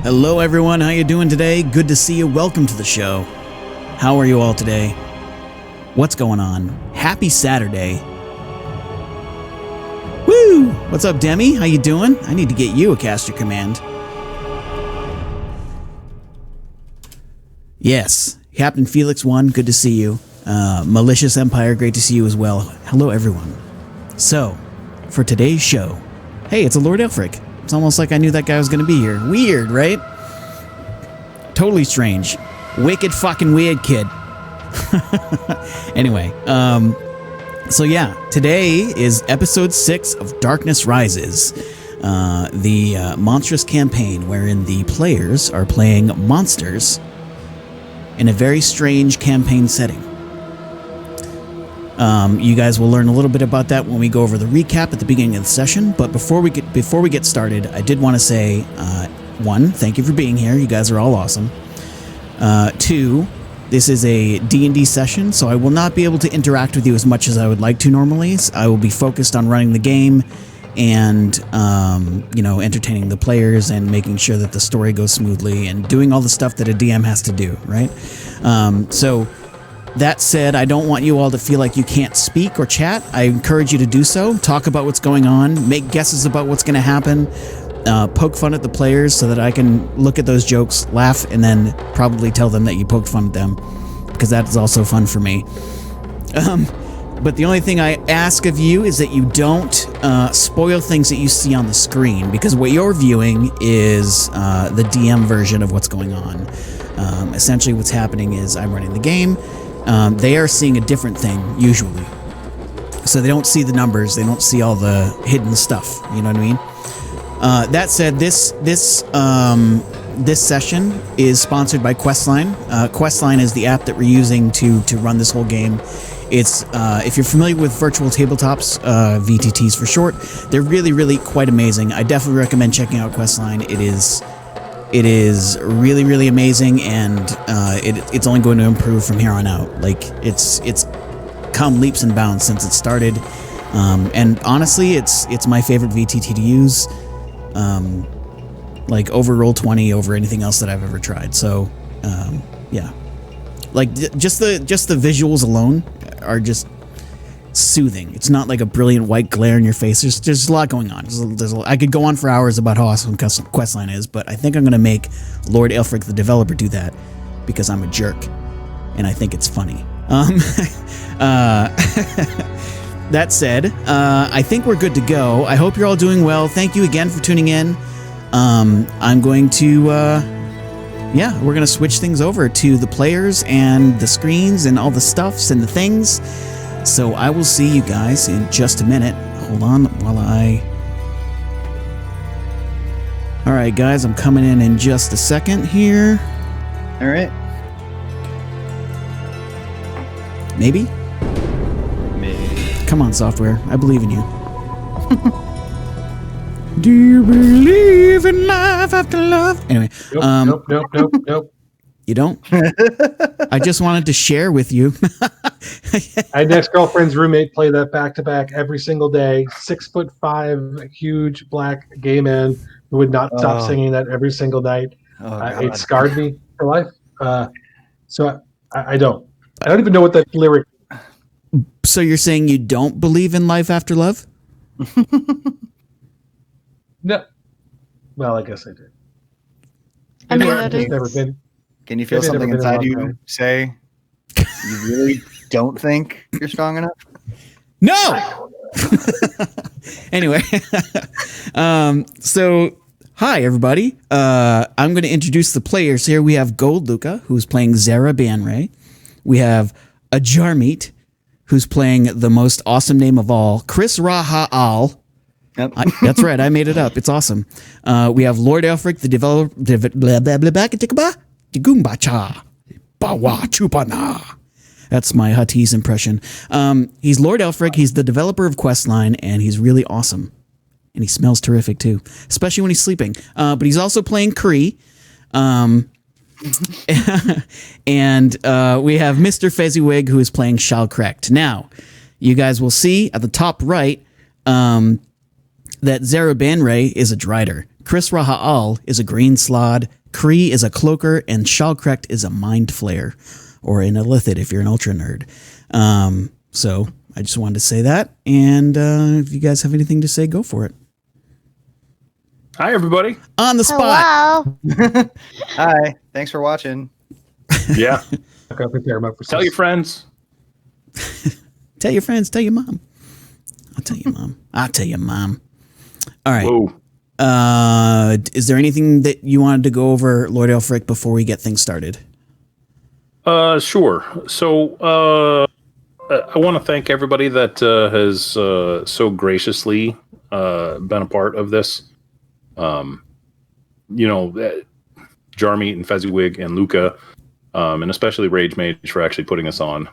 Hello everyone, how you doing today? Good to see you. Welcome to the show. How are you all today? What's going on? Happy Saturday. Woo! What's up, Demi? How you doing? I need to get you a caster command. Yes, Captain Felix 1, good to see you. Malicious Empire, great to see you as well. Hello everyone. So, for today's show, hey, it's a Lord Elfric. It's almost like I knew that guy was going to be here. Weird, right? Totally strange. Wicked fucking weird kid. Anyway, so yeah, today is episode 6 of Darkness Rises, the monstrous campaign wherein the players are playing monsters in a very strange campaign setting. You guys will learn a little bit about that when we go over the recap at the beginning of the session. But before we get started, I did want to say, 1, thank you for being here. You guys are all awesome. 2, this is a D&D session, so I will not be able to interact with you as much as I would like to normally. I will be focused on running the game and, entertaining the players and making sure that the story goes smoothly and doing all the stuff that a DM has to do, right? So that said, I don't want you all to feel like you can't speak or chat. I encourage you to do so. Talk about what's going on. Make guesses about what's going to happen. Poke fun at the players so that I can look at those jokes, laugh, and then probably tell them that you poked fun at them, because that is also fun for me. But the only thing I ask of you is that you don't spoil things that you see on the screen, because what you're viewing is the DM version of what's going on. Essentially what's happening is I'm running the game. They are seeing a different thing, usually. So they don't see the numbers, they don't see all the hidden stuff, you know what I mean? That said, this session is sponsored by Questline. Questline is the app that we're using to run this whole game. It's if you're familiar with virtual tabletops, VTTs for short, they're really, really quite amazing. I definitely recommend checking out Questline. It is really, really amazing, and it's only going to improve from here on out. Like, it's come leaps and bounds since it started, and honestly, it's my favorite VTT to use. Like over Roll20, over anything else that I've ever tried. So, yeah, like just the visuals alone are just soothing. It's not like a brilliant white glare in your face. There's a lot going on. I could go on for hours about how awesome Questline is, but I think I'm going to make Lord Elfric, the developer, do that because I'm a jerk and I think it's funny. That said, I think we're good to go. I hope you're all doing well. Thank you again for tuning in. I'm going to, we're going to switch things over to the players and the screens and all the stuffs and the things. So I will see you guys in just a minute. Hold on while All right, guys, I'm coming in just a second here. All right. Maybe? Come on, software. I believe in you. Do you believe in life after love? Anyway. Nope. You don't? I just wanted to share with you. I had an ex-girlfriend's roommate play that back-to-back every single day. 6'5", huge black gay man who would not stop singing that every single night. It scarred me for life. So I don't even know what that lyric. So you're saying you don't believe in life after love? No. Well, I guess I do. I mean, that is... never been. Can you feel something inside you say you really don't think you're strong enough? No! Anyway. So, hi, everybody. I'm going to introduce the players here. We have Gold Luca, who's playing Zara Banray. We have a Jarmeet, who's playing the most awesome name of all, Chris Raha'al. Yep. That's right, I made it up. It's awesome. We have Lord Elfric, the developer. That's my Huttese impression. He's Lord Elfric. He's the developer of Questline, and he's really awesome. And he smells terrific too, especially when he's sleeping. But he's also playing Kree. And we have Mr. Fezziwig, who is playing Shalcrect. Now, you guys will see at the top right that Zara Banray is a Drider. Chris Raha'al is a green slod, Kree is a cloaker, and Shalkrekt is a mind flayer, or an illithid if you're an ultra nerd. So I just wanted to say that, and if you guys have anything to say, go for it. Hi, everybody. On the spot. Hello. Hi. Thanks for watching. Yeah. Tell your friends. Tell your friends. Tell your mom. I'll tell your mom. I'll tell your mom. All right. Whoa. Is there anything that you wanted to go over, Lord Elfric, before we get things started? Sure. So, I want to thank everybody that has so graciously been a part of this. Jarmeet and Fezziwig and Luca, and especially Rage Mage for actually putting us on.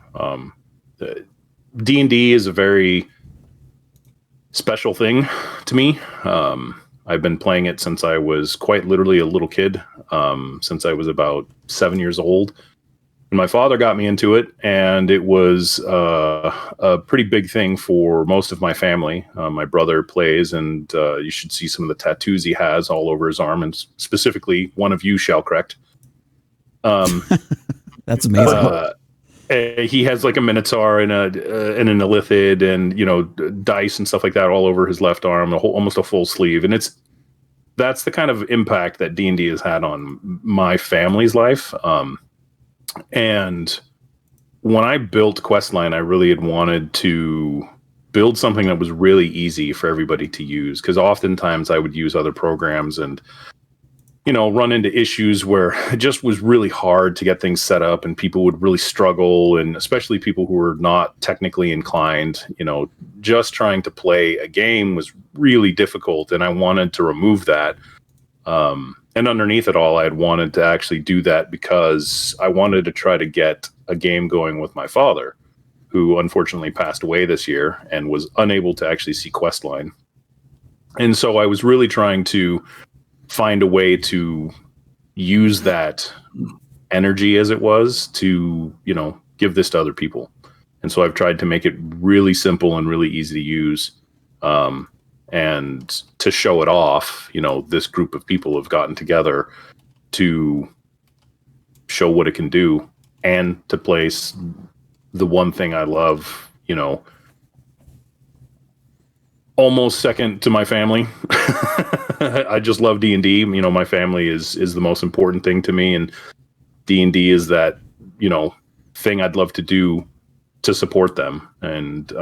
D&D is a very special thing to me. I've been playing it since I was quite literally a little kid, since I was about 7 years old. And my father got me into it, and it was a pretty big thing for most of my family. My brother plays, and you should see some of the tattoos he has all over his arm, and specifically one of you, Shalkrekt. That's amazing. He has like a Minotaur and an Illithid, and dice and stuff like that all over his left arm, almost a full sleeve, and that's the kind of impact that D&D has had on my family's life. And when I built Questline, I really had wanted to build something that was really easy for everybody to use, because oftentimes I would use other programs and run into issues where it just was really hard to get things set up, and people would really struggle, and especially people who were not technically inclined, just trying to play a game was really difficult, and I wanted to remove that. And underneath it all, I had wanted to actually do that because I wanted to try to get a game going with my father, who unfortunately passed away this year and was unable to actually see Questline. And so I was really trying to find a way to use that energy, as it was, to, give this to other people. And so I've tried to make it really simple and really easy to use. And to show it off, this group of people have gotten together to show what it can do, and to place the one thing I love, almost second to my family. I just love D&D. My family is the most important thing to me, and D&D is that, thing I'd love to do to support them. And,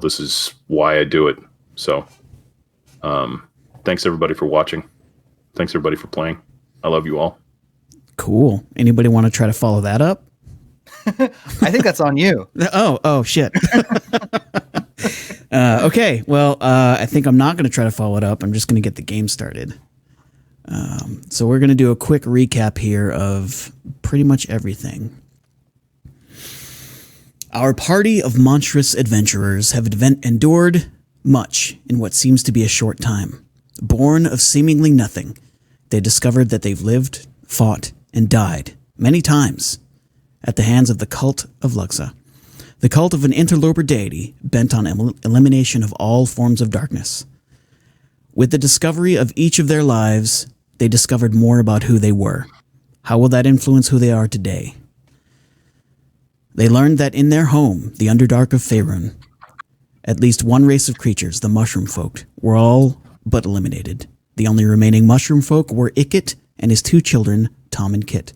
this is why I do it. So, thanks everybody for watching. Thanks everybody for playing. I love you all. Cool. Anybody want to try to follow that up? I think that's on you. Oh, shit. Okay. Well, I think I'm not going to try to follow it up. I'm just going to get the game started. So we're going to do a quick recap here of pretty much everything. Our party of monstrous adventurers have endured much in what seems to be a short time. Born of seemingly nothing, they discovered that they've lived, fought, and died many times at the hands of the Cult of Luxa, the cult of an interloper deity bent on elimination of all forms of darkness. With the discovery of each of their lives, they discovered more about who they were. How will that influence who they are today? They learned that in their home, the Underdark of Faerun, at least one race of creatures, the mushroom folk, were all but eliminated. The only remaining mushroom folk were Ikit and his two children, Tom and Kit.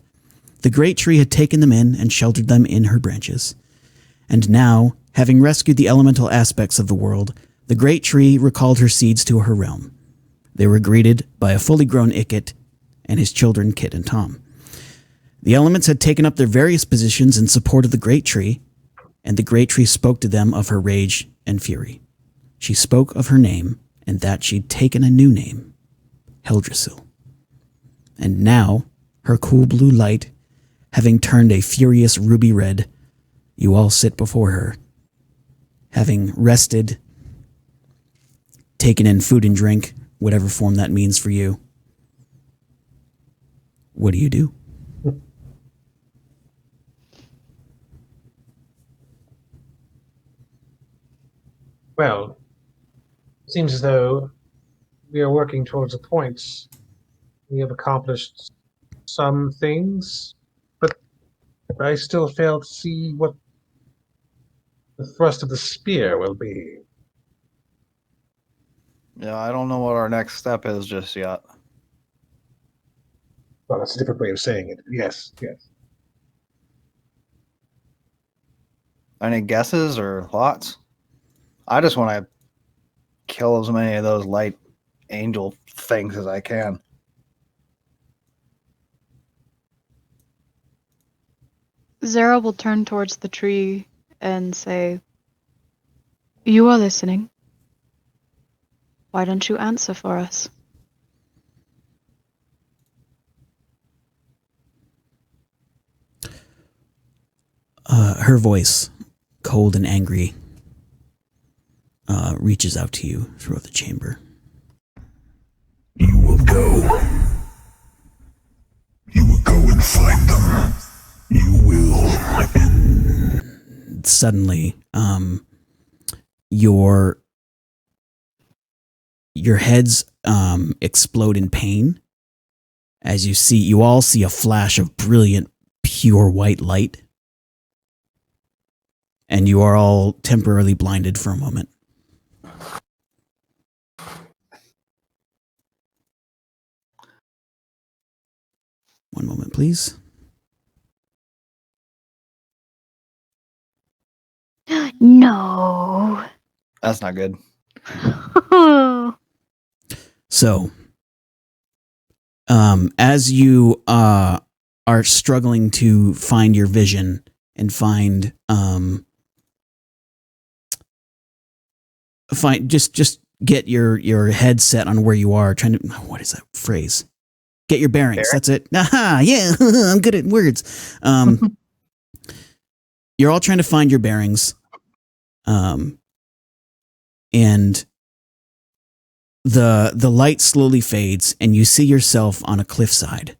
The great tree had taken them in and sheltered them in her branches. And now, having rescued the elemental aspects of the world, the great tree recalled her seeds to her realm. They were greeted by a fully grown Ikit and his children, Kit and Tom. The elements had taken up their various positions in support of the great tree, and the great tree spoke to them of her rage and fury. She spoke of her name, and that she'd taken a new name, Heldrasil. And now, her cool blue light, having turned a furious ruby red, you all sit before her, having rested, taken in food and drink, whatever form that means for you. What do you do? Well, seems as though we are working towards a point. We have accomplished some things, but I still fail to see what the thrust of the spear will be. Yeah, I don't know what our next step is just yet. Well, that's a different way of saying it. Yes. Any guesses or thoughts? I just want to kill as many of those light angel things as I can. Zara will turn towards the tree and say, "You are listening. Why don't you answer for us?" Her voice, cold and angry, reaches out to you through the chamber. You will go. You will go and find them. You will. And suddenly, your heads explode in pain as you all see a flash of brilliant, pure white light. And you are all temporarily blinded for a moment. One moment, please. No. That's not good. So, as you are struggling to find your vision and find just get your head set on where you are, trying to, what is that phrase? Get your bearings. That's it. Aha, yeah, I'm good at words. You're all trying to find your bearings. And the light slowly fades and you see yourself on a cliffside.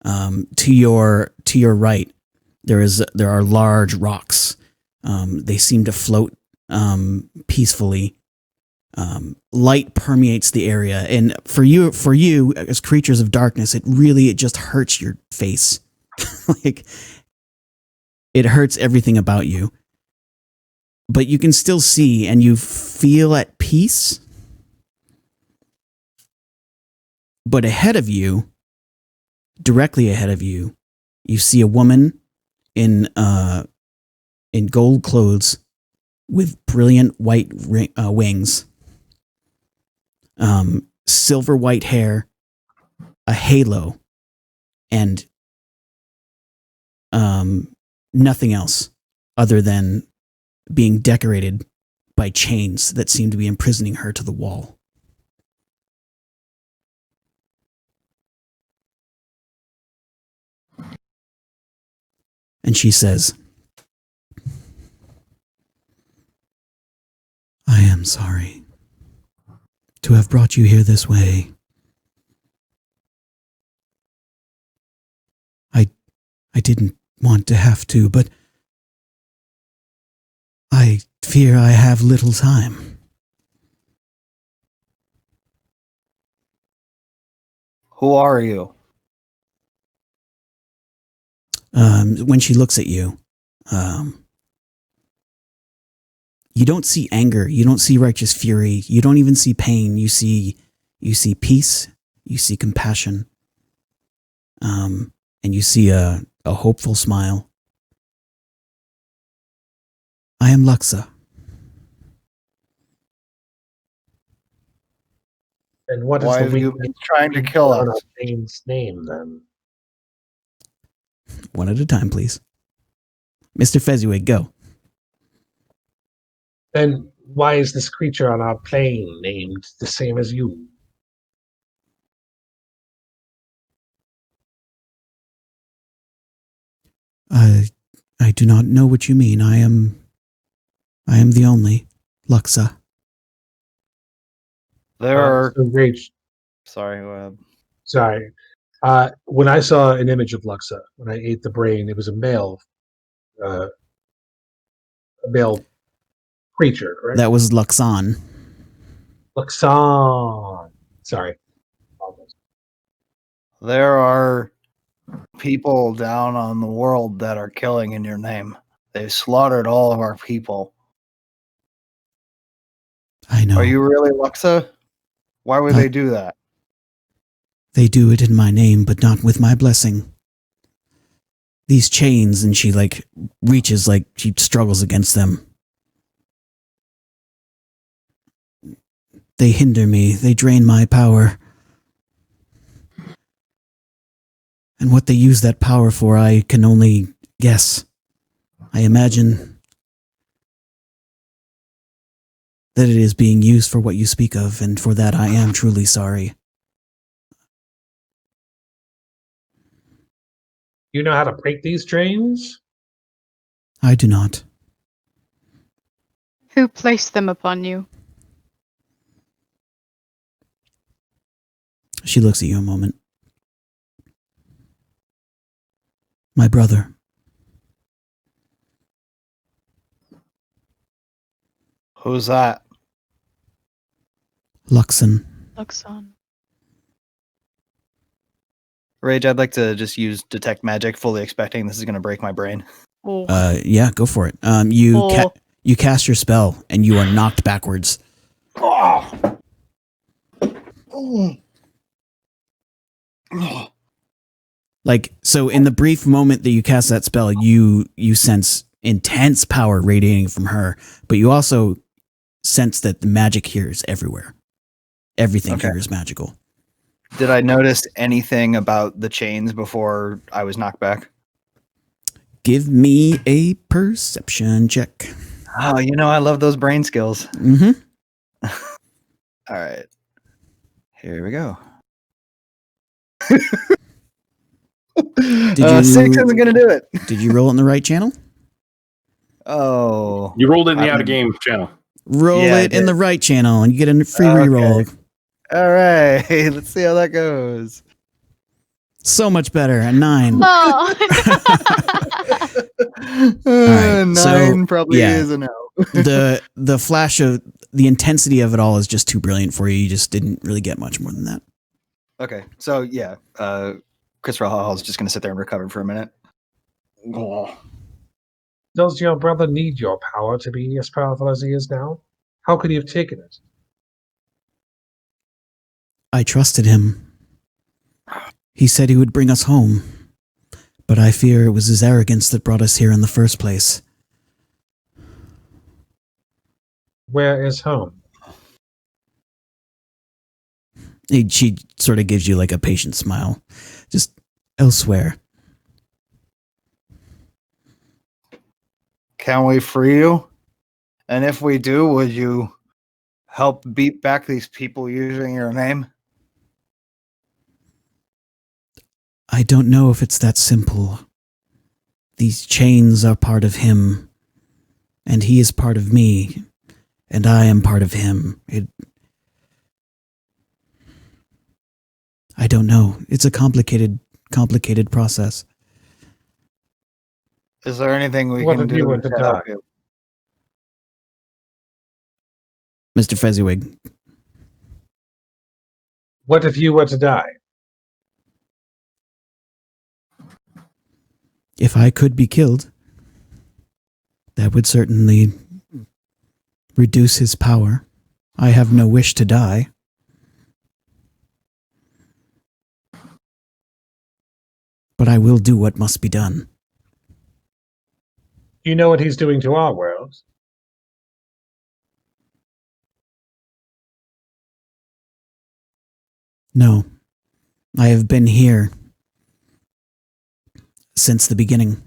To your right, there are large rocks. They seem to float peacefully. Light permeates the area, and for you as creatures of darkness, it just hurts your face. Like, it hurts everything about you. But you can still see, and you feel at peace. But ahead of you, directly ahead of you, you see a woman in gold clothes with brilliant white wings, silver white hair, a halo, and nothing else other than being decorated by chains that seem to be imprisoning her to the wall. And she says, "I am sorry to have brought you here this way. I didn't want to have to, but I fear I have little time." Who are you? When she looks at you, you don't see anger. You don't see righteous fury. You don't even see pain. You see peace. You see compassion. And you see a hopeful smile. "I am Luxa." And what is Why the have you been trying to kill on us? our Bane's name then? One at a time, please. Mr. Fezziwig, go. And why is this creature on our plane named the same as you? I do not know what you mean. I am the only Luxa. There are. So great. Sorry, go ahead. Sorry. When I saw an image of Luxa, when I ate the brain, it was a male creature, correct? That was Luxon. Luxon. Sorry. There are people down on the world that are killing in your name. They've slaughtered all of our people. I know. Are you really Luxa? Why would they do that? They do it in my name, but not with my blessing. These chains, and she reaches, she struggles against them. They hinder me. They drain my power. And what they use that power for, I can only guess. I imagine that it is being used for what you speak of, and for that I am truly sorry. You know how to break these chains? I do not. Who placed them upon you? She looks at you a moment. My brother. Who's that? Luxon. Luxon. Rage, I'd like to just use Detect Magic, fully expecting this is going to break my brain. Oh. Yeah, go for it. You cast your spell, and you are knocked backwards. Oh. So in the brief moment that you cast that spell, you sense intense power radiating from her, but you also sense that the magic here is everywhere. Everything here is magical. Did I notice anything about the chains before I was knocked back? Give me a perception check. Oh, I love those brain skills. Mm-hmm. All right. Here we go. 6 isn't going to do it. Did you roll it in the right channel? Oh. You rolled it in the out of game channel. Roll it in the right channel, and you get a free reroll. All right. Let's see how that goes. So much better. A 9. Oh. Right, 9 probably is a no. the flash of the intensity of it all is just too brilliant for you. You just didn't really get much more than that. Okay. So, yeah. Christopher Hall is just going to sit there and recover for a minute. Does your brother need your power to be as powerful as he is now? How could he have taken it? I trusted him. He said he would bring us home, but I fear it was his arrogance that brought us here in the first place. Where is home? She sort of gives you a patient smile. Just elsewhere. Can we free you? And if we do, would you help beat back these people using your name? I don't know if it's that simple. These chains are part of him, and he is part of me, and I am part of him. I don't know. It's a complicated process. Is there anything we What can if you do were to to help die? you? Mr. Fezziwig, What if you were to die? if I could be killed, that would certainly reduce his power. I have no wish to die. But I will do what must be done. You know what he's doing to our world? No, I have been here since the beginning.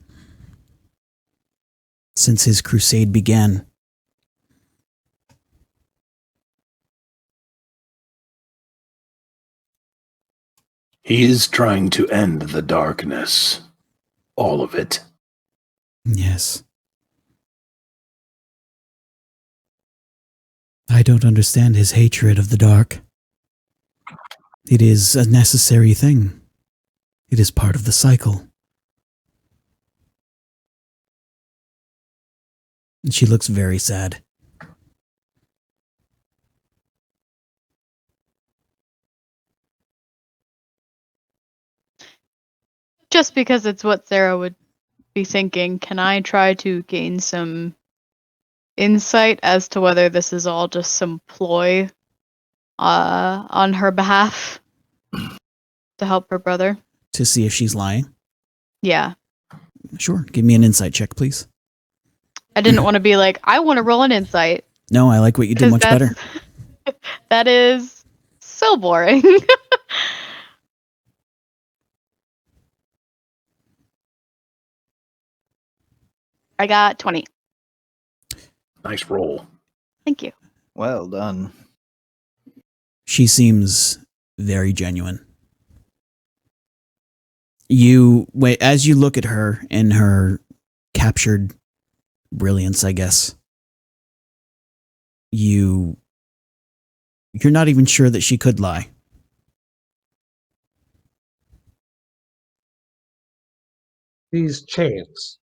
Since his crusade began. He is trying to end the darkness. All of it. Yes. I don't understand his hatred of the dark. It is a necessary thing. It is part of the cycle. And she looks very sad. just because it's what Sarah would be thinking, can I try to gain some insight as to whether this is all just some ploy on her behalf to help her brother? To see if she's lying? Yeah. Sure. Give me an insight check, please. I didn't want to be like, I want to roll an insight. No, I like what you did 'cause much better. That is so boring. I got 20. Nice roll. Thank you. Well done. She seems very genuine. As you look at her in her captured brilliance, I guess, you're not even sure that she could lie. These chains,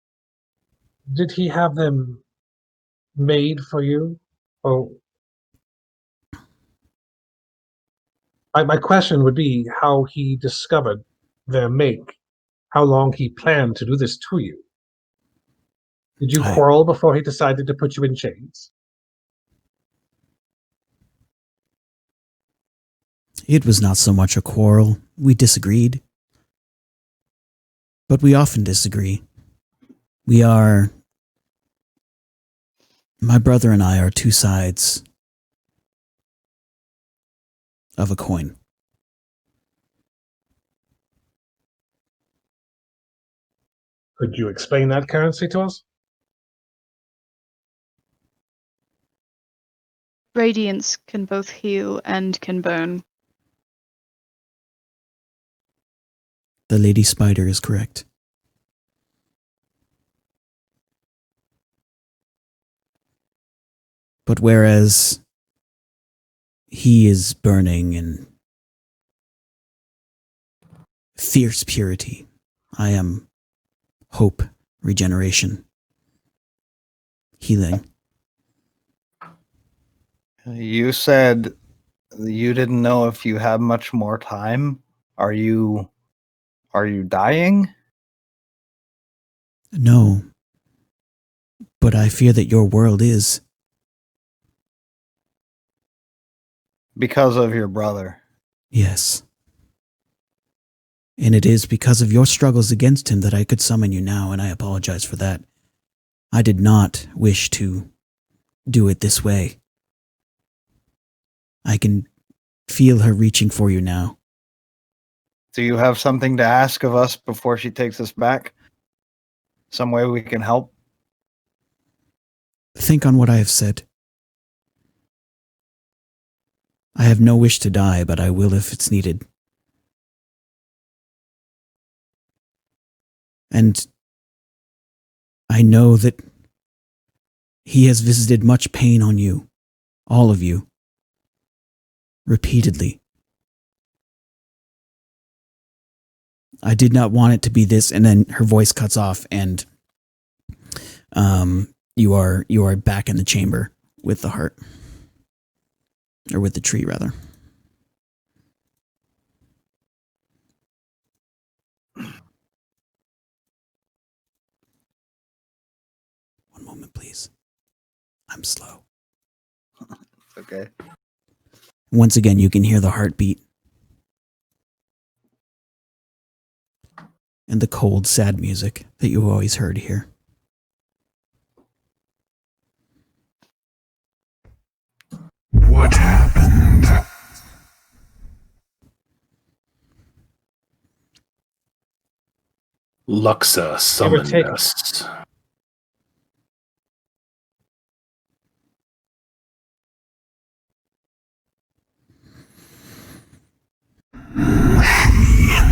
did he have them made for you? Or my question would be how he discovered their make, how long he planned to do this to you. Did you quarrel before he decided to put you in chains? It was not so much a quarrel. We disagreed. But we often disagree. My brother and I are two sides of a coin. Could you explain that currency to us? Radiance can both heal and can burn. The Lady Spider is correct. But whereas he is burning in fierce purity, I am hope, regeneration, healing. You said you didn't know if you had much more time. Are you dying? No. But I fear that your world is. Because of your brother. Yes. And it is because of your struggles against him that I could summon you now, and I apologize for that. I did not wish to do it this way. I can feel her reaching for you now. Do you have something to ask of us before she takes us back? Some way we can help? Think on what I have said. I have no wish to die, but I will if it's needed. And I know that he has visited much pain on you, all of you, repeatedly. I did not want it to be this, and then her voice cuts off, and you are back in the chamber with the heart. Or with the tree, rather. One moment, please. I'm slow. Okay. Once again, you can hear the heartbeat. And the cold, sad music that you always heard here. What happened? Luxa summoned us. She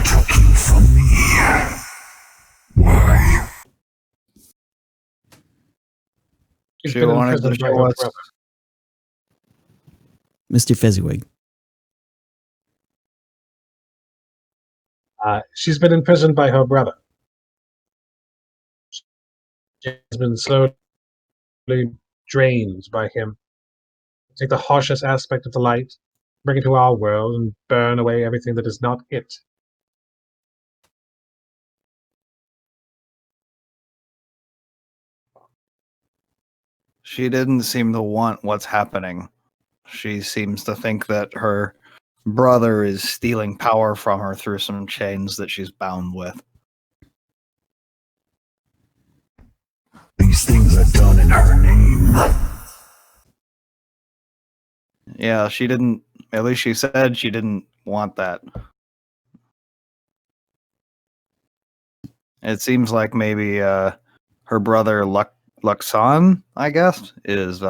took you from me. Why? She's She been wanted to imprisoned by show her us. brother. Mr. Fezziwig. She's been imprisoned by her brother. She has been slowly drained by him. Take the harshest aspect of the light, bring it to our world, and burn away everything that is not it. She didn't seem to want what's happening. She seems to think that her brother is stealing power from her through some chains that she's bound with. These things are done in her name. Yeah, she didn't. At least she said she didn't want that. It seems like maybe her brother Luxon, I guess, is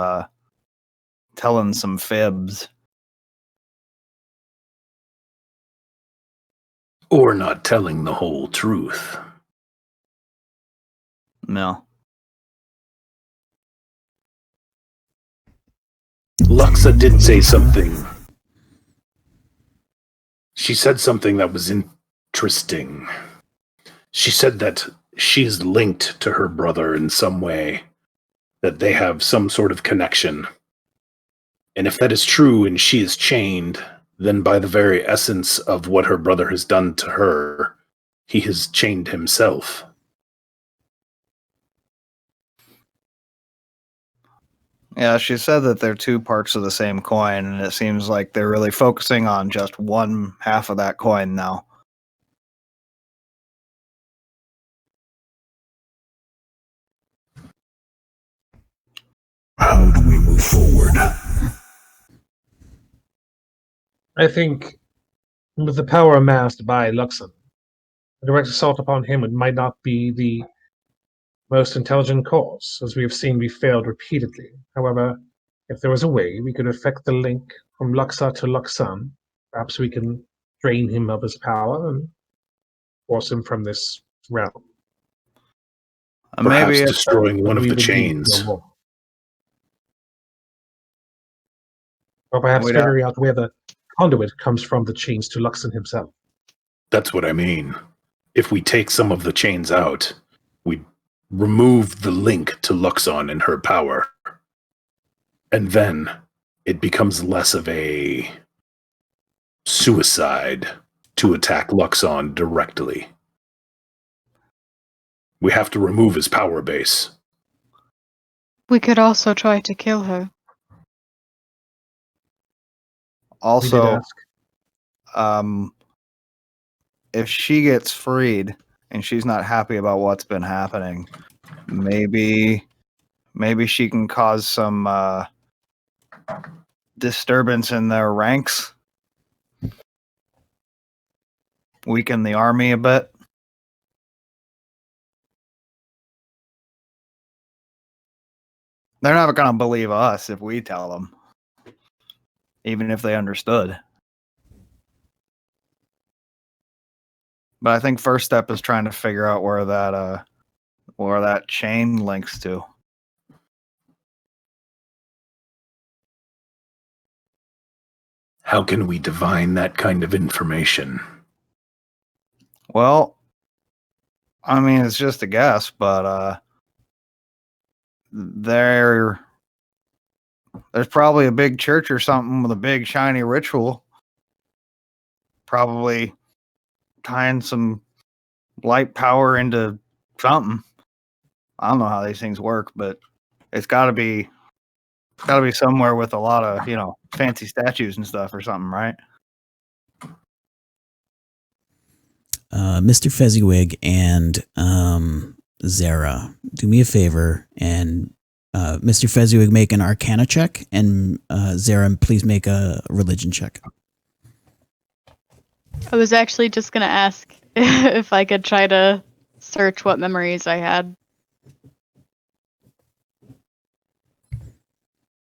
telling some fibs. Or not telling the whole truth. No. Luxa did say something. She said something that was interesting. She said that she's linked to her brother in some way, that they have some sort of connection. And if that is true and she is chained, then by the very essence of what her brother has done to her, he has chained himself. Yeah, she said that they're two parts of the same coin, and it seems like they're really focusing on just one half of that coin now. How do we move forward? I think with the power amassed by Luxon, a direct assault upon him might not be the most intelligent course, as we have seen we failed repeatedly. However, if there was a way we could affect the link from Luxa to Luxon, perhaps we can drain him of his power and force him from this realm. Perhaps Maybe it's destroying one of We the would need chains. no more. Or perhaps We'd figuring out where the conduit comes from the chains to Luxon himself. That's what I mean. If we take some of the chains out, we remove the link to Luxon and her power. And then it becomes less of a suicide to attack Luxon directly. We have to remove his power base. We could also try to kill her. We did also, ask. if she gets freed and she's not happy about what's been happening, maybe she can cause some disturbance in their ranks, weaken the army a bit. They're not going to believe us if we tell them, even if they understood. But I think first step is trying to figure out where that chain links to. How can we divine that kind of information? Well, I mean, it's just a guess, but there's probably a big church or something with a big shiny ritual. Probably tying some light power into something. I don't know how these things work, but it's got to be somewhere with a lot of, fancy statues and stuff or something, right? Mr. Fezziwig and Zara, do me a favor, and Mr. Fezziwig, make an Arcana check, and Zara, please make a religion check. I was actually just gonna ask if I could try to search what memories I had.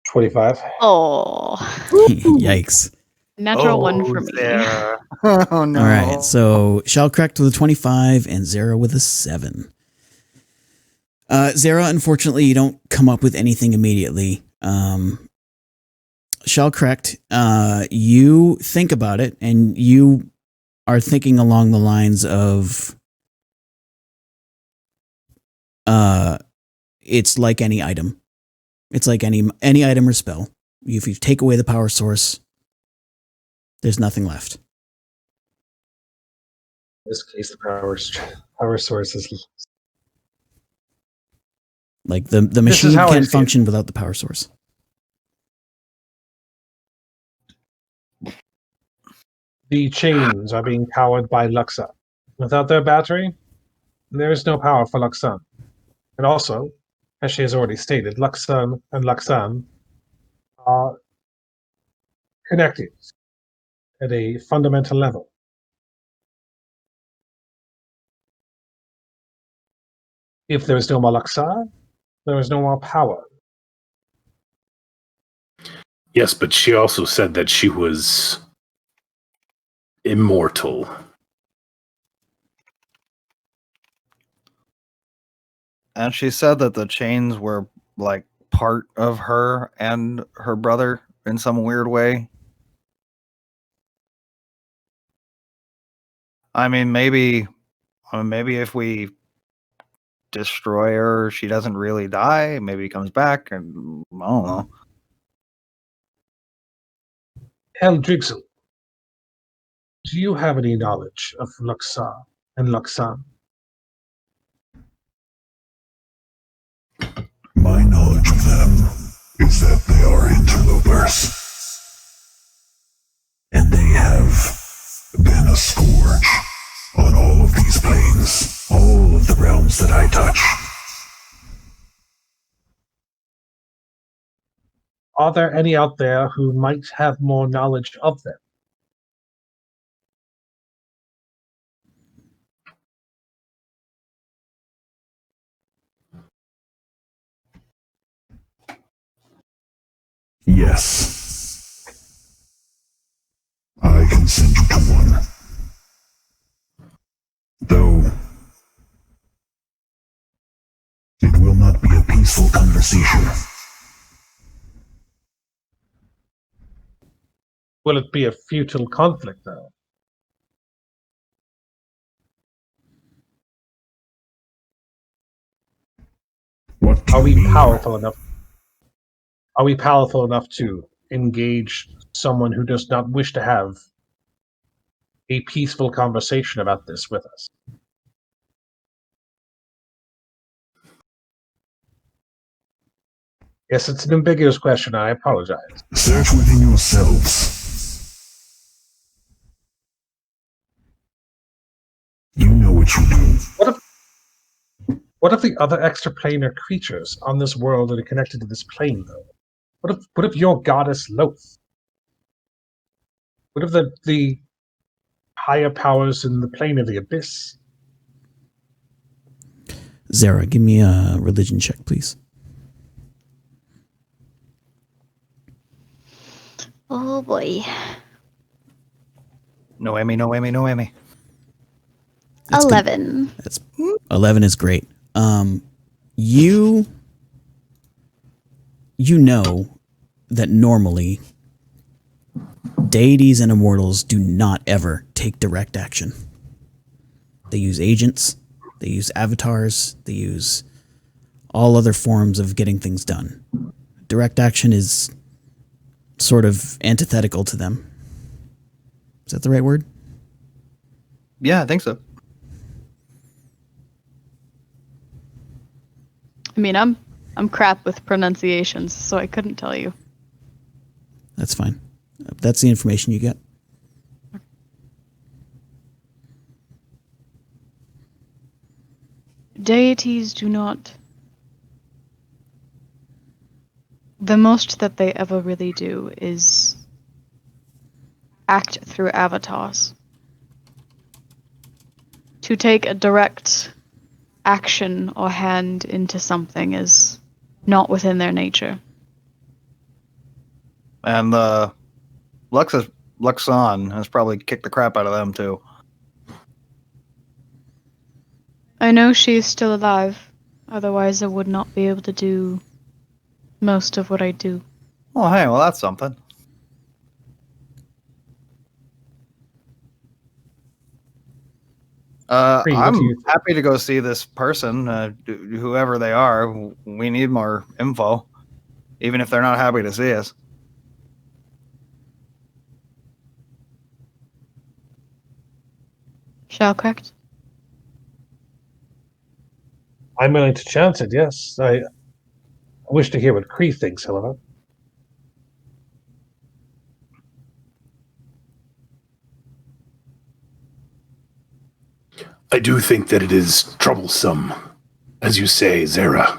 25. Oh, Yikes. natural one for me. Sarah. Oh, no. All right, so Shellcracked with a 25 and Zara with a 7. Zara, unfortunately, you don't come up with anything immediately. Shellcracked, you think about it, and you are thinking along the lines of it's like any item. It's like any item or spell. If you take away the power source, there's nothing left. In this case, the power source is Like the machine can't function without the power source. The chains are being powered by Luxa. Without their battery, there is no power for Luxan. And also, as she has already stated, Luxan and Luxan are connected at a fundamental level. If there is no more Luxa, there is no more power. Yes, but she also said that she was immortal. And she said that the chains were like part of her and her brother in some weird way. I mean, maybe if we destroy her, she doesn't really die. Maybe comes back, and I don't know. Eldrixel, do you have any knowledge of Luxa and Luxan? My knowledge of them is that they are interlopers. And they have been a scourge on all of these planes, all of the realms that I touch. Are there any out there who might have more knowledge of them? Yes. I can send you to one. Though, it will not be a peaceful conversation. Will it be a futile conflict, though? What do Are you we mean? powerful enough? Are we powerful enough to engage someone who does not wish to have a peaceful conversation about this with us? Yes, it's an ambiguous question. I apologize. Search within yourselves. You know what you do. What if the other extraplanar creatures on this world that are connected to this plane, though? What if your goddess Loth? What if the higher powers in the plane of the abyss? Zara, give me a religion check, please. Oh boy. No Emmy, no Emmy, no Emmy. That's 11. Good. That's 11 is great. You know that normally deities and immortals do not ever take direct action. They use agents, they use avatars, they use all other forms of getting things done. Direct action is sort of antithetical to them. Is that the right word? Yeah, I think so. I mean, I'm crap with pronunciations, so I couldn't tell you. That's fine. That's the information you get. Deities do not. The most that they ever really do is act through avatars. To take a direct action or hand into something is not within their nature. And Luxan has probably kicked the crap out of them too. I know she is still alive, otherwise I would not be able to do most of what I do. Oh, hey, well, that's something. Kree, what I'm do you think? happy to go see this person, whoever they are. We need more info, even if they're not happy to see us. Shell correct? I'm willing to chance it, yes. I wish to hear what Kree thinks, however. I do think that it is troublesome, as you say, Zera.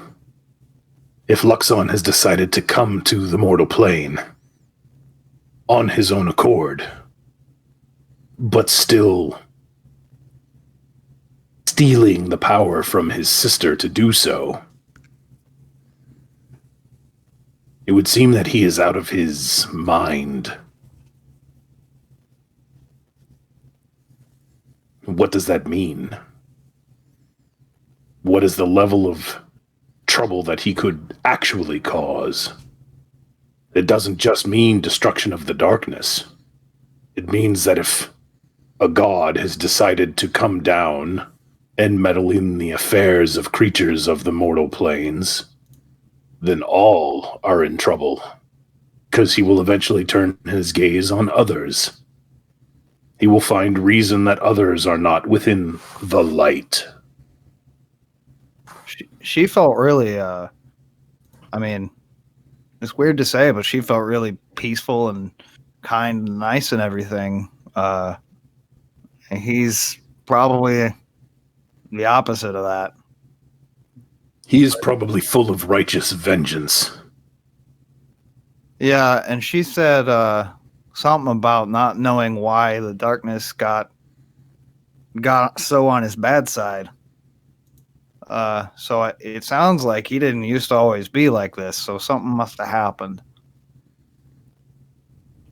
If Luxon has decided to come to the mortal plane on his own accord, but still stealing the power from his sister to do so, it would seem that he is out of his mind. What does that mean? What is the level of trouble that he could actually cause? It doesn't just mean destruction of the darkness. It means that if a god has decided to come down and meddle in the affairs of creatures of the mortal planes, then all are in trouble, because he will eventually turn his gaze on others. He will find reason that others are not within the light. She felt really, I mean, it's weird to say, but she felt really peaceful and kind and nice and everything. And he's probably the opposite of that. He is probably full of righteous vengeance. Yeah, and she said something about not knowing why the darkness got so on his bad side. So it sounds like he didn't used to always be like this, so something must have happened.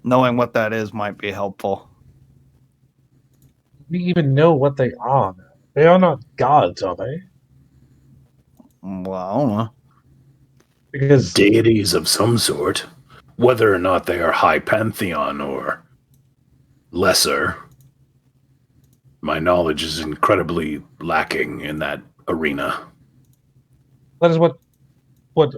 Knowing what that is might be helpful. We even know what they are. They are not gods, are they? Well, I don't know. Because deities of some sort, whether or not they are high pantheon or lesser. My knowledge is incredibly lacking in that arena. that is what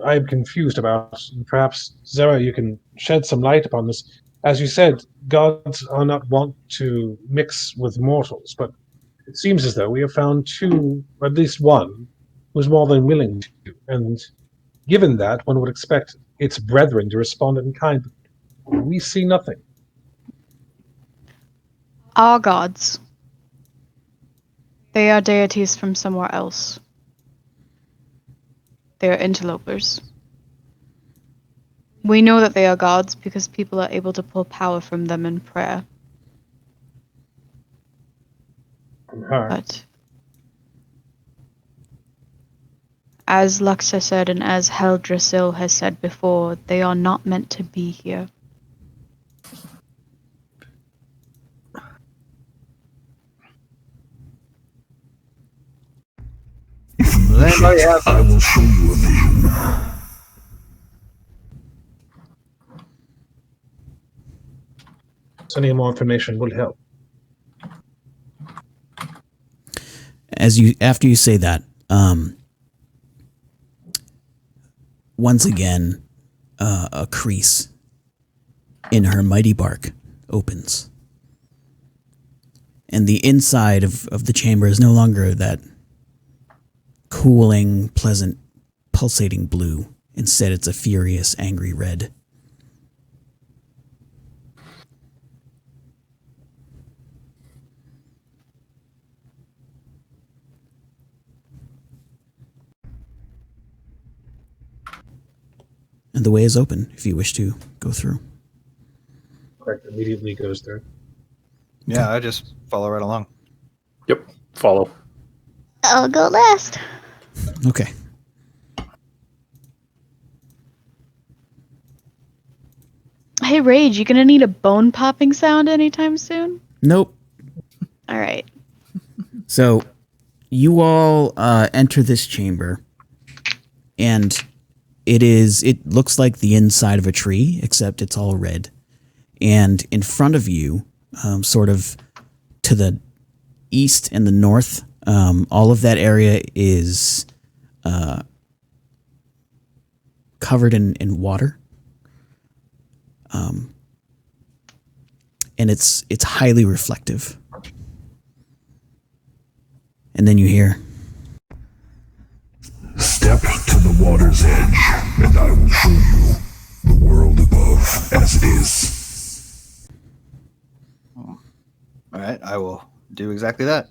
I'm confused about. Perhaps, Zera, you can shed some light upon this. As you said, gods are not wont to mix with mortals, but it seems as though we have found two, or at least one, who is more than willing to. And given that, one would expect its brethren to respond in kind. We see nothing. Our gods. They are deities from somewhere else. They are interlopers. We know that they are gods because people are able to pull power from them in prayer. But as Luxa said, and as Heldrasil has said before, they are not meant to be here. I will show you a vision. So any more information will help. After you say that, once again, a crease in her mighty bark opens. And the inside of the chamber is no longer that cooling, pleasant, pulsating blue. Instead, it's a furious, angry red. And the way is open if you wish to go through. Correct. Immediately goes through. Yeah, I just follow right along. Yep, follow. I'll go last. Okay. Hey, Rage, you gonna need a bone popping sound anytime soon? Nope. All right. So, you all enter this chamber, and it looks like the inside of a tree, except it's all red. And in front of you, sort of to the east and the north, all of that area is covered in water. And it's highly reflective. And then you hear, Step to the water's edge, and I will show you the world above as it is. All right, I will do exactly that.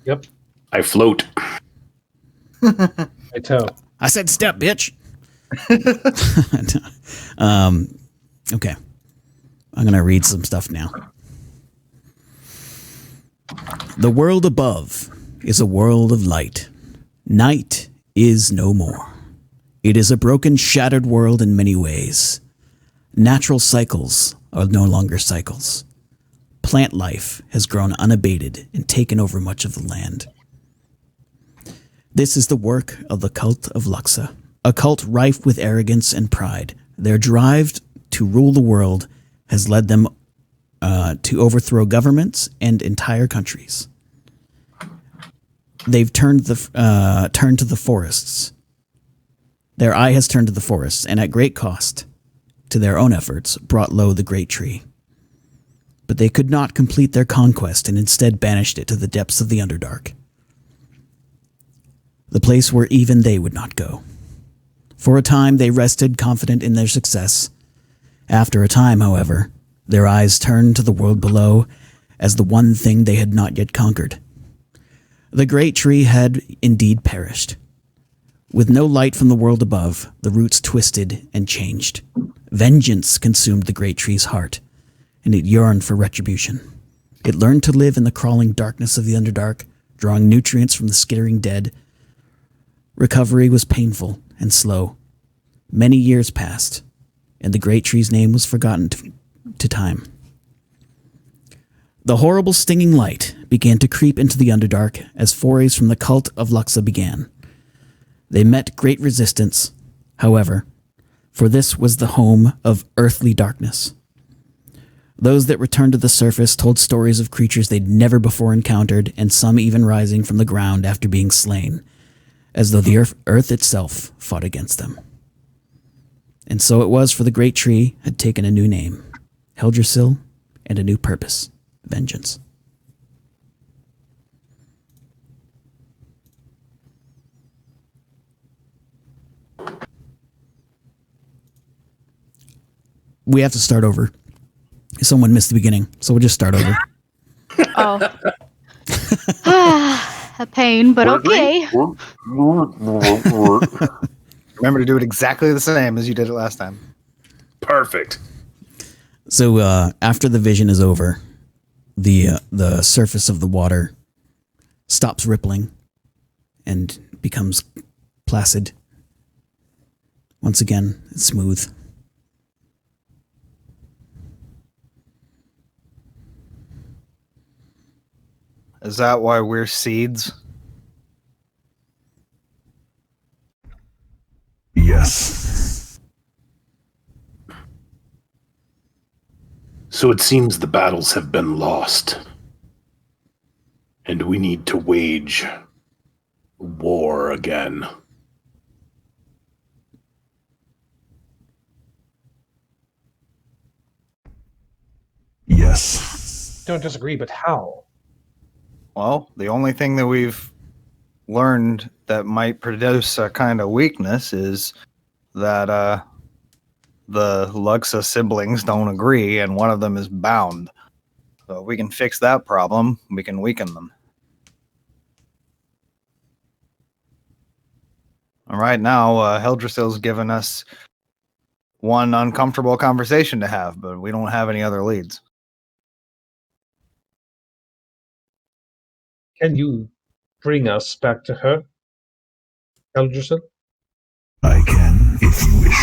Yep. I float. I tow. I said step, bitch. Okay. I'm going to read some stuff now. The world above is a world of light. Night is no more. It is a broken, shattered world in many ways. Natural cycles are no longer cycles. Plant life has grown unabated and taken over much of the land. This is the work of the Cult of Luxa, a cult rife with arrogance and pride. Their drive to rule the world has led them to overthrow governments and entire countries. They've turned to the forests. Their eye has turned to the forests, and at great cost to their own efforts, brought low the great tree. But they could not complete their conquest, and instead banished it to the depths of the Underdark, the place where even they would not go. For a time, they rested, confident in their success. After a time, however, their eyes turned to the world below as the one thing they had not yet conquered. The great tree had indeed perished. With no light from the world above, the roots twisted and changed. Vengeance consumed the great tree's heart, and it yearned for retribution. It learned to live in the crawling darkness of the Underdark, drawing nutrients from the skittering dead. Recovery was painful and slow. Many years passed, and the great tree's name was forgotten to time. The horrible stinging light began to creep into the Underdark as forays from the Cult of Luxa began. They met great resistance, however, for this was the home of earthly darkness. Those that returned to the surface told stories of creatures they'd never before encountered, and some even rising from the ground after being slain, as though the earth itself fought against them. And so it was, for the great tree had taken a new name, Heldrasil, and a new purpose, vengeance. We have to start over. Someone missed the beginning, so we'll just start over. Oh. A pain, but okay. Remember to do it exactly the same as you did it last time. Perfect. So after the vision is over, the surface of the water stops rippling and becomes placid. Once again, it's smooth. Is that why we're seeds? Yes. So it seems the battles have been lost, and we need to wage war again. Yes. Don't disagree, but how? Well, the only thing that we've learned that might produce a kind of weakness is that the Luxa siblings don't agree, and one of them is bound. So if we can fix that problem, we can weaken them. And right now, Heldrasil's given us one uncomfortable conversation to have, but we don't have any other leads. Can you bring us back to her, Heldrasil? I can, if you wish.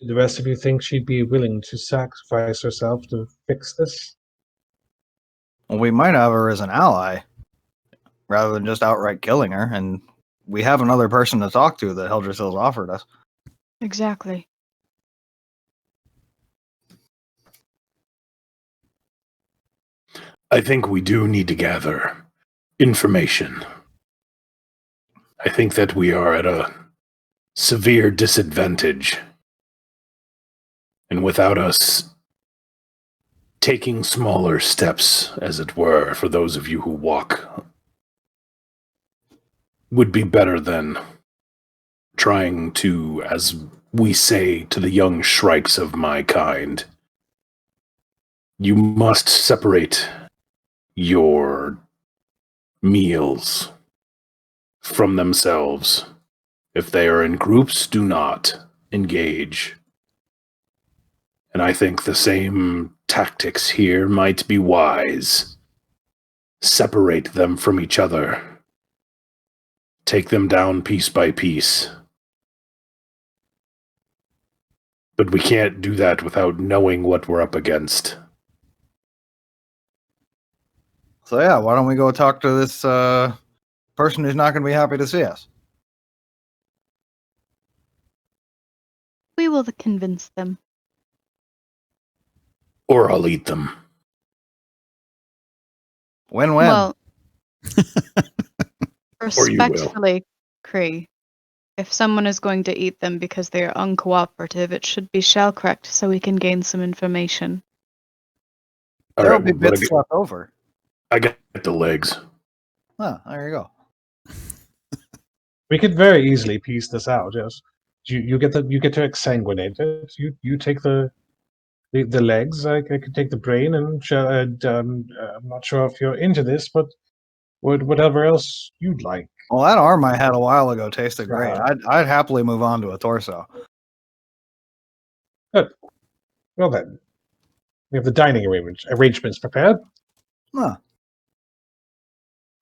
Do the rest of you think she'd be willing to sacrifice herself to fix this? Well, we might have her as an ally, rather than just outright killing her, and we have another person to talk to that Heldrasil's offered us. Exactly. I think we do need to gather information. I think that we are at a severe disadvantage. And without us taking smaller steps, as it were, for those of you who walk would be better than trying to, as we say to the young shrikes of my kind, you must separate your meals from themselves. If they are in groups, do not engage. And I think the same tactics here might be wise. Separate them from each other. Take them down piece by piece. But we can't do that without knowing what we're up against. So yeah, why don't we go talk to this person who's not going to be happy to see us? We will convince them. Or I'll eat them. Win-win. Well, Or you will. respectfully, Kree, if someone is going to eat them because they are uncooperative, it should be shell correct so we can gain some information. All There'll right, be well, bits left over. I got the legs. Huh, there you go. We could very easily piece this out. Yes, you get to exsanguinate it. You take the legs. I could take the brain, and I'm not sure if you're into this, but whatever else you'd like. Well, that arm I had a while ago tasted great. I'd happily move on to a torso. Good. Well then, we have the dining arrangements prepared. Huh.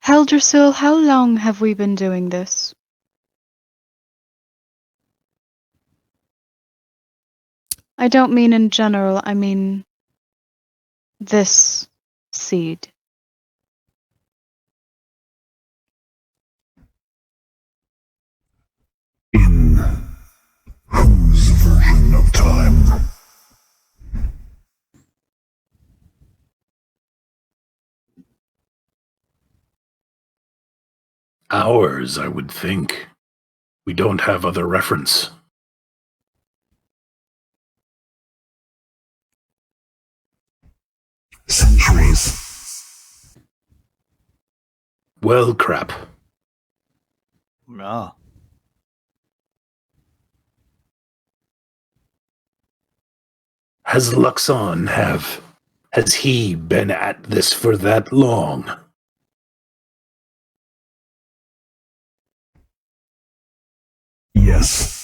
Heldrasil, how long have we been doing this? I don't mean in general, I mean this seed. In whose version of time? Ours, I would think. We don't have other reference. Centuries. Well, crap. No. Has has he been at this for that long? Yes.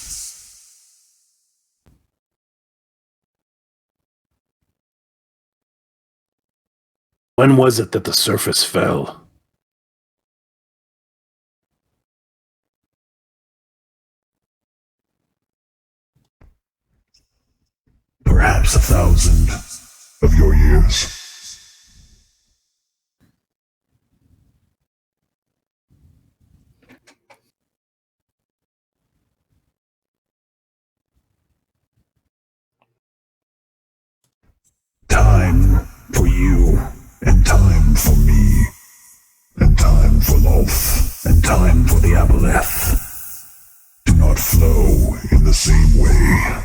When was it that the surface fell? Perhaps 1,000 of your years. Time for you, and time for me, and time for Lolth, and time for the Aboleth do not flow in the same way.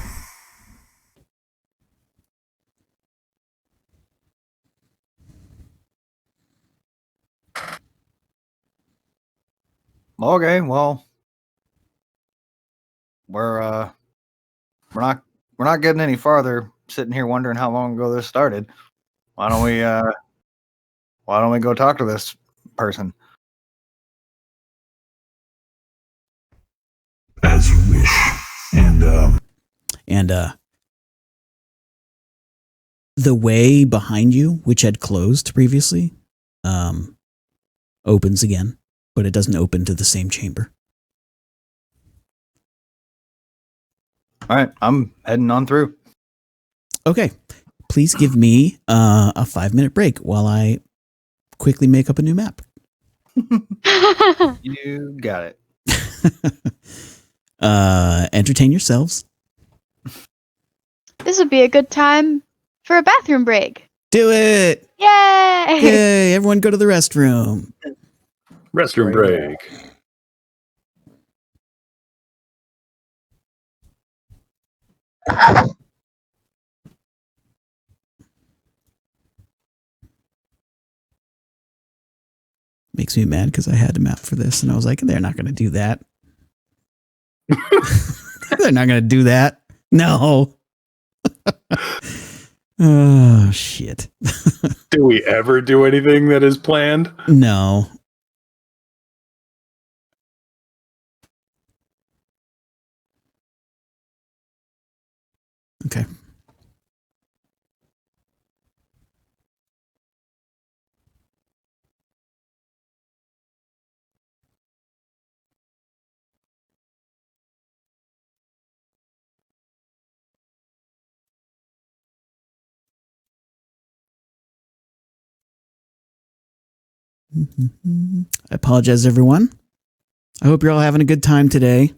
Okay, well, we're not getting any farther. Sitting here wondering how long ago this started. Why don't we go talk to this person? As you wish. And the way behind you, which had closed previously, opens again, but it doesn't open to the same chamber. All right, I'm heading on through. Okay, please give me a 5-minute break while I quickly make up a new map. You got it. Entertain yourselves. This would be a good time for a bathroom break. Do it! Yay! Yay! Everyone go to the restroom. Restroom break. makes me mad because I had a map for this, and I was like, they're not going to do that. They're not going to do that. No. Oh, shit. Do we ever do anything that is planned? No. Okay. I apologize, everyone. I hope you're all having a good time today.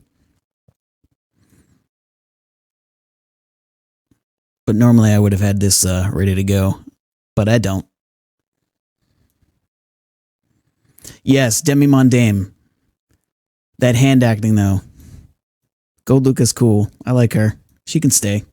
But normally I would have had this ready to go, but I don't. Yes, Demi Mondame. That hand acting, though. Gold Luca's cool. I like her. She can stay.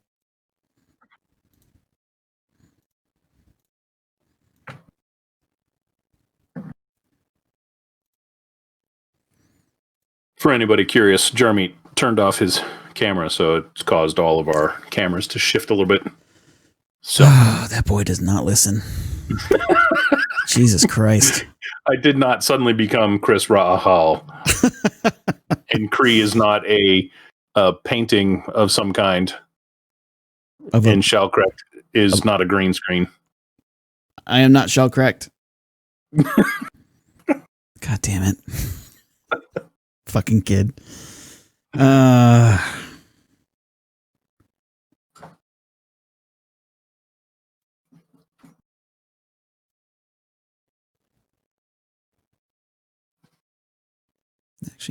For anybody curious, Jeremy turned off his camera, so it's caused all of our cameras to shift a little bit. So that boy does not listen. Jesus Christ. I did not suddenly become Chris Rahal. And Kree is not a painting of some kind. And Shellcrack is not a green screen. I am not Shellcracked. God damn it. Fucking kid. Actually,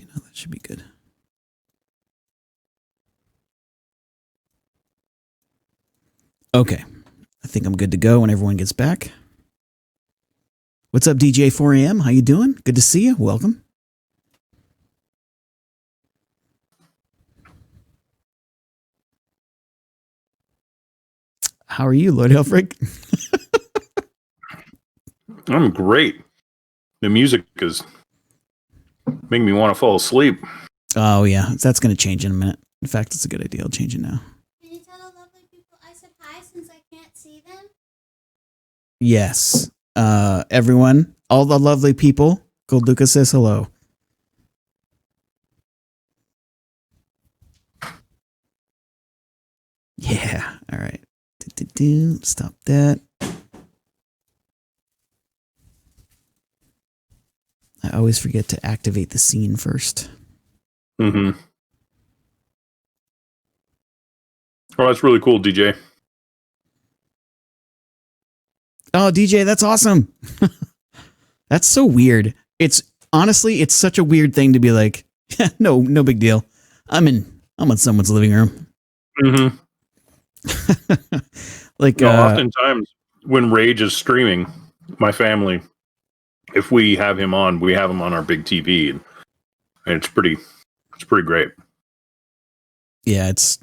no, that should be good. Okay. I think I'm good to go when everyone gets back. What's up, DJ 4am? How you doing? Good to see you. Welcome. How are you, Lord Helfrich? I'm great. The music is making me want to fall asleep. Oh, yeah. That's going to change in a minute. In fact, it's a good idea. I'll change it now. Can you tell the lovely people I said hi since I can't see them? Yes. Everyone, all the lovely people, Gold Luca says hello. Yeah. All right. Stop that. I always forget to activate the scene first. Mm-hmm. Oh, that's really cool, DJ. Oh, DJ, that's awesome. That's so weird. It's honestly, it's such a weird thing to be like, no big deal. I'm in someone's living room. Mm-hmm. Like, oftentimes when Rage is streaming, my family, if we have him on, we have him on our big TV, and it's pretty great. Yeah, it's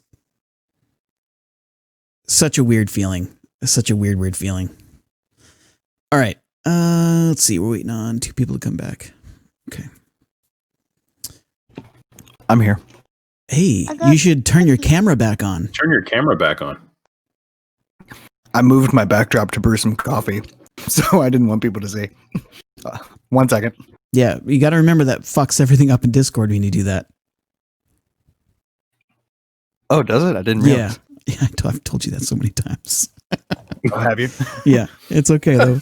such a weird feeling. Such a weird feeling. All right. Let's see. We're waiting on 2 people to come back. Okay. I'm here. Hey, you should turn your camera back on. Turn your camera back on. I moved my backdrop to brew some coffee, so I didn't want people to see. 1 second. Yeah, you got to remember that fucks everything up in Discord when you do that. Oh, does it? I didn't realize. Yeah, I've told you that so many times. Oh, have you? Yeah, it's okay though.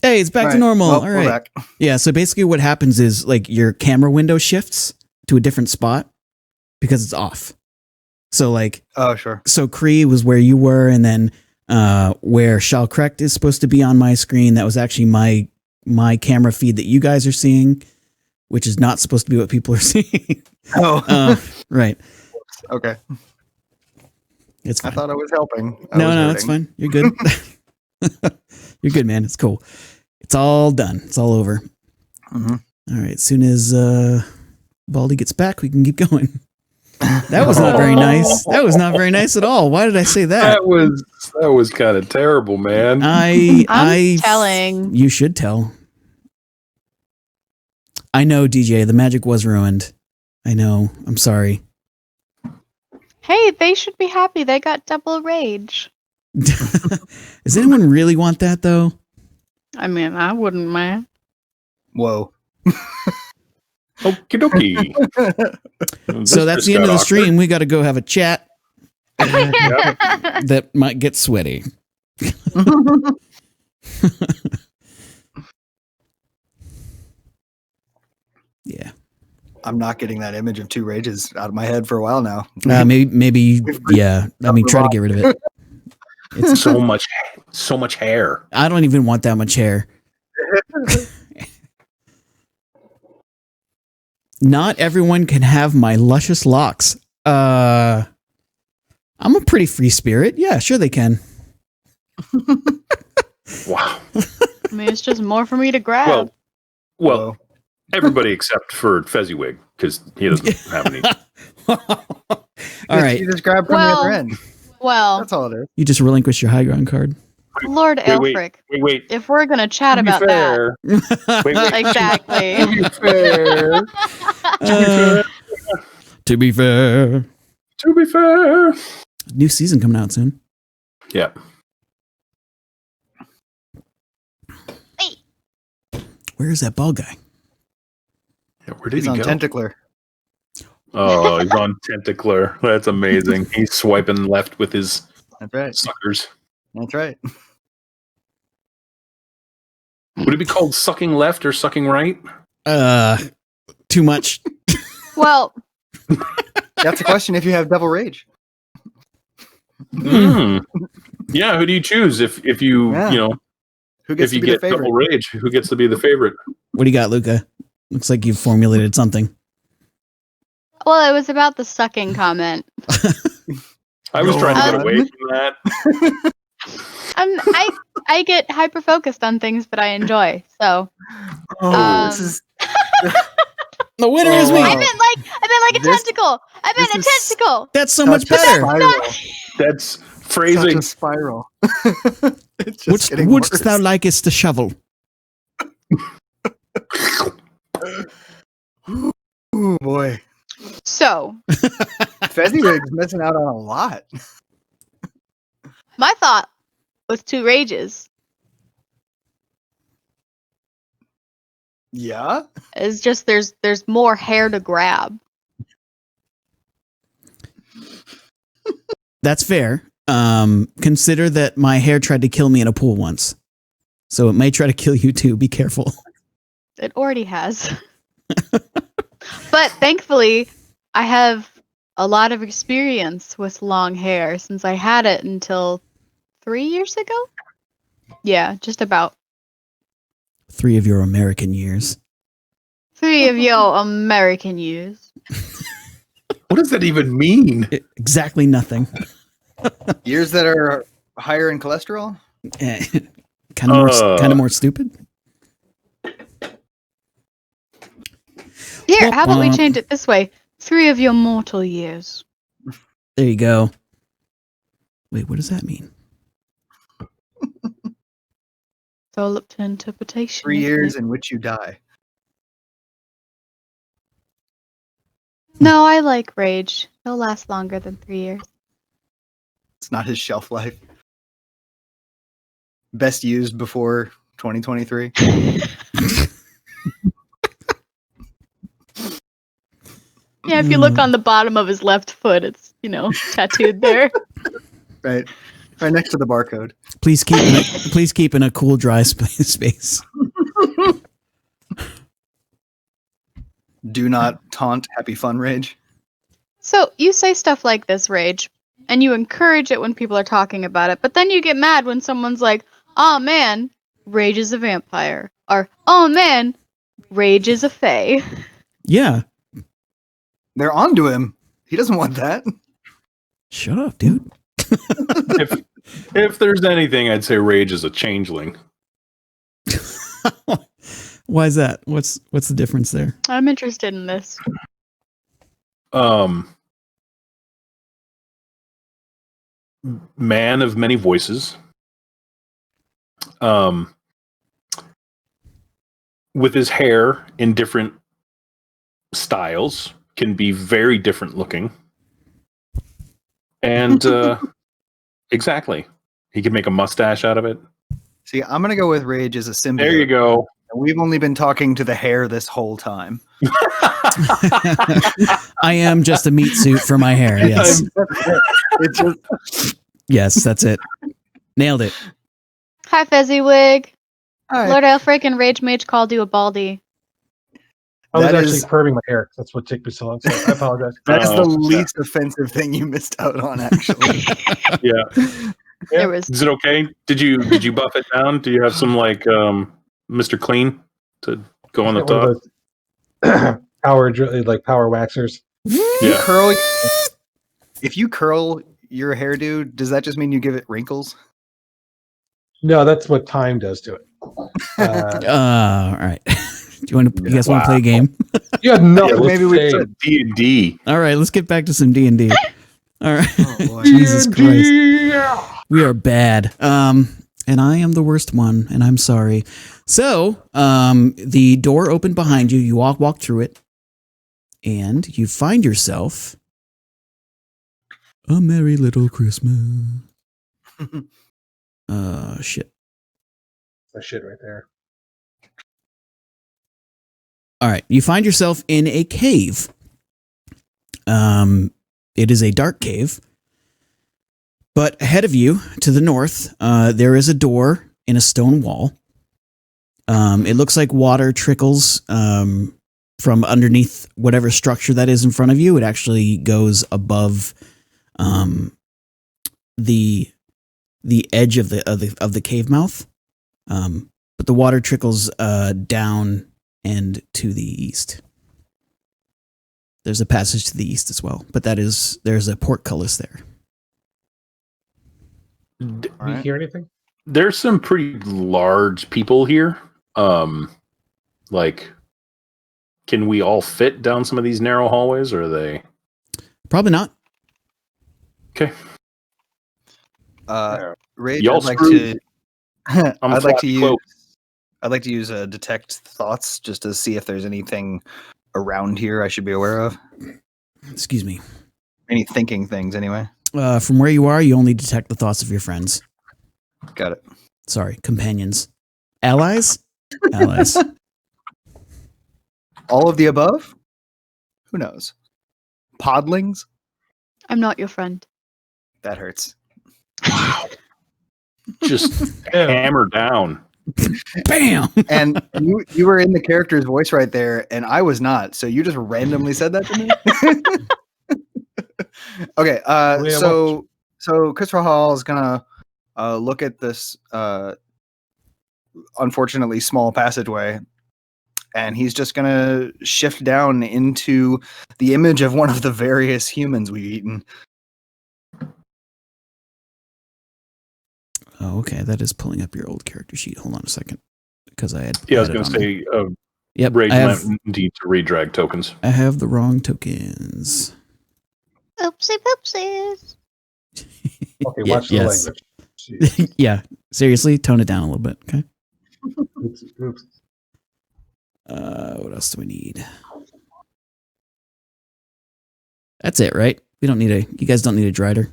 Hey, it's back to normal. Well, all right. Yeah, so basically what happens is like your camera window shifts to a different spot because it's off. So like, oh, sure. So Kree was where you were, and then where Shellcracked is supposed to be on my screen, that was actually my camera feed that you guys are seeing, which is not supposed to be what people are seeing. Oh, right. Okay. It's fine. I thought I was helping. No, it's fine. You're good. You're good, man. It's cool. It's all done. It's all over. Mm-hmm. All right. As soon as Baldy gets back, we can keep going. That was not very nice. That was not very nice at all. Why did I say that? That was That was kind of terrible, man. I'm telling. You should tell. I know, DJ. The magic was ruined. I know. I'm sorry. Hey, they should be happy. They got double rage. Does anyone really want that, though? I mean, I wouldn't mind. Whoa. Okie dokie. So that's the end of the stream. We got to go have a chat. Yep. That might get sweaty. Yeah. I'm not getting that image of two rages out of my head for a while now. Maybe. Yeah. I mean, try to get rid of it. It's so much hair. I don't even want that much hair. Not everyone can have my luscious locks. I'm a pretty free spirit. Yeah, sure they can. Wow. I mean, it's just more for me to grab. Well, everybody except for Fezziwig, because he doesn't have any. All right. You just grab from the other end. Well, That's all it is. You just relinquish your high ground card. Lord Aelfric, Wait. if we're going to chat about that. Exactly. To be fair. To be fair. New season coming out soon. Yeah. Where is that ball guy? Yeah, where did He's he on go? Tentacler. Oh, he's on Tentacler. That's amazing. He's swiping left with his That's right. suckers. That's right. Would it be called sucking left or sucking right? Too much. Well, That's a question if you have double rage. Yeah, who do you choose if you Yeah. Who if gets you to be get the favorite? double rage? Who gets to be the favorite? What do you got, Luca? Looks like you've formulated something. it was about the sucking comment. I was trying to get on. away from that. I get hyper focused on things that I enjoy. So This is The winner is me. I meant like a This- tentacle. I meant a this is- tentacle. That's so much such a better. spiral. That's Such phrasing. a spiral. It's just getting Wouldst worse. thou likest to shovel? Ooh, boy. So Fezziwig's missing out on a lot. my thought with two rages Yeah? is just there's more hair to grab. That's fair. Consider that my hair tried to kill me in a pool once. So it may try to kill you too. Be careful. It already has. But thankfully, I have a lot of experience with long hair since I had it until 3 years ago. Yeah, just about 3 of your American years. 3 of your American years. What does that even mean? Exactly nothing. Years that are higher in cholesterol? Kind of more stupid. Here, how about we change it this way? 3 of your mortal years. There you go. Wait, what does that mean? It's all up to interpretation. 3 isn't years it? in which you die. No, I like rage. It'll last longer than 3 years. It's not his shelf life. Best used before 2023. Yeah, if you look on the bottom of his left foot, it's, tattooed there. Right. Right next to the barcode. Please keep in a cool, dry space. Do not taunt Happy Fun Rage. So you say stuff like this, Rage, and you encourage it when people are talking about it, but then you get mad when someone's like, oh man, Rage is a vampire. Or, oh man, Rage is a fae. Yeah. They're onto him. He doesn't want that. Shut up, dude. If there's anything, I'd say Rage is a changeling. Why is that? What's the difference there? I'm interested in this. man of many voices. With his hair in different styles, can be very different looking. And exactly. He could make a mustache out of it. See, I'm going to go with Rage as a symbiote. There you go. We've only been talking to the hair this whole time. I am just a meat suit for my hair. Yes. It's just, Yes, that's it. Nailed it. Hi, Fezziwig. all right. Lord Elfric and Rage Mage called you a baldy. I was That actually is- perming my hair. That's what took me so long. So I apologize. That's the Oh, least offensive thing you missed out on, actually. Yeah. Yeah. There was Is it okay? Did you buff it down? Do you have some like Mr. Clean to go on the One of top? those power waxers. Yeah. If you curl your hairdo, does that just mean you give it wrinkles? No, that's what time does to it. All right. You guys want to play a game? You had nothing. Yeah, maybe we to say. should. D&D. All right, let's get back to some D&D. All right. Oh, boy. Jesus Christ. We are bad. And I am the worst one, and I'm sorry. So, the door opened behind you. You walk through it, and you find yourself a merry little Christmas. Shit. That shit right there. All right, you find yourself in a cave. It is a dark cave. But ahead of you, to the north, there is a door in a stone wall. It looks like water trickles from underneath whatever structure that is in front of you. It actually goes above the edge of the cave mouth. But the water trickles down and to the east. There's a passage to the east as well, but there's a portcullis there. Do you hear anything? There's some pretty large people here. Like, can we all fit down some of these narrow hallways, or are they? Probably not. Okay. Rage, Y'all I'd like screwed. to. I'm I'd like flat to use. cloak. I'd like to use detect thoughts just to see if there's anything around here I should be aware of. Excuse me. Any thinking things, anyway. From where you are, you only detect the thoughts of your friends. Got it. Sorry, companions. Allies? Allies. All of the above? Who knows? Podlings? I'm not your friend. That hurts. Just hammer down. Bam! And you were in the character's voice right there, and I was not. So you just randomly said that to me? Okay, so Christopher Hall is gonna look at this unfortunately small passageway, and he's just gonna shift down into the image of one of the various humans we've eaten. Oh, okay. That is pulling up your old character sheet. Hold on a second. Because I had. Yeah, I was had it going on to there. say, Yep. Rage I have, might need to redrag tokens. I have the wrong tokens. Oopsie poopsies. Okay, Yeah, watch the yes. language. Jeez. Yeah. Seriously, tone it down a little bit. Okay. Oops, oops. What else do we need? That's it, right? You guys don't need a drider.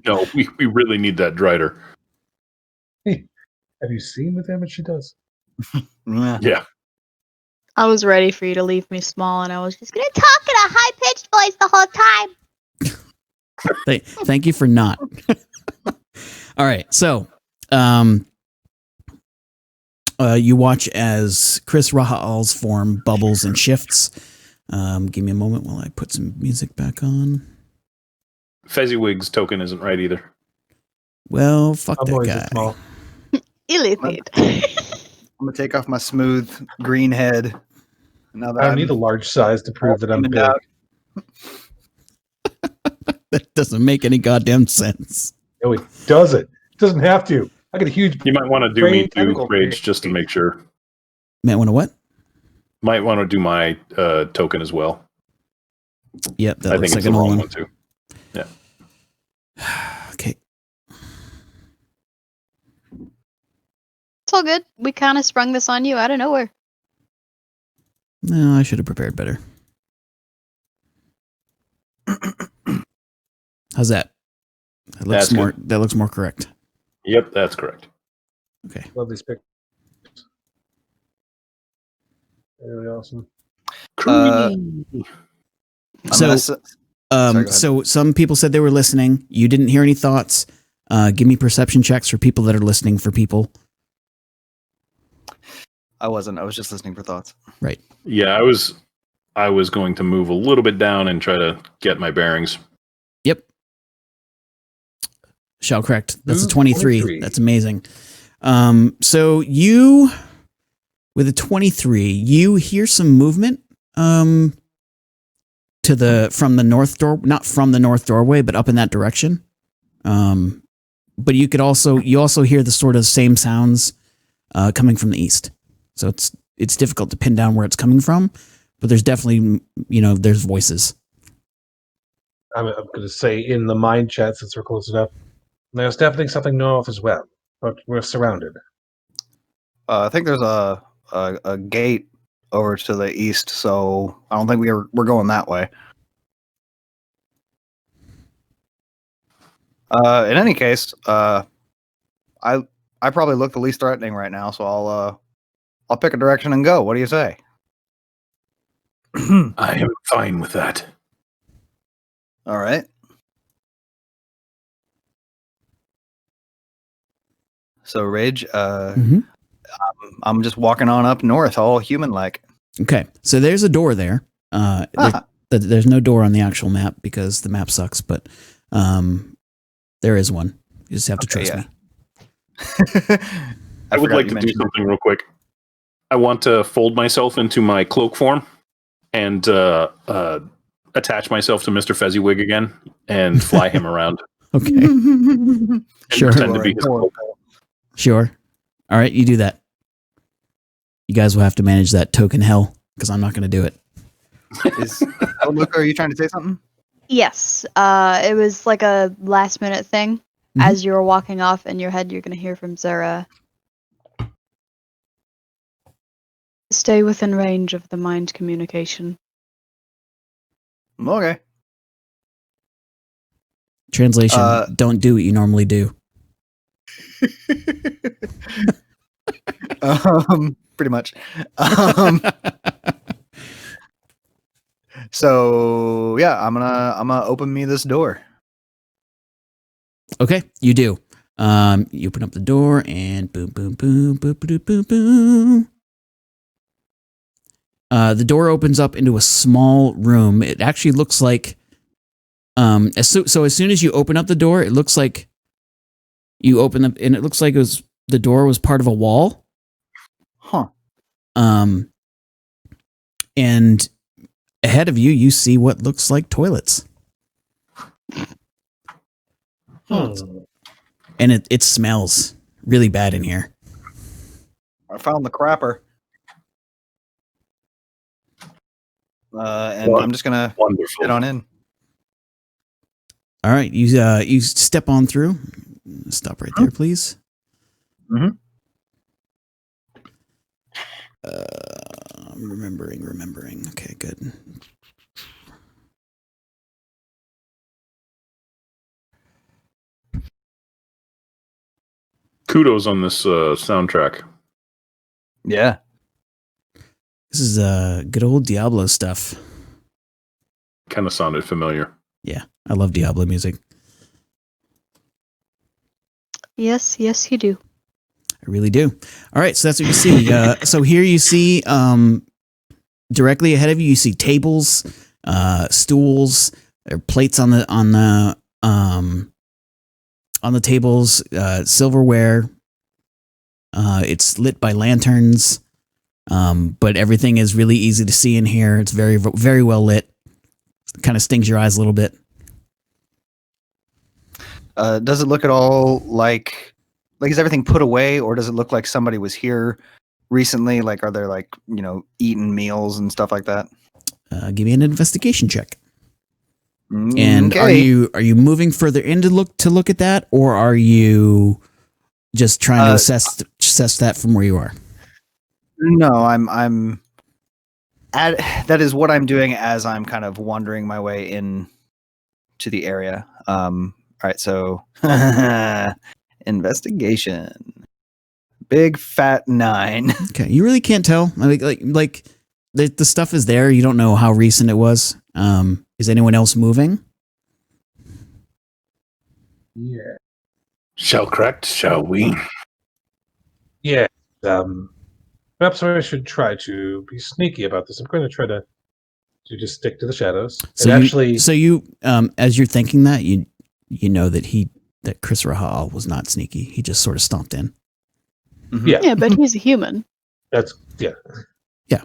No, we really need that drider. Have you seen the damage she does? Yeah. Yeah. I was ready for you to leave me small, and I was just gonna Talk in a high pitched voice the whole time. Thank you for not. All right, so you watch as Chris Rahal's form bubbles and shifts. Give me a moment while I put some music back on. Fezziwig's token isn't right either. Well, fuck I'm that always guy. small. illithid. I'm gonna take off my smooth green head. Now that I don't I'm need a large size to prove that I'm evened big. out. That doesn't make any goddamn sense. No, it doesn't. It doesn't have to. I got a huge. You might want to do brain me too, tentacle Rage, just to make sure. Might want to what? Might want to do my token as well. Yep, that I looks think like it's an the old wrong one. one too. Okay. It's all good. We kind of sprung this on you out of nowhere. No, I should have prepared better. How's that? That looks more correct. Yep, that's correct. Okay. Love these pictures. Really awesome. So some people said they were listening. You didn't hear any thoughts. Give me perception checks for people that are listening for people. I wasn't. I was just listening for thoughts. Right. Yeah, I was going to move a little bit down and try to get my bearings. Yep. Shall correct. That's a 23. That's amazing. So you, with a 23, you hear some movement from the north door, not from the north doorway, but up in that direction. But you also hear the sort of same sounds coming from the east. So it's difficult to pin down where it's coming from, but there's definitely, there's voices. I'm going to say in the mind chat, since we're close enough, there's definitely something north as well, but we're surrounded. I think there's a gate over to the east, so I don't think we're going that way. In any case, I probably look the least threatening right now, so I'll pick a direction and go. What do you say? I am fine with that. All right. So, Rage, I'm just walking on up north, all human-like. Okay, so there's a door there. There's no door on the actual map because the map sucks, but there is one. You just have to trust me. I would like to do something real quick. I want to fold myself into my cloak form and attach myself to Mr. Fezziwig again and fly him around. Okay. Sure. Pretend to be his cloak. Sure. All right, you do that. You guys will have to manage that token hell because I'm not going to do it. Look, are you trying to say something? Yes. It was like a last minute thing. Mm-hmm. As you were walking off in your head, you're going to hear from Zara. Stay within range of the mind communication. Okay. Translation, don't do what you normally do. Pretty much. So yeah, I'm gonna open me this door. Okay, you do. You open up the door and boom, boom, boom, boom, boom, boom, boom. The door opens up into a small room. It actually looks like, as soon as you open up the door, it looks like you open up, and it looks like the door was part of a wall. Huh. And ahead of you, you see what looks like toilets. And it smells really bad in here. I found the crapper. And I'm just gonna get on in. All right, you step on through. Stop right there, please. Mm-hmm. I'm remembering. Okay, good. Kudos on this soundtrack. Yeah. This is good old Diablo stuff. Kind of sounded familiar. Yeah, I love Diablo music. Yes, you do. I really do. All right, so that's what you see. So here you see directly ahead of you, you see tables, stools, or plates on the tables, silverware. It's lit by lanterns, but everything is really easy to see in here. It's very, very well lit. Kind of stings your eyes a little bit. Does it look at all like is everything put away, or does it look like somebody was here recently? Like, are there eating meals and stuff like that? Give me an investigation check. And are you moving further in to look at that, or are you just trying to assess that from where you are? No, I'm that is what I'm doing as I'm kind of wandering my way in to the area. All right, so investigation. Big fat 9. Okay, you really can't tell. Like the stuff is there. You don't know how recent it was. Is anyone else moving? Yeah. Shall we? Yeah. Perhaps I should try to be sneaky about this. I'm going to try to just stick to the shadows. So as you're thinking that, you know that Chris Rahal was not sneaky. He just sort of stomped in. Mm-hmm. Yeah, but he's a human. Yeah. Yeah.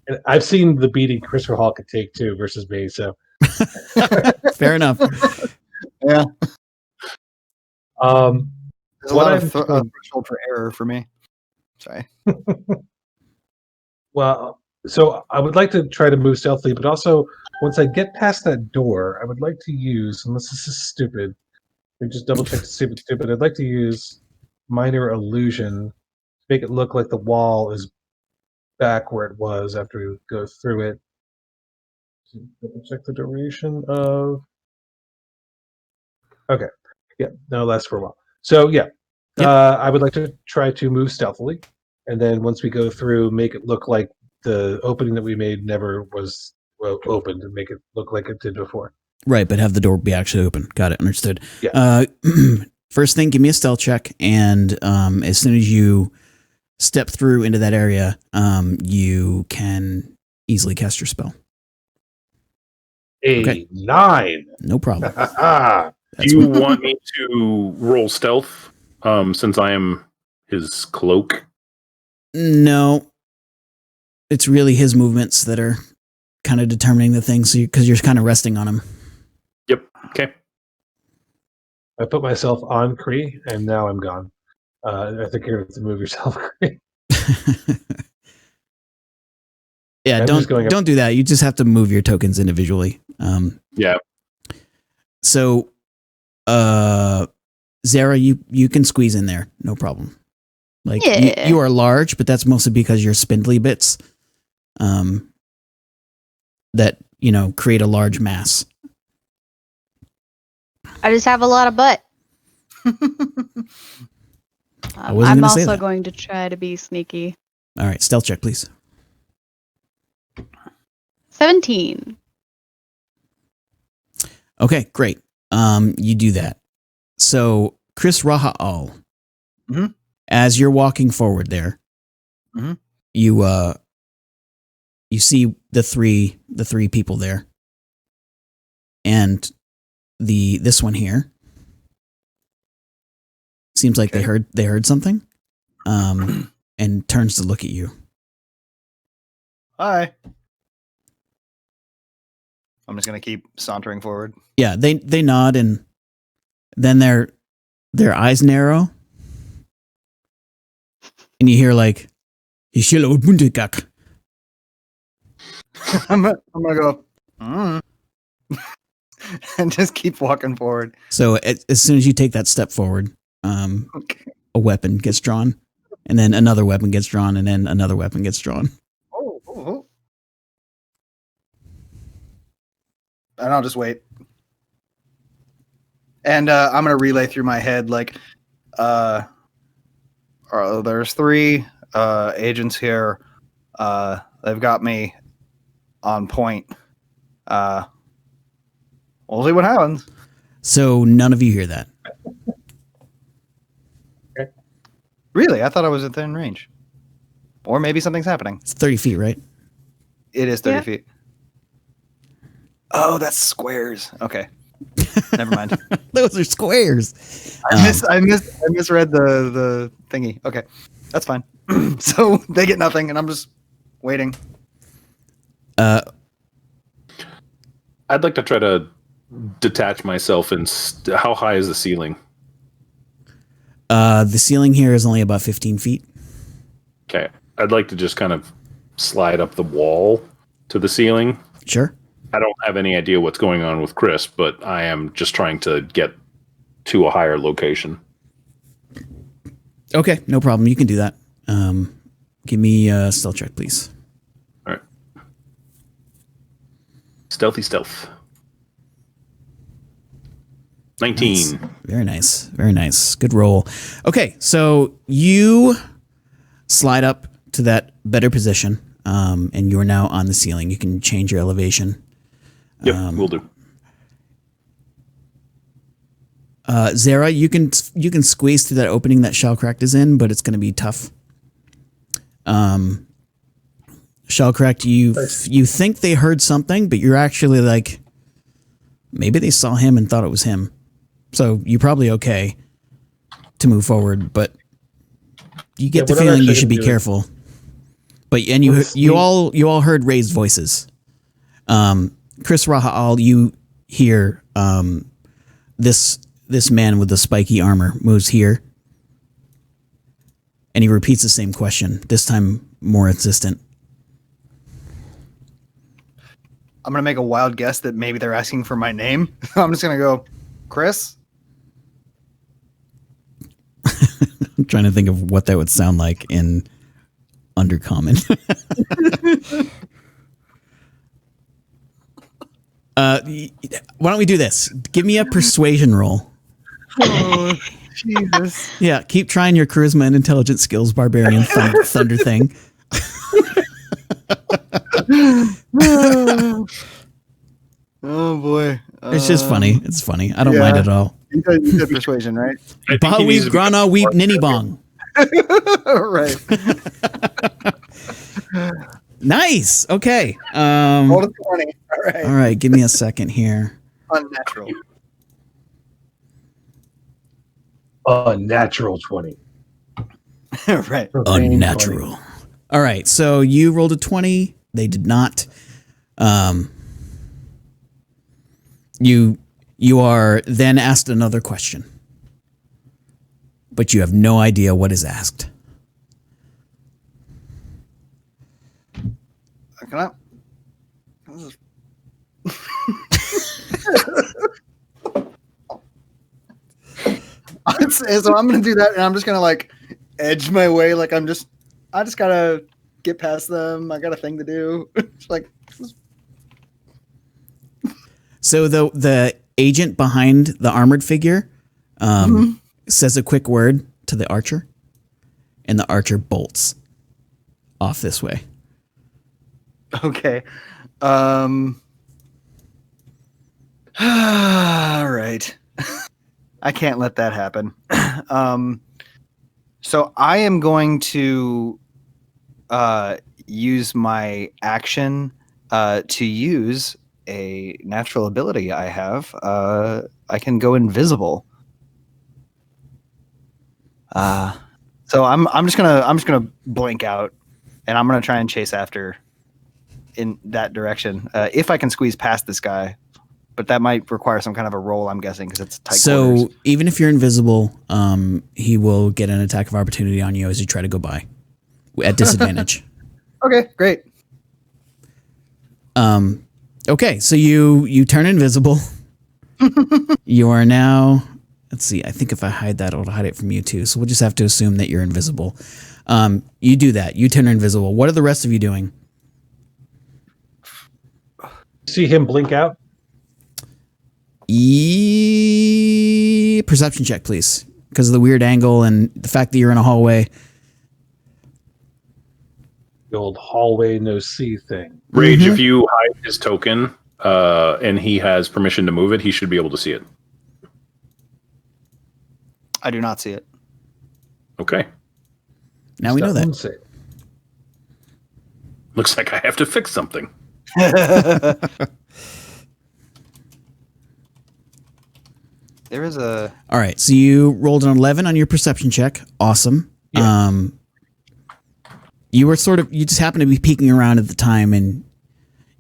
And I've seen the beating Chris Rahal could take too versus me. So fair enough. Yeah. There's a lot of threshold for error for me. Sorry. Well, so I would like to try to move stealthily, but also once I get past that door, I would like to use, unless this is stupid, we just double check to see if it's stupid. I'd like to use minor illusion to make it look like the wall is back where it was after we go through it. Double check the duration of. Okay. Yeah, no, lasts for a while. So yeah, Yep. I would like to try to move stealthily, and then once we go through, make it look like the opening that we made never was opened, and make it look like it did before. Right, but have the door be actually open. Got it. Understood. Yeah. First thing, give me a stealth check, and as soon as you step through into that area, you can easily cast your spell. A 9. No problem. Do you want me to roll stealth since I am his cloak? No. It's really his movements that are kind of determining the thing, because you're kind of resting on him. Yep. Okay. I put myself on Kree, and now I'm gone. I think you have to move yourself, Kree. Yeah, I'm don't do that. You just have to move your tokens individually. Yeah. So, Zara, you can squeeze in there, no problem. Like you are large, but that's mostly because you're spindly bits, that create a large mass. I just have a lot of butt. I'm also going to try to be sneaky. All right, stealth check, please. 17. Okay, great. You do that. So, Chris Rahal, mm-hmm. as you're walking forward there, mm-hmm. you see the three people there, and this one here seems like they heard something, and turns to look at you. Hi. I'm just gonna keep sauntering forward. Yeah, they nod, and then their eyes narrow, and you hear like, I'm gonna go and just keep walking forward. So as soon as you take that step forward, Okay. a weapon gets drawn, and then another weapon gets drawn, and then another weapon gets drawn. Oh. And I'll just wait. And I'm gonna relay through my head like, there's 3 agents here. They've got me on point. We'll see what happens. So none of you hear that. Okay. Really? I thought I was within range. Or maybe something's happening. It's 30 feet, right? It is 30 feet. Oh, that's squares. Okay. Never mind. Those are squares. I misread the thingy. Okay. That's fine. So they get nothing and I'm just waiting. I'd like to try to detach myself and how high is the ceiling? The ceiling here is only about 15 feet. Okay. I'd like to just kind of slide up the wall to the ceiling. Sure. I don't have any idea what's going on with Chris, but I am just trying to get to a higher location. Okay, no problem. You can do that. Give me a stealth check, please. All right. Stealthy stealth. 19. Nice. Very nice. Very nice. Good roll. Okay, so you slide up to that better position, and you're now on the ceiling. You can change your elevation. Yep, will do. Zara, you can squeeze through that opening that Shellcracked is in, but it's going to be tough. Shellcracked, you think they heard something, but you're actually like, maybe they saw him and thought it was him. So you're probably okay to move forward, but you get the feeling you should be careful. But you all heard raised voices. Chris Rahal, you hear this man with the spiky armor moves here, and he repeats the same question, this time more insistent. I'm gonna make a wild guess that maybe they're asking for my name. I'm just gonna go, Chris. I'm trying to think of what that would sound like in Undercommon. Why don't we do this? Give me a persuasion roll. Oh, Jesus. Yeah, keep trying your charisma and intelligence skills, barbarian thunder thing. Oh boy. It's just funny. It's funny. I don't mind at all. You said persuasion, right? Ba weep grana weep ninny bong. Right. Nice. Okay. Roll a 20. All right. All right. Give me a second here. Unnatural. Unnatural 20. Right. Unnatural. All right. So you rolled a 20. They did not. You are then asked another question, but you have no idea what is asked. Can I? So I'm gonna do that, and I'm just gonna like edge my way. Like I just gotta get past them. I got a thing to do. It's like. So the agent behind the armored figure says a quick word to the archer, and the archer bolts off this way. Okay. All right. I can't let that happen. So I am going to use my action to use a natural ability I have. I can go invisible. So I'm just gonna blink out, and I'm gonna try and chase after in that direction. If I can squeeze past this guy, but that might require some kind of a roll, I'm guessing, because it's tight quarters. So even if you're invisible, he will get an attack of opportunity on you as you try to go by at disadvantage. Okay, great. Okay, so you turn invisible. You are now, let's see, I think if I hide that, it'll hide it from you too. So we'll just have to assume that you're invisible. You do that. You turn invisible. What are the rest of you doing? See him blink out? Perception check, please. Because of the weird angle and the fact that you're in a hallway. The old hallway no see thing. Rage, if you hide his token and he has permission to move it, he should be able to see it. I do not see it. Okay. Now we know that. Looks like I have to fix something. There is a... All right, so you rolled an 11 on your perception check. Awesome. Yeah. You just happened to be peeking around at the time, and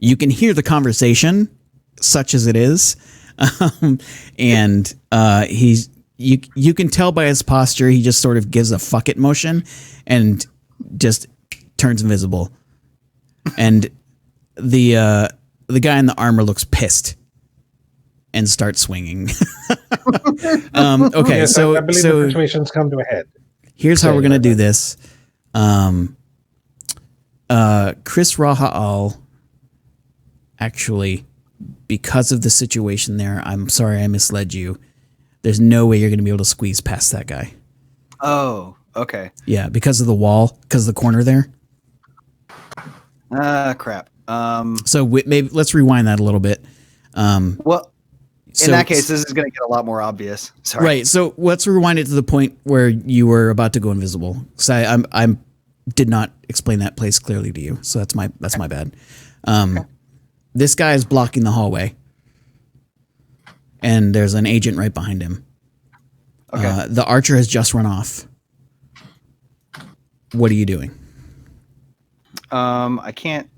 you can hear the conversation, such as it is. And you can tell by his posture, he just sort of gives a fuck it motion and just turns invisible. And the the guy in the armor looks pissed and starts swinging. Okay, Yes, so I believe the situation's come to a head. here's how we're gonna do this. Chris Raha'al, actually, because of the situation there, I'm sorry I misled you. There's no way you're gonna be able to squeeze past that guy. Oh, okay. Yeah, because of the wall, because of the corner there. Crap. So maybe let's rewind that a little bit. Well, in that case, this is going to get a lot more obvious. Sorry. Right. So let's rewind it to the point where you were about to go invisible. So I did not explain that place clearly to you. So that's my bad. This guy is blocking the hallway, and there's an agent right behind him. Okay. The archer has just run off. What are you doing? I can't.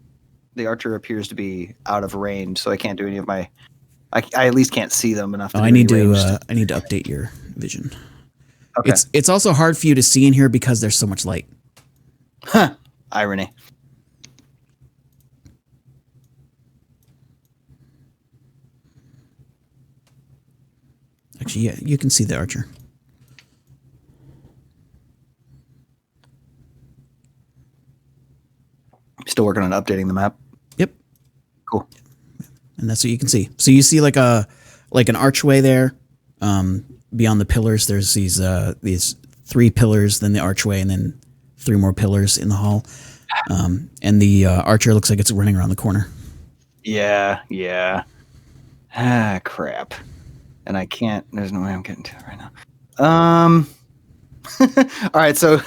The archer appears to be out of range, so I can't do any of my. I at least can't see them enough. I need to update your vision. Okay. It's also hard for you to see in here because there's so much light. Huh. Irony. Actually, yeah, you can see the archer. Still working on updating the map. Yep. Cool. And that's what you can see. So you see like an archway there. Beyond the pillars, there's these 3 pillars, then the archway, and then 3 more pillars in the hall. And the archer looks like it's running around the corner. Yeah. Ah, crap. And I can't. There's no way I'm getting to it right now. All right. So,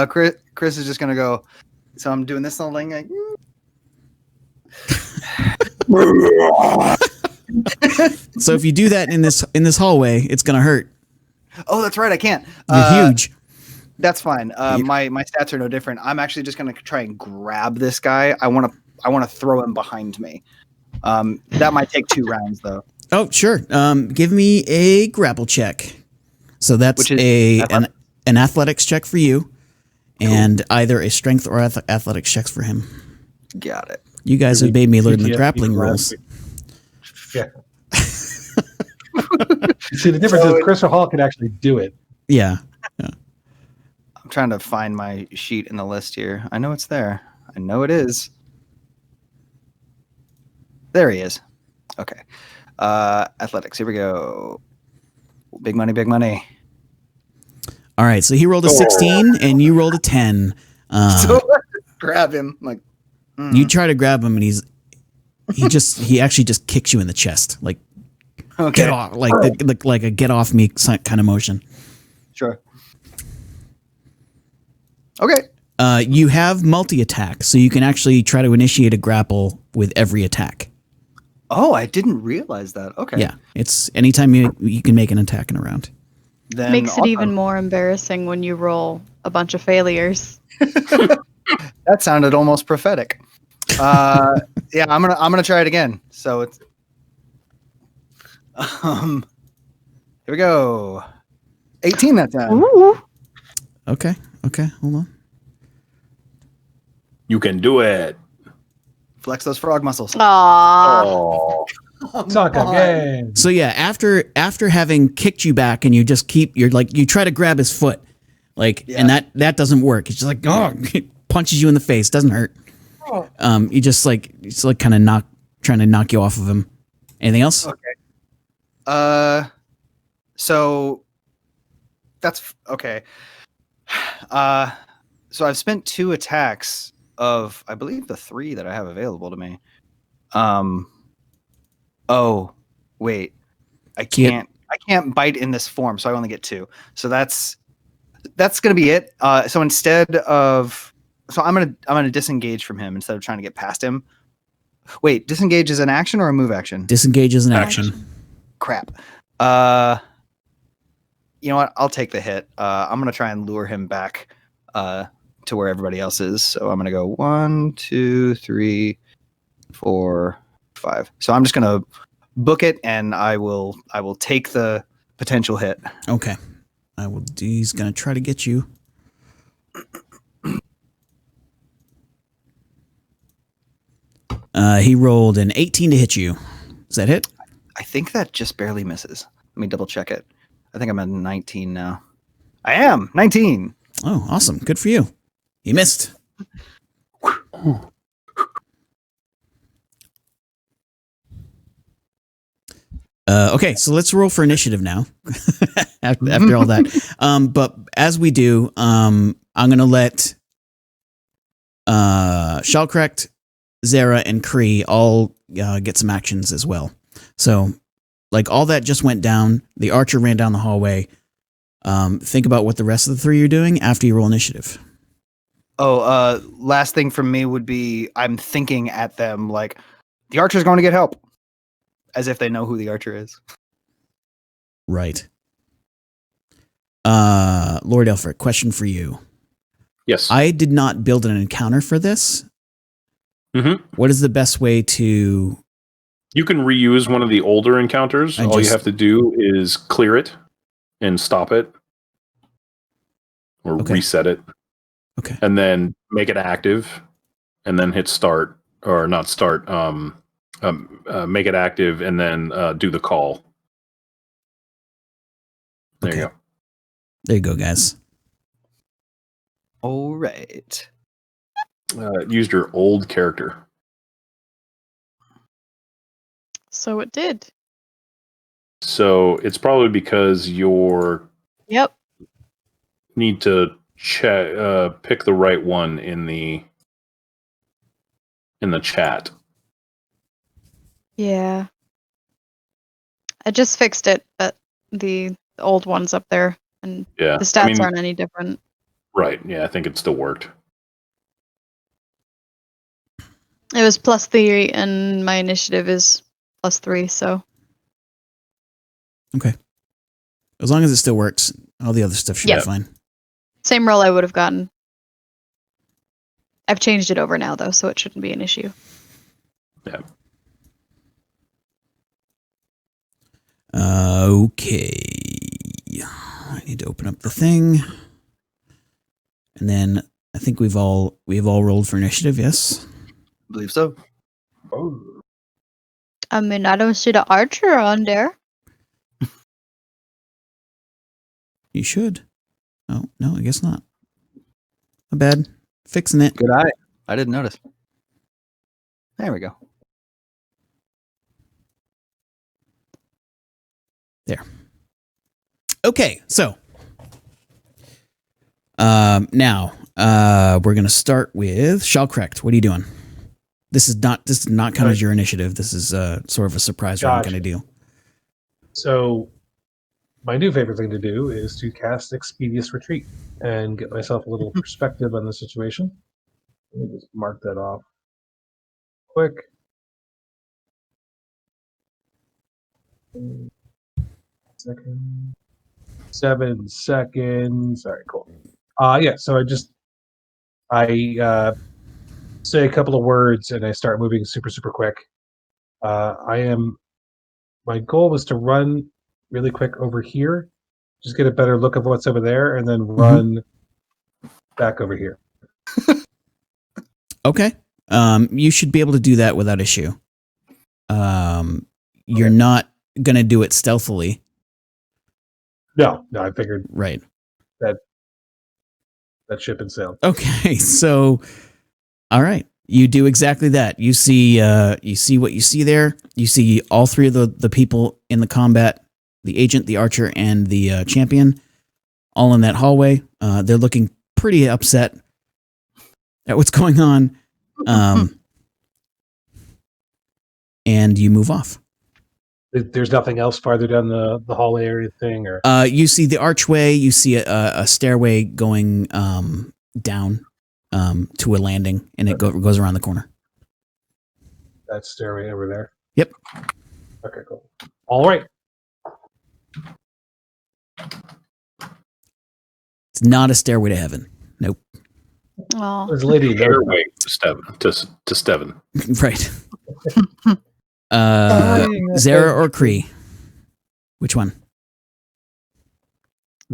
Chris is just gonna go. So I'm doing this little thing. Like, So if you do that in this hallway, it's gonna hurt. oh, that's right. I can't. You're huge. That's fine. My stats are no different. I'm actually just gonna try and grab this guy. I want to throw him behind me. That might take 2 rounds though. Oh, sure. Give me a grapple check. So that's an athletics check for you, and either a strength or athletics checks for him. Got it. You guys have made me learn the grappling rules. Yeah. See, the difference is Chris Hall can actually do it. Yeah. I'm trying to find my sheet in the list here. I know it's there. I know it is. There he is. Okay. Athletics. Here we go. Big money, big money. All right. So he rolled a 16 and you rolled a 10. So grab him. Like you try to grab him and he actually just kicks you in the chest. Like get off, like a get off me kind of motion. Sure. Okay. You have multi-attack, so you can actually try to initiate a grapple with every attack. Oh, I didn't realize that. Okay. Yeah, it's anytime you can make an attack in a round. Then Makes it even more embarrassing when you roll a bunch of failures. That sounded almost prophetic. Yeah, I'm gonna try it again. So it's here we go. 18 that time. Ooh. Okay, hold on. You can do it. Flex those frog muscles. Aww. Oh, Talk again. So yeah, after having kicked you back and you just you try to grab his foot, and that doesn't work. It's just like it punches you in the face, doesn't hurt. You just kind of trying to knock you off of him. Anything else? Okay. So that's okay. So I've spent 2 attacks of, I believe, the 3 that I have available to me. Oh, wait. I can't bite in this form, so I only get 2. So that's gonna be it. So instead of, I'm gonna disengage from him instead of trying to get past him. Wait, disengage is an action or a move action? Disengage is an action. Crap. You know what? I'll take the hit. I'm gonna try and lure him back to where everybody else is. So I'm gonna go 1, 2, 3, 4, 5. So I'm just gonna book it, and I will take the potential hit. Okay. He's gonna try to get you. He rolled an 18 to hit you. Does that hit? I think that just barely misses. Let me double check it. I think I'm at 19 now. I am 19. Oh, awesome. Good for you. He missed. Okay, so let's roll for initiative now. after all that, but as we do, I'm gonna let Shellcracked, Zara, and Kree all get some actions as well. So, like, all that just went down. The archer ran down the hallway. Think about what the rest of the three are doing after you roll initiative. Oh, last thing from me would be I'm thinking at them like the archer's going to get help, as if they know who the archer is. Right. Lord Elfric, question for you. Yes. I did not build an encounter for this. Mm-hmm. What is the best way to... You can reuse one of the older encounters. All you have to do is clear it and stop it. Or reset it. Okay. And then make it active. And then hit start. Or not start. Make it active and then do the call. There you go. There you go, guys. All right. Used your old character. So it did. So it's probably because you're need to pick the right one in the chat. Yeah. I just fixed it, but the old one's up there, and Yeah, the stats aren't any different. Right. Yeah, I think it still worked. It was +3, and my initiative is +3, so. Okay. As long as it still works, all the other stuff should be fine. Same roll I would have gotten. I've changed it over now, though, so it shouldn't be an issue. Yeah. Okay. I need to open up the thing. And then I think we've all rolled for initiative, yes? I believe so. Oh. I mean, I don't see the archer on there. You should. Oh, no, I guess not. Not bad. Fixing it. Good eye. I didn't notice. There we go. There. Okay, so now we're gonna start with Shellcracked. What are you doing? This is not kind of your initiative. This is sort of a surprise round kind of deal. So my new favorite thing to do is to cast Expeditious Retreat and get myself a little perspective on the situation. Let me just mark that off quick. Second. 7 seconds. All right, cool. Yeah, so I say a couple of words and I start moving super, super quick. My goal was to run really quick over here, just get a better look of what's over there, and then run back over here. Okay. You should be able to do that without issue. You're not going to do it stealthily. No, I figured right that ship had sailed. Okay, so all right, you do exactly that. You see what you see there. You see all three of the people in the combat: the agent, the archer, and the champion, all in that hallway. They're looking pretty upset at what's going on, and you move off. There's nothing else farther down the hallway or anything, or you see the archway. You see a stairway going down to a landing, and it goes around the corner. That stairway over there. Yep. Okay, cool. All right. It's not a stairway to heaven. Nope. Oh. There's a lady there. Stairway to Steven. Right. Zara or Kree? Which one?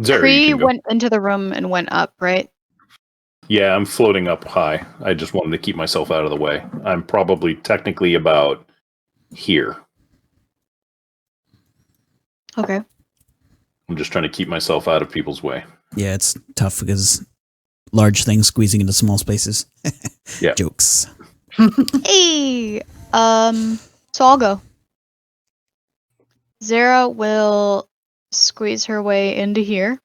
Zara, Kree went into the room and went up, right? Yeah, I'm floating up high. I just wanted to keep myself out of the way. I'm probably technically about here. Okay. I'm just trying to keep myself out of people's way. Yeah, it's tough because large things squeezing into small spaces. Yeah. Jokes. Hey! So I'll go. Zara will squeeze her way into here.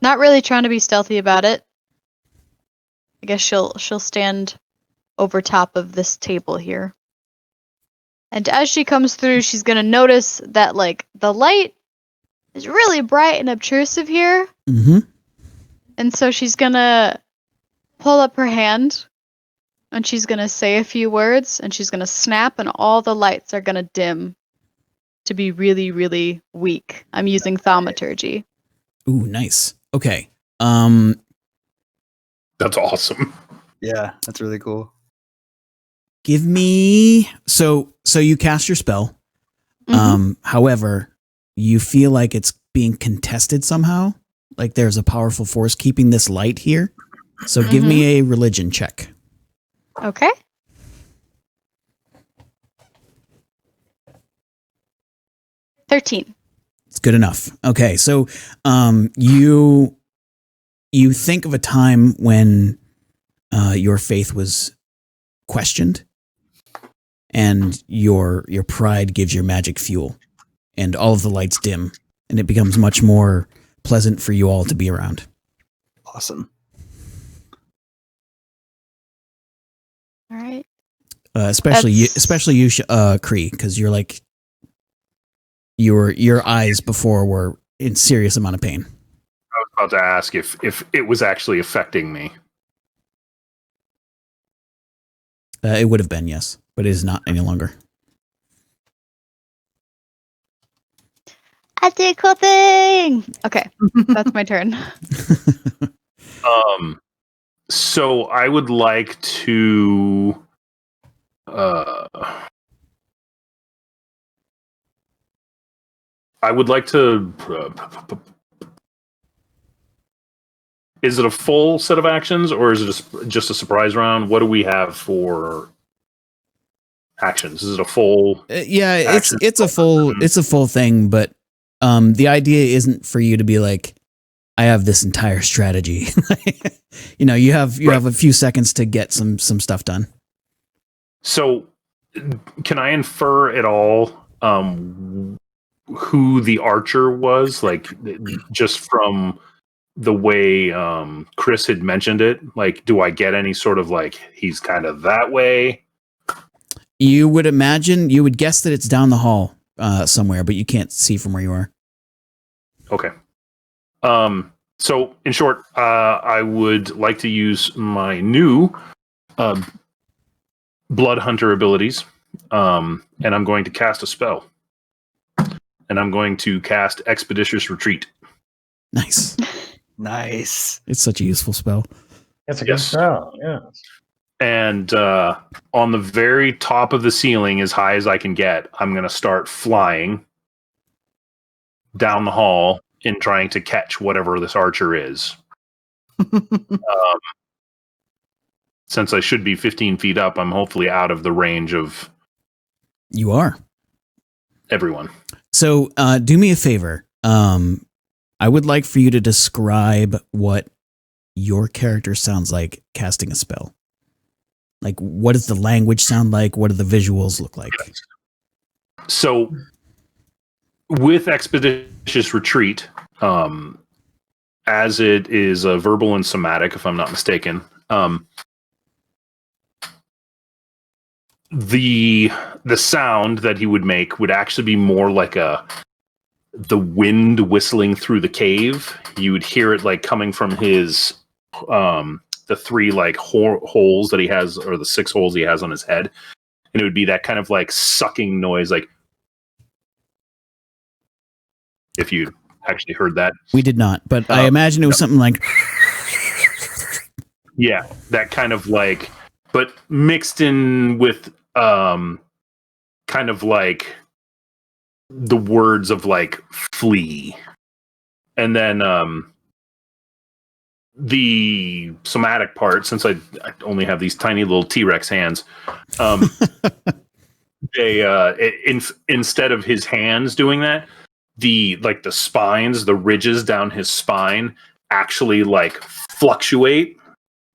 Not really trying to be stealthy about it. I guess she'll stand over top of this table here. And as she comes through, she's gonna notice that like the light is really bright and obtrusive here. Mm-hmm. And so she's gonna pull up her hand and she's gonna say a few words and she's gonna snap and all the lights are gonna dim to be really, really weak. I'm using thaumaturgy. Ooh, nice. Okay. That's awesome. Yeah, that's really cool. Give me so you cast your spell. Mhm. However, you feel like it's being contested somehow. Like there's a powerful force keeping this light here. So give me a religion check. Okay. $13. It's good enough. Okay, so you think of a time when your faith was questioned, and your pride gives your magic fuel, and all of the lights dim, and it becomes much more pleasant for you all to be around. Awesome. All right. Especially you, Kree, because you're like your eyes before were in serious amount of pain. I was about to ask if it was actually affecting me. It would have been, yes, but it is not any longer. I did cool thing. Okay, that's my turn. So I would like to is it a full set of actions or is it just a surprise round? What do we have for actions? Is it a full It's a full thing, but the idea isn't for you to be like, I have this entire strategy. You have a few seconds to get some stuff done. So can I infer at all who the archer was, like just from the way Chris had mentioned it? Like, do I get any sort of like he's kind of that way? You would guess that it's down the hall somewhere, but you can't see from where you are. Okay. So in short, I would like to use my new Blood Hunter abilities, and I'm going to cast a spell. And I'm going to cast Expeditious Retreat. Nice. Nice. It's such a useful spell. That's a good spell. Yeah. And on the very top of the ceiling, as high as I can get, I'm going to start flying down the hall in trying to catch whatever this archer is. Since I should be 15 feet up, I'm hopefully out of the range of... You are. Everyone. So do me a favor. I would like for you to describe what your character sounds like casting a spell. Like, what does the language sound like? What do the visuals look like? So, with Expeditious Retreat, as it is verbal and somatic, if I'm not mistaken, the sound that he would make would actually be more like the wind whistling through the cave. You would hear it like coming from his the three like holes that he has, or the 6 holes he has on his head, and it would be that kind of like sucking noise, like if you actually heard that. We did not, but I imagine it was something like, yeah, that kind of like, but mixed in with kind of like the words of like flee, and then the somatic part, since I only have these tiny little T-Rex hands, instead of his hands doing that, the spines, the ridges down his spine actually like fluctuate,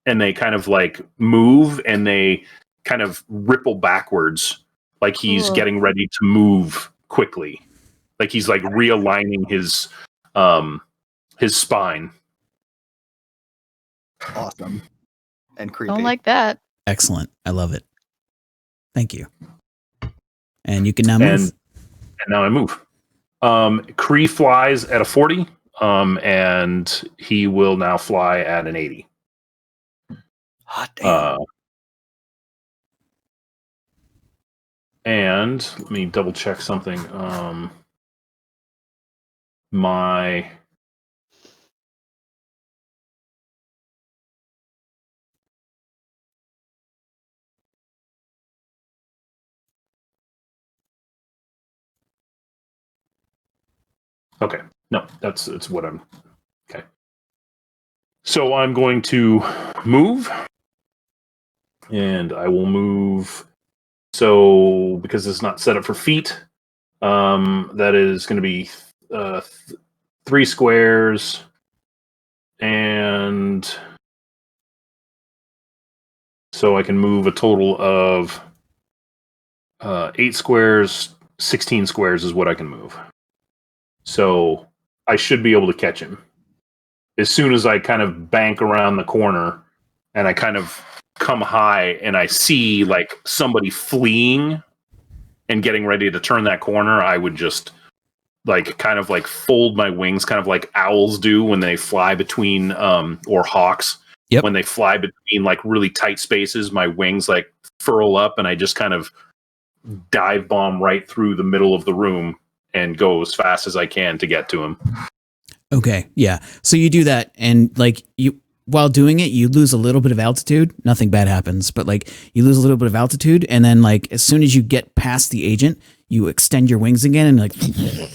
and they kind of like move, and they kind of ripple backwards, like he's getting ready to move quickly, like he's like realigning his spine. Awesome. And creepy. Don't like that. Excellent. I love it. Thank you. And you can now move. And now I move. Kree flies at a 40, and he will now fly at an 80. Hot damn. And let me double check something. My Okay. No, it's what I'm. Okay. So I'm going to move, and I will move. So because it's not set up for feet, that is going to be 3 squares, and so I can move a total of 8 squares. 16 squares is what I can move. So I should be able to catch him. As soon as I kind of bank around the corner and I kind of come high and I see like somebody fleeing and getting ready to turn that corner, I would just like kind of like fold my wings, kind of like owls do when they fly between or hawks. Yep. When they fly between like really tight spaces, my wings like furl up and I just kind of dive bomb right through the middle of the room and go as fast as I can to get to him. Okay, yeah. So you do that, and like while doing it, you lose a little bit of altitude. Nothing bad happens, but like you lose a little bit of altitude, and then like as soon as you get past the agent, you extend your wings again, and like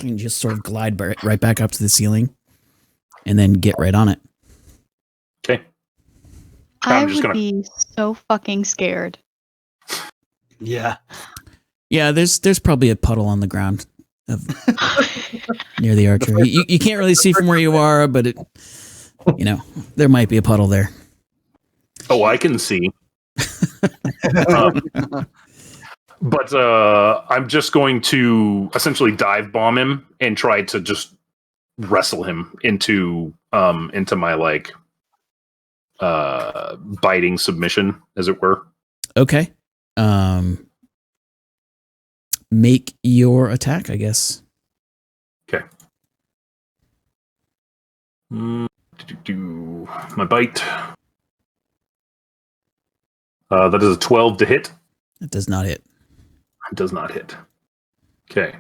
and just sort of glide right back up to the ceiling, and then get right on it. Okay. I would be so fucking scared. Yeah. Yeah, there's probably a puddle on the ground near the archer. You can't really see from where you are, but it, there might be a puddle there. Oh, I can see. But I'm just going to essentially dive bomb him and try to just wrestle him into my like biting submission, as it were. Okay. Make your attack, I guess. Okay. My bite. That is a 12 to hit. It does not hit. It does not hit. Okay.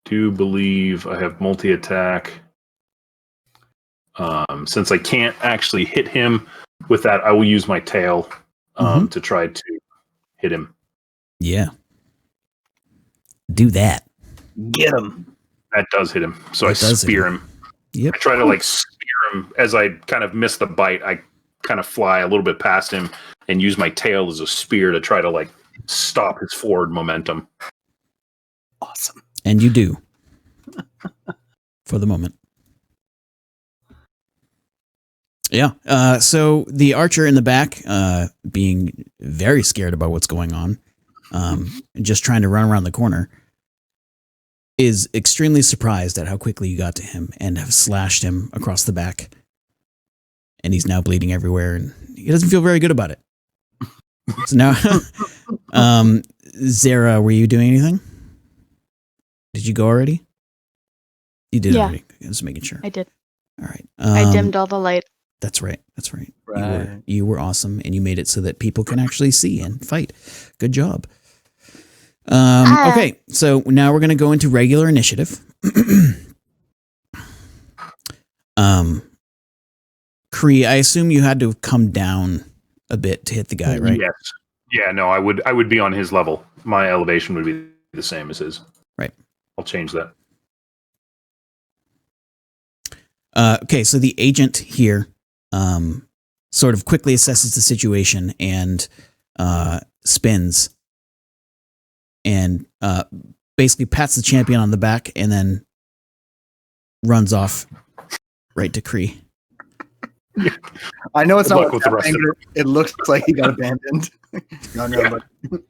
Do believe I have multi-attack. Since I can't actually hit him with that, I will use my tail to try to hit him. Yeah. Do that. Get him. That does hit him. So I spear him. Yep. I try to like spear him as I kind of miss the bite. I kind of fly a little bit past him and use my tail as a spear to try to like stop his forward momentum. Awesome. And you do. For the moment. Yeah. So the archer in the back, being very scared about what's going on, just trying to run around the corner, is extremely surprised at how quickly you got to him and have slashed him across the back. And he's now bleeding everywhere, and he doesn't feel very good about it. So now, Zara, were you doing anything? Did you go already? You did already. Just making sure. I did. All right. I dimmed all the light. That's right. That's right. Right. You were awesome, and you made it so that people can actually see and fight. Good job. Okay, so now we're going to go into regular initiative. Kree, I assume you had to have come down a bit to hit the guy, right? Yes. Yeah, no, I would be on his level. My elevation would be the same as his. Right. I'll change that. Okay, so the agent here sort of quickly assesses the situation and spins and basically pats the champion on the back and then runs off right to Kree. I know it's Good not luck with the rest of it looks like he got abandoned. No, but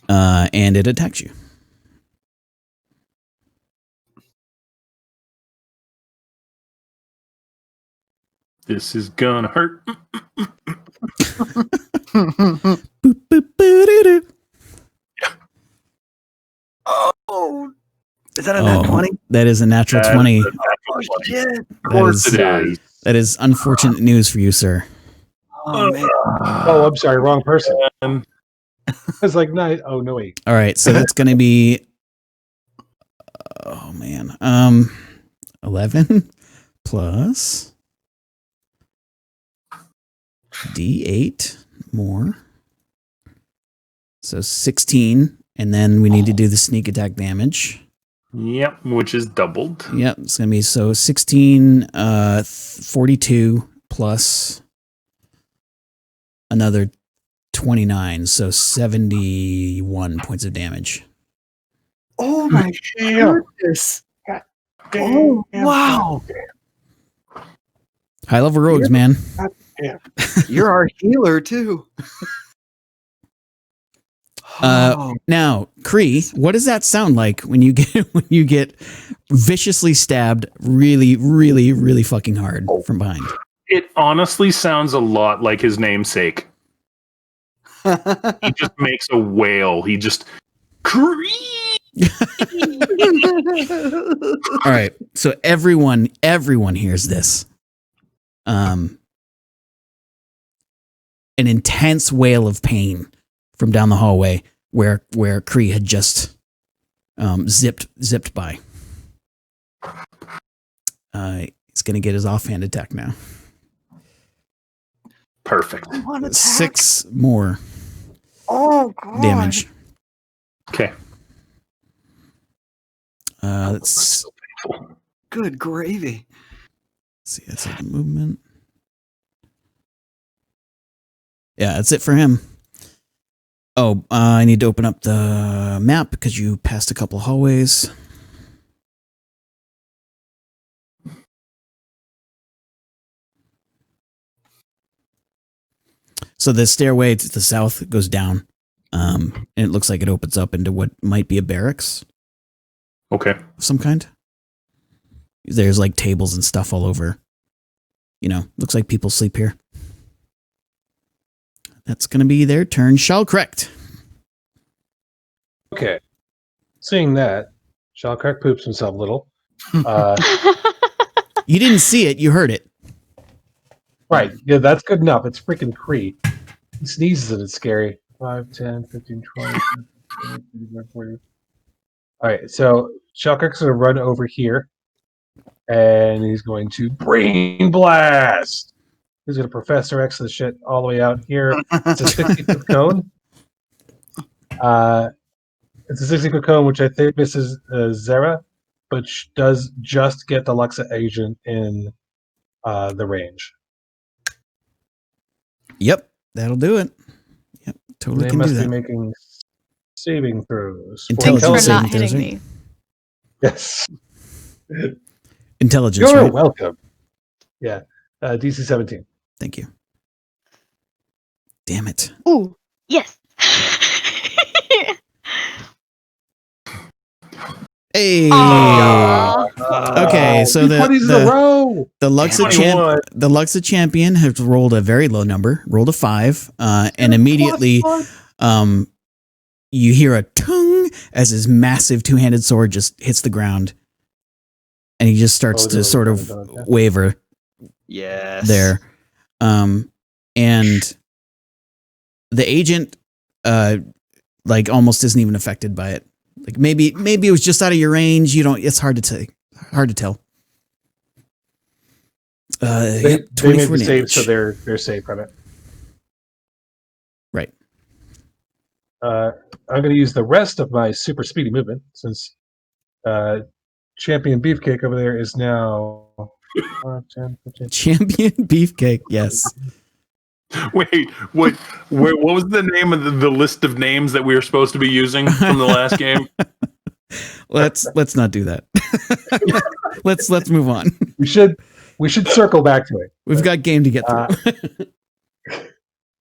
And it attacks you. This is gonna hurt. Boop, boop, boo-doo-doo. oh, is that a nat 20? That is a natural That's 20. a natural Oh 20. shit! Of That course is- it is. That is unfortunate news for you, sir. Oh man. Oh, I'm sorry, wrong person. Um, I was like, no, oh no, wait. All right, so that's going to be oh man. 11 plus D8 more. So 16 and then we need to do the sneak attack damage. Yep, which is doubled. Yep, it's going to be so 16 42 plus another 29, so 71 points of damage. Oh my goodness! Oh wow! High level rogues, man. You're our healer too. Oh, Now, Kree, what does that sound like when you get viciously stabbed really, really, really fucking hard from behind? It honestly sounds a lot like his namesake. He just makes a wail. He just Kree. All right, so everyone hears this. An intense wail of pain from down the hallway where Kree had just zipped by. He's gonna get his offhand attack now. Perfect. 6 more oh god! damage. Okay. Let's So painful. Good gravy. see. That's the movement. Yeah, that's it for him. Oh, I need to open up the map because you passed a couple of hallways. So the stairway to the south goes down, and it looks like it opens up into what might be a barracks Okay. of some kind. There's like tables and stuff all over. You know, looks like people sleep here. That's going to be their turn. Shall correct. Okay. Seeing that, Shalcrack poops himself a little. You didn't see it, you heard it. Right. Yeah, that's good enough. It's freaking Kree. He sneezes and it's scary. 5, 10, 15, 20, 40. All right. So Shalcrack's going to run over here and he's going to Brain Blast. He's going to Professor X the shit all the way out here. It's a 60-foot cone. It's a 60-foot cone, which I think misses Zera, but does just get the Luxa agent in the range. Yep, that'll do it. Yep, totally They can must do be that. making saving throws. Intelligence Thanks for saving not throws, hitting right? me. Yes. Intelligence, You're right? welcome. Yeah. DC 17. Thank you. Damn it. Ooh, yes. Hey. Aw. Okay, so Two 20s in a row. the Luxa champion has rolled a very low number, rolled a 5, and immediately you hear a tung as his massive two-handed sword just hits the ground, and he just starts to sort of waver Yes. there. And the agent like almost isn't even affected by it. Like maybe it was just out of your range. You don't. It's hard to tell. They 24 made the save, damage. so they're safe from it. Right. I'm going to use the rest of my super speedy movement since champion beefcake over there is now 10, 15. Champion Beefcake. Yes. Wait, what was the name of the list of names that we were supposed to be using from the last game? Let's not do that. let's move on. We should circle back to it. We've got game to get through.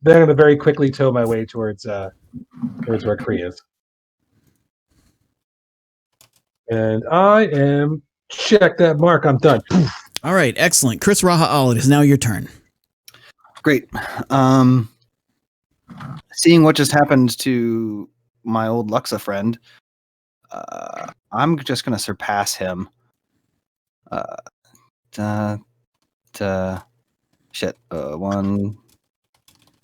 Then I'm going to very quickly tow my way towards where Kree is. And I am check that mark. I'm done. All right, excellent. Chris Raha, it is now your turn. Great. Seeing what just happened to my old Luxa friend, I'm just going to surpass him. Shit. One.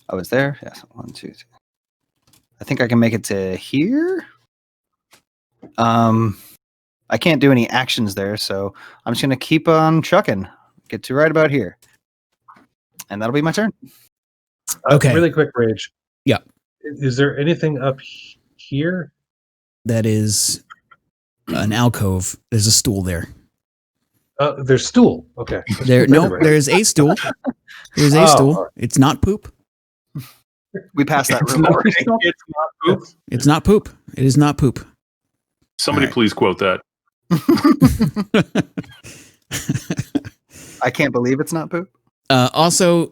I was there. Yes. 1, 2, 3. I think I can make it to here. I can't do any actions there, so I'm just going to keep on chucking. Get to right about here. And that'll be my turn. Okay. Really quick, Rage. Yeah. Is there anything up here? That is an alcove. There's a stool there. There's stool. Okay. There's a stool. There's a stool. It's not poop. We passed that It's room not, already. it's not poop. It's not poop. It is not poop. Somebody All right. please quote that. I can't believe it's not poop. Also,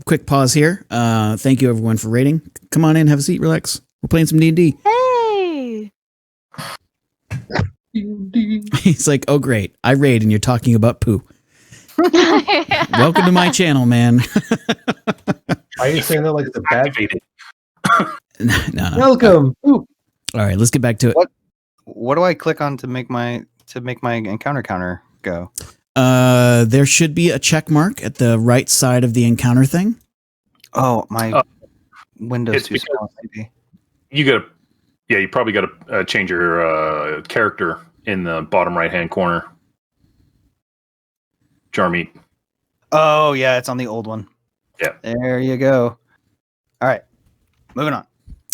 quick pause here. Thank you everyone for rating. Come on in, have a seat, relax. We're playing some D&D. Hey! He's like, oh great, I raid and you're talking about poo. Welcome to my channel, man. Are you saying that like the bad? Activated. No. Welcome. Ooh. All right, let's get back to it. What do I click on to make my encounter counter go? There should be a check mark at the right side of the encounter thing. Oh, my window's it's too small. Maybe. You probably got to change your character in the bottom right hand corner. Jarmeet. Oh yeah, it's on the old one. Yeah. There you go. All right, moving on.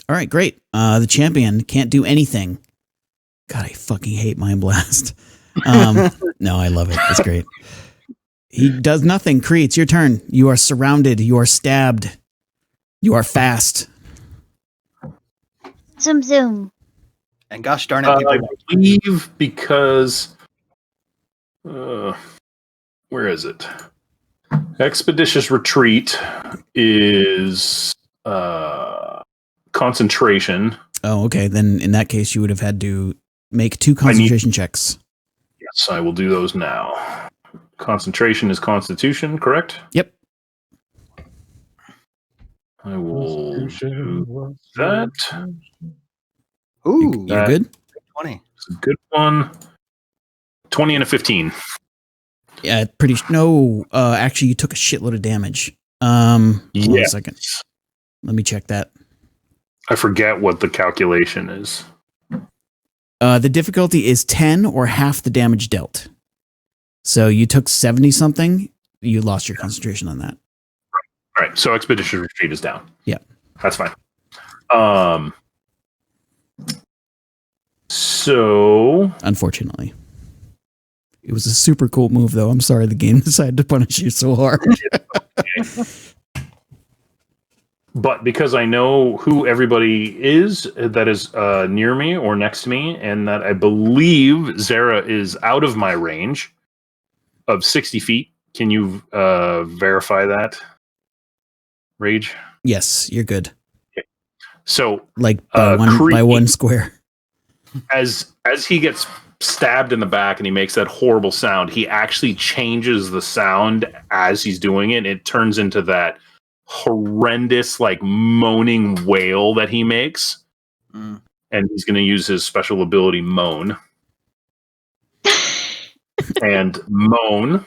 All right, great. The champion can't do anything. God, I fucking hate Mind Blast. No, I love it. It's great. He does nothing. Kree, it's your turn. You are surrounded. You are stabbed. You are fast. Zoom zoom. And gosh darn it, I people. believe because where is it? Expeditious Retreat is concentration. Oh, okay. Then in that case, you would have had to make 2 concentration checks. Yes, I will do those now. Concentration is Constitution, correct? Yep. I will do that. Ooh, You're good? 20. It's a good one. 20 and a 15. Yeah, no, actually, you took a shitload of damage. Hold on a second. Let me check that. I forget what the calculation is. The difficulty is 10 or half the damage dealt. So you took 70 something. You lost your concentration on that. All right. So Expedition Retreat is down. Yeah. That's fine. So Unfortunately. It was a super cool move, though. I'm sorry the game decided to punish you so hard. but because I know who everybody is that is near me or next to me, and that I believe Zara is out of my range of 60 feet, can you verify that, Rage? Yes, you're good. Okay. So, Like by one square. As he gets stabbed in the back and he makes that horrible sound, he actually changes the sound as he's doing it. It turns into that horrendous, like, moaning wail that he makes. And he's going to use his special ability, Moan. And Moan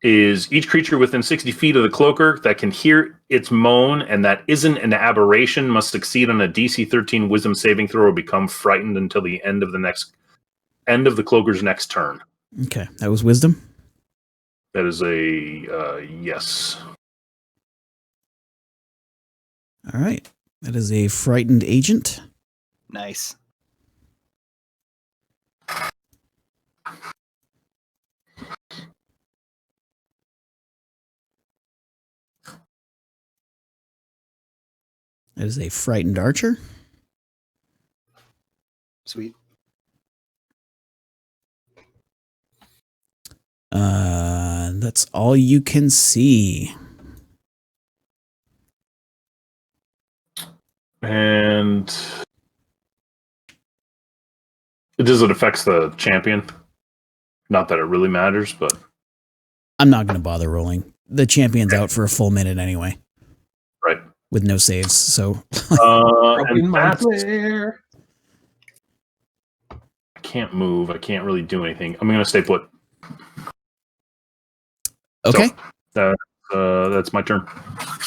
is each creature within 60 feet of the cloaker that can hear its moan and that isn't an aberration must succeed on a DC 13 wisdom saving throw or become frightened until the end of the cloaker's next turn. Okay, that was wisdom? That is a yes. All right. That is a frightened agent. Nice. That is a frightened archer. Sweet. That's all you can see. And does it affect the champion? Not that it really matters, but I'm not going to bother rolling. The champion's out for a full minute anyway. Right. With no saves, so. Broken my player. I can't move. I can't really do anything. I'm going to stay put. Okay. So, that's my turn.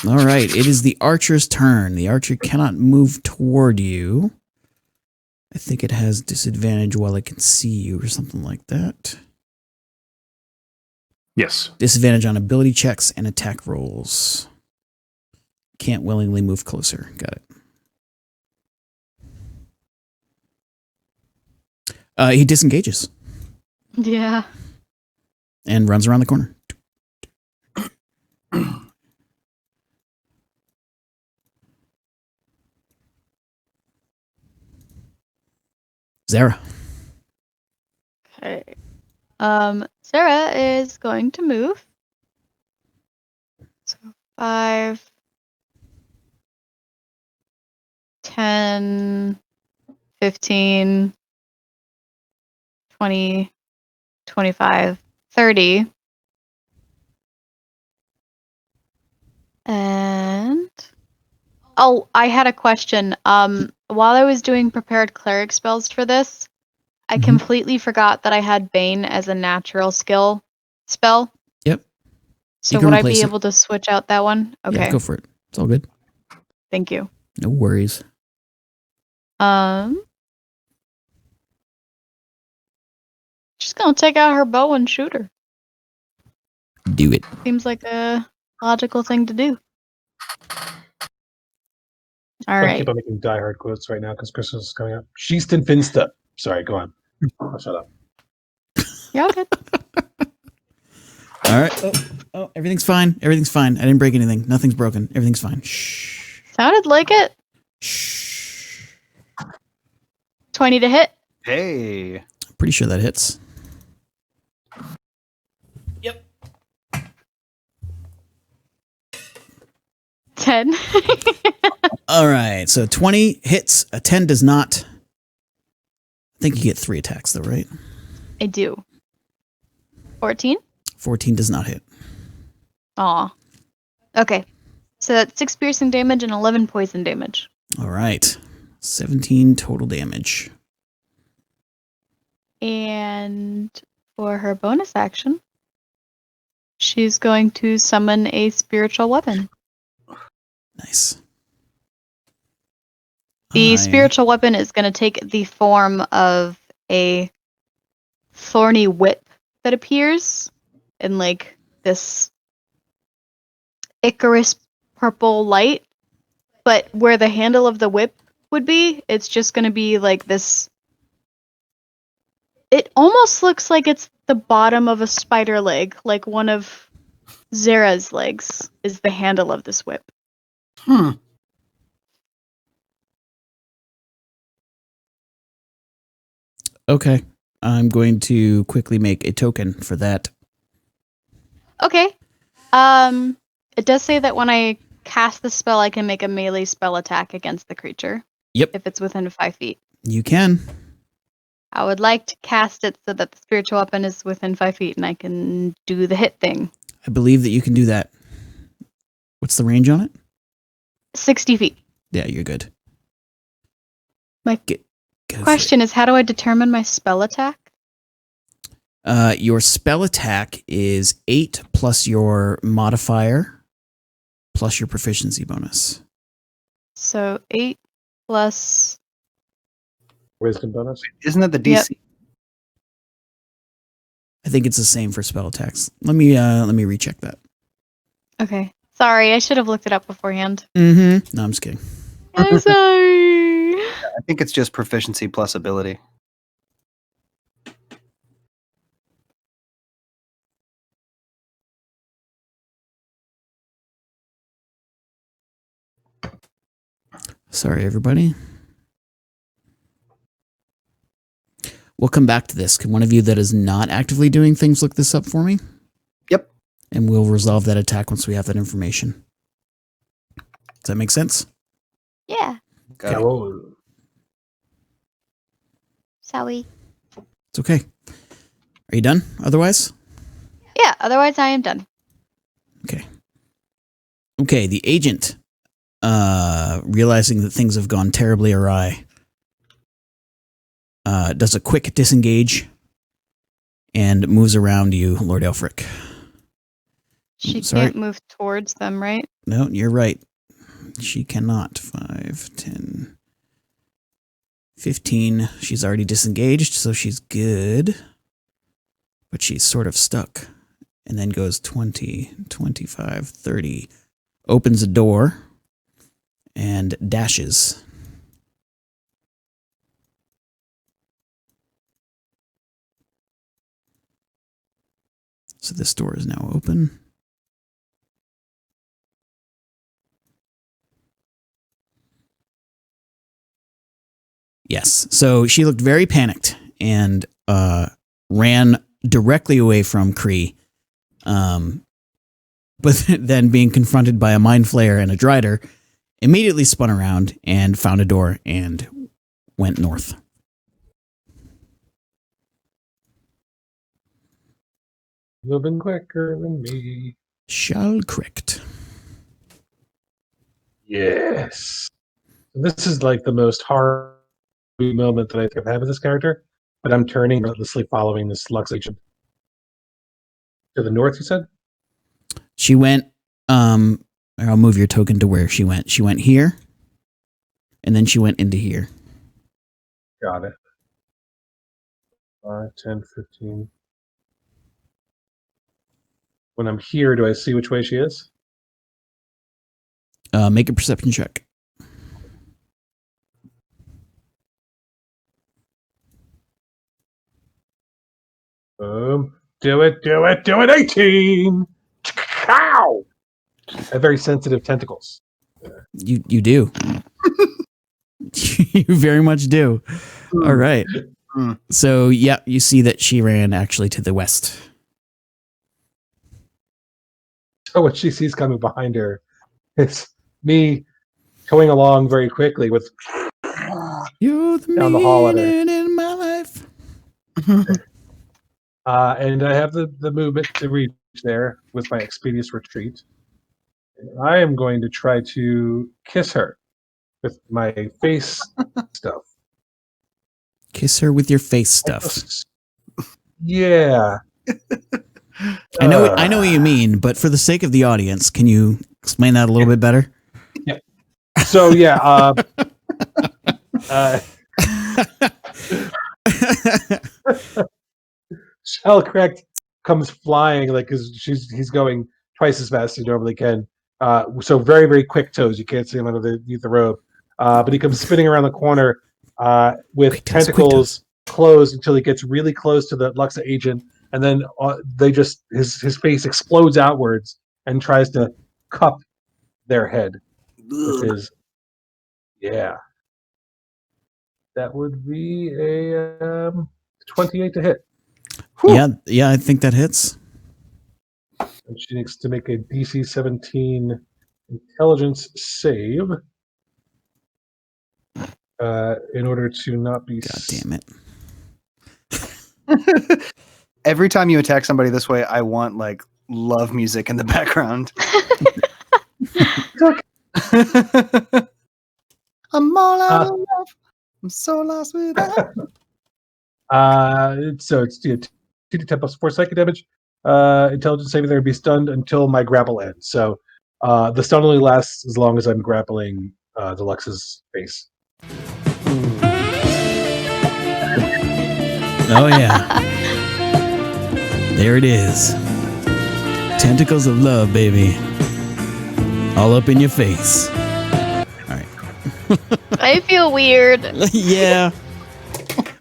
All right. It is the archer's turn. The archer cannot move toward you. I think it has disadvantage while it can see you or something like that. Yes. Disadvantage on ability checks and attack rolls. Can't willingly move closer. Got it. He disengages. Yeah. And runs around the corner. Zara. Okay. Sarah is going to move. So 5, 10, 15, 20, 25, 30. And oh, I had a question. While I was doing prepared cleric spells for this, I completely forgot that I had Bane as a natural skill spell. Yep. So would I be able to switch out that one? Okay. Yeah, go for it. It's all good. Thank you. No worries. She's gonna take out her bow and shoot her. Do it. Seems like a logical thing to do. All I right. keep on making diehard quotes right now because Christmas is coming up. Sheeston Finsta. Sorry, go on. I'll shut up. You're all good. All right. Oh, everything's fine. Everything's fine. I didn't break anything. Nothing's broken. Everything's fine. Shh. Sounded like it. Shh. 20 to hit. Hey. I'm pretty sure that hits. Yep. 10. All right. So 20 hits. A 10 does not. I think you get 3 attacks, though, right? I do. 14? 14 does not hit. Aw. Okay. So that's 6 piercing damage and 11 poison damage. All right. 17 total damage. And for her bonus action, she's going to summon a spiritual weapon. Nice. The spiritual weapon is going to take the form of a thorny whip that appears in like this Icarus purple light, but where the handle of the whip would be, it's just going to be like this. It almost looks like it's the bottom of a spider leg, like one of Zara's legs is the handle of this whip. Okay. I'm going to quickly make a token for that. Okay. It does say that when I cast the spell, I can make a melee spell attack against the creature. Yep. If it's within 5 feet. You can. I would like to cast it so that the spiritual weapon is within 5 feet and I can do the hit thing. I believe that you can do that. What's the range on it? 60 feet. Yeah, you're good. My Go question is, how do I determine my spell attack? Your spell attack is 8 plus your modifier plus your proficiency bonus. So 8 plus... Wisdom bonus? Isn't that the DC? Yep. I think it's the same for spell attacks. Let me recheck that. Okay. Sorry, I should have looked it up beforehand. Mm-hmm. No, I'm just kidding. I'm sorry. I think it's just proficiency plus ability. Sorry, everybody. We'll come back to this. Can one of you that is not actively doing things look this up for me? Yep. And we'll resolve that attack once we have that information. Does that make sense? Yeah. Okay. Whoa. Sorry. It's okay. Are you done? Otherwise? Yeah, otherwise I am done. Okay. Okay, the agent, realizing that things have gone terribly awry, does a quick disengage and moves around you, Lord Elfric. She Sorry. can't move towards them, right? No, you're right. She cannot. 5, 10, 15. She's already disengaged, so she's good. But she's sort of stuck. And then goes 20, 25, 30. Opens a door and dashes. So this door is now open. Yes. So she looked very panicked and ran directly away from Kree. But then being confronted by a mind flayer and a drider, immediately spun around and found a door and went north. Moving quicker than me. Shall correct. Yes. This is like the most hard moment that I think I've had with this character, but I'm turning relentlessly following this Lux agent. To the north, you said? She went, I'll move your token to where she went. She went here, and then she went into here. Got it. 5, 10, 15. When I'm here, do I see which way she is? Make a perception check. Boom. Do it, 18! Cow! I have very sensitive tentacles. You do. You very much do. All right. So, yeah, you see that she ran actually to the west. So what she sees coming behind her is me going along very quickly with You're the down the hall at her. meaning in my life. And I have the movement to reach there with my expeditious retreat. And I am going to try to kiss her with my face stuff. Kiss her with your face stuff. Yeah. I know what you mean, but for the sake of the audience, can you explain that a little bit better? Yeah. So yeah, Shellcracked comes flying like he's going twice as fast as he normally can. So very, very quick toes. You can't see him underneath the robe. But he comes spinning around the corner with Quick toes, tentacles closed until he gets really close to the Luxa agent, and then his face explodes outwards and tries to cup their head with his. Yeah. That would be a 28 to hit. Yeah, I think that hits. And she needs to make a DC 17 intelligence save in order to not be. God damn it. Every time you attack somebody this way, I want like love music in the background. I'm all out of love. I'm so lost without. So it's 2d10 plus 4 psychic damage. Intelligence saving throw be stunned until my grapple ends. So the stun only lasts as long as I'm grappling the Lux's face. Oh, yeah. There it is. Tentacles of love, baby. All up in your face. All right. I feel weird. Yeah.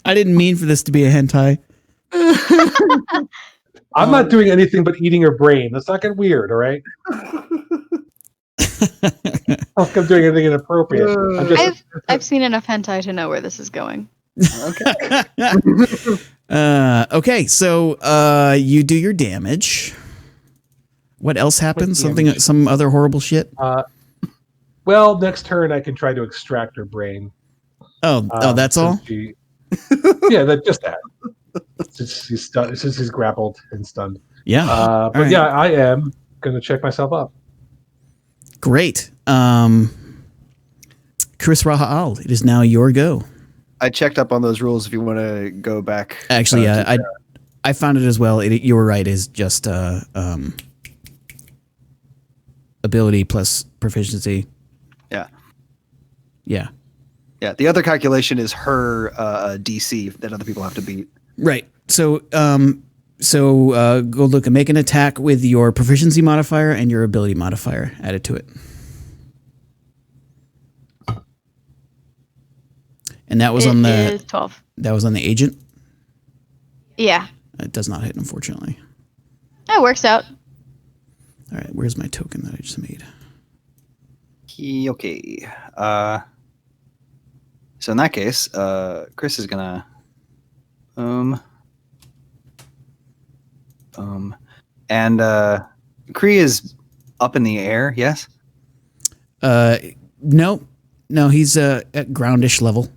I didn't mean for this to be a hentai. I'm not doing anything but eating her brain. Let's not get weird, all right? I'm doing anything inappropriate. I'm just, I've seen enough hentai to know where this is going. Okay. Okay, so you do your damage. What else happens? Some other horrible shit? well, next turn I can try to extract her brain. Oh, that's all? Just that. Since he's grappled and stunned. Yeah. But right. yeah, I am going to check myself up. Great. Chris Raha'al, it is now your go. I checked up on those rules if you want to go back. Actually, I found it as well. You were right. Is just ability plus proficiency. Yeah. Yeah. Yeah. The other calculation is her DC that other people have to beat. Right. So go look and make an attack with your proficiency modifier and your ability modifier added to it. And that was on the 12. That was on the agent? Yeah. It does not hit, unfortunately. That works out. All right, where's my token that I just made? Okay. So in that case, Chris is gonna and Kree is up in the air, yes? No, he's at groundish level.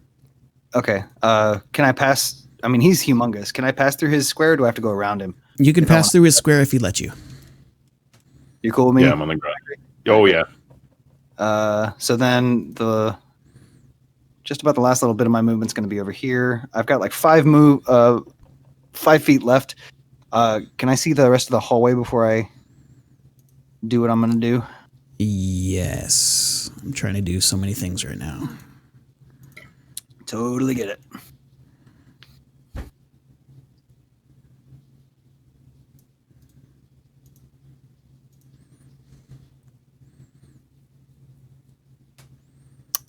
Okay. Can I pass? I mean, he's humongous. Can I pass through his square, or do I have to go around him? You can pass through his square if he lets you. You cool with me? Yeah, I'm on the ground. Oh, yeah. So then just about the last little bit of my movement's going to be over here. I've got like 5 feet left. Can I see the rest of the hallway before I do what I'm going to do? Yes. I'm trying to do so many things right now. Totally get it.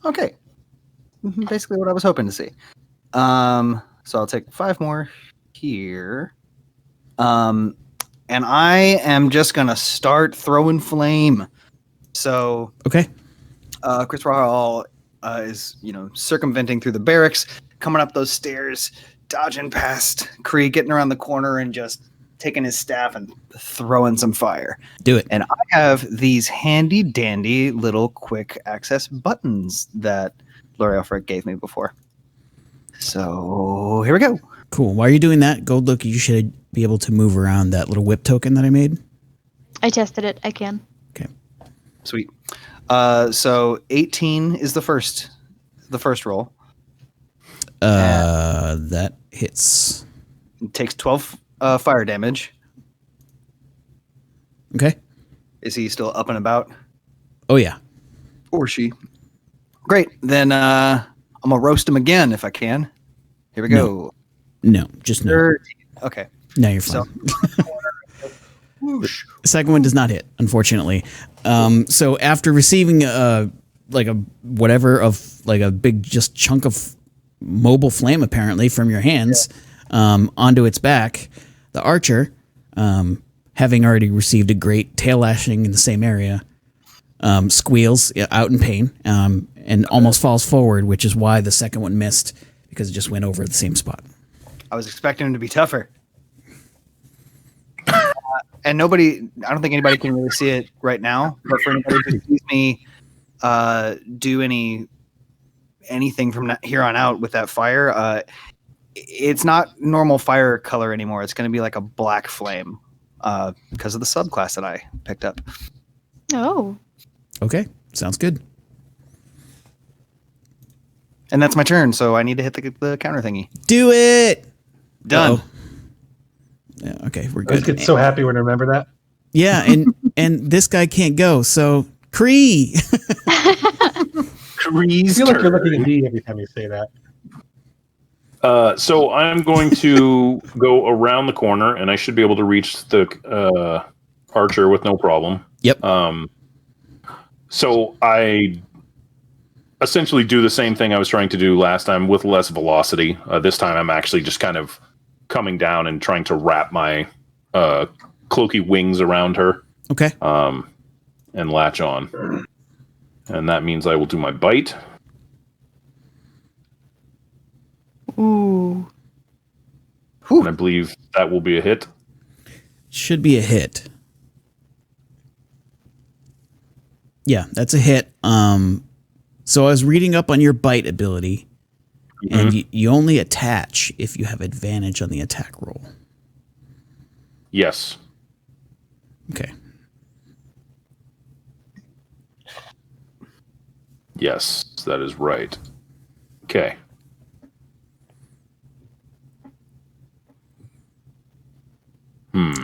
Okay. Basically what I was hoping to see. So I'll take 5 more here. And I am just going to start throwing flame. So okay. Chris Rahal is, circumventing through the barracks, coming up those stairs, dodging past Kree, getting around the corner, and just taking his staff and throwing some fire. Do it. And I have these handy dandy little quick access buttons that L'Oreal Frick gave me before. So here we go. Cool. While you're doing that, go look. You should be able to move around that little whip token that I made. I tested it. I can. Okay. Sweet. So 18 is the first roll. That hits. It takes 12 fire damage. Okay. Is he still up and about? Oh yeah. Or she? Great. Then I'm gonna roast him again if I can. Here we go. No, just no. 13. Okay. No, you're fine. Whoosh. The second one does not hit, unfortunately. So after receiving a big just chunk of mobile flame apparently from your hands onto its back, the archer, having already received a great tail lashing in the same area, squeals out in pain and almost falls forward, which is why the second one missed, because it just went over the same spot. I was expecting him to be tougher. And I don't think anybody can really see it right now, but for anybody who sees me do anything from here on out with that fire, it's not normal fire color anymore. It's going to be like a black flame because of the subclass that I picked up. Oh. Okay, sounds good. And that's my turn, so I need to hit the counter thingy. Do it! Done. Uh-oh. Yeah, okay, we're I good. just get so happy when I remember that. Yeah, and this guy can't go, so Kree! I feel like you're looking at me every time you say that. So I'm going to go around the corner, and I should be able to reach the archer with no problem. Yep. So I essentially do the same thing I was trying to do last time with less velocity. This time I'm actually just kind of coming down and trying to wrap my cloaky wings around her. Okay. and latch on. And that means I will do my bite. Ooh. And I believe that will be a hit. Should be a hit. Yeah, that's a hit. So I was reading up on your bite ability, and you only attach if you have advantage on the attack roll. Yes. Okay. Yes, that is right. Okay.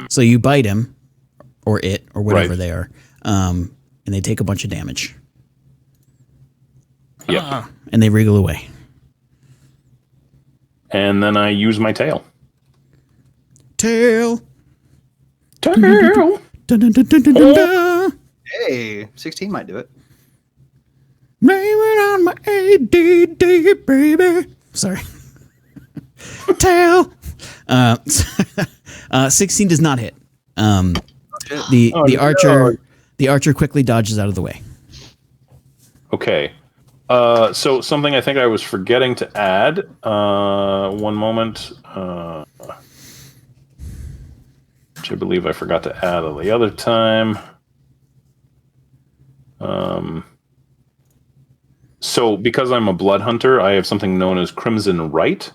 So you bite him, or it, or whatever Right. they are, and they take a bunch of damage. Yep. And they wriggle away. And then I use my tail. Tail. Tail! Dun, dun, dun, dun, dun, dun, dun. Hey, 16 might do it. Blame it on my ADD, baby. Sorry. Tail. 16 does not hit. The archer quickly dodges out of the way. Okay. So something I think I was forgetting to add. One moment. Which I believe I forgot to add the other time. So because I'm a blood hunter, I have something known as Crimson Right.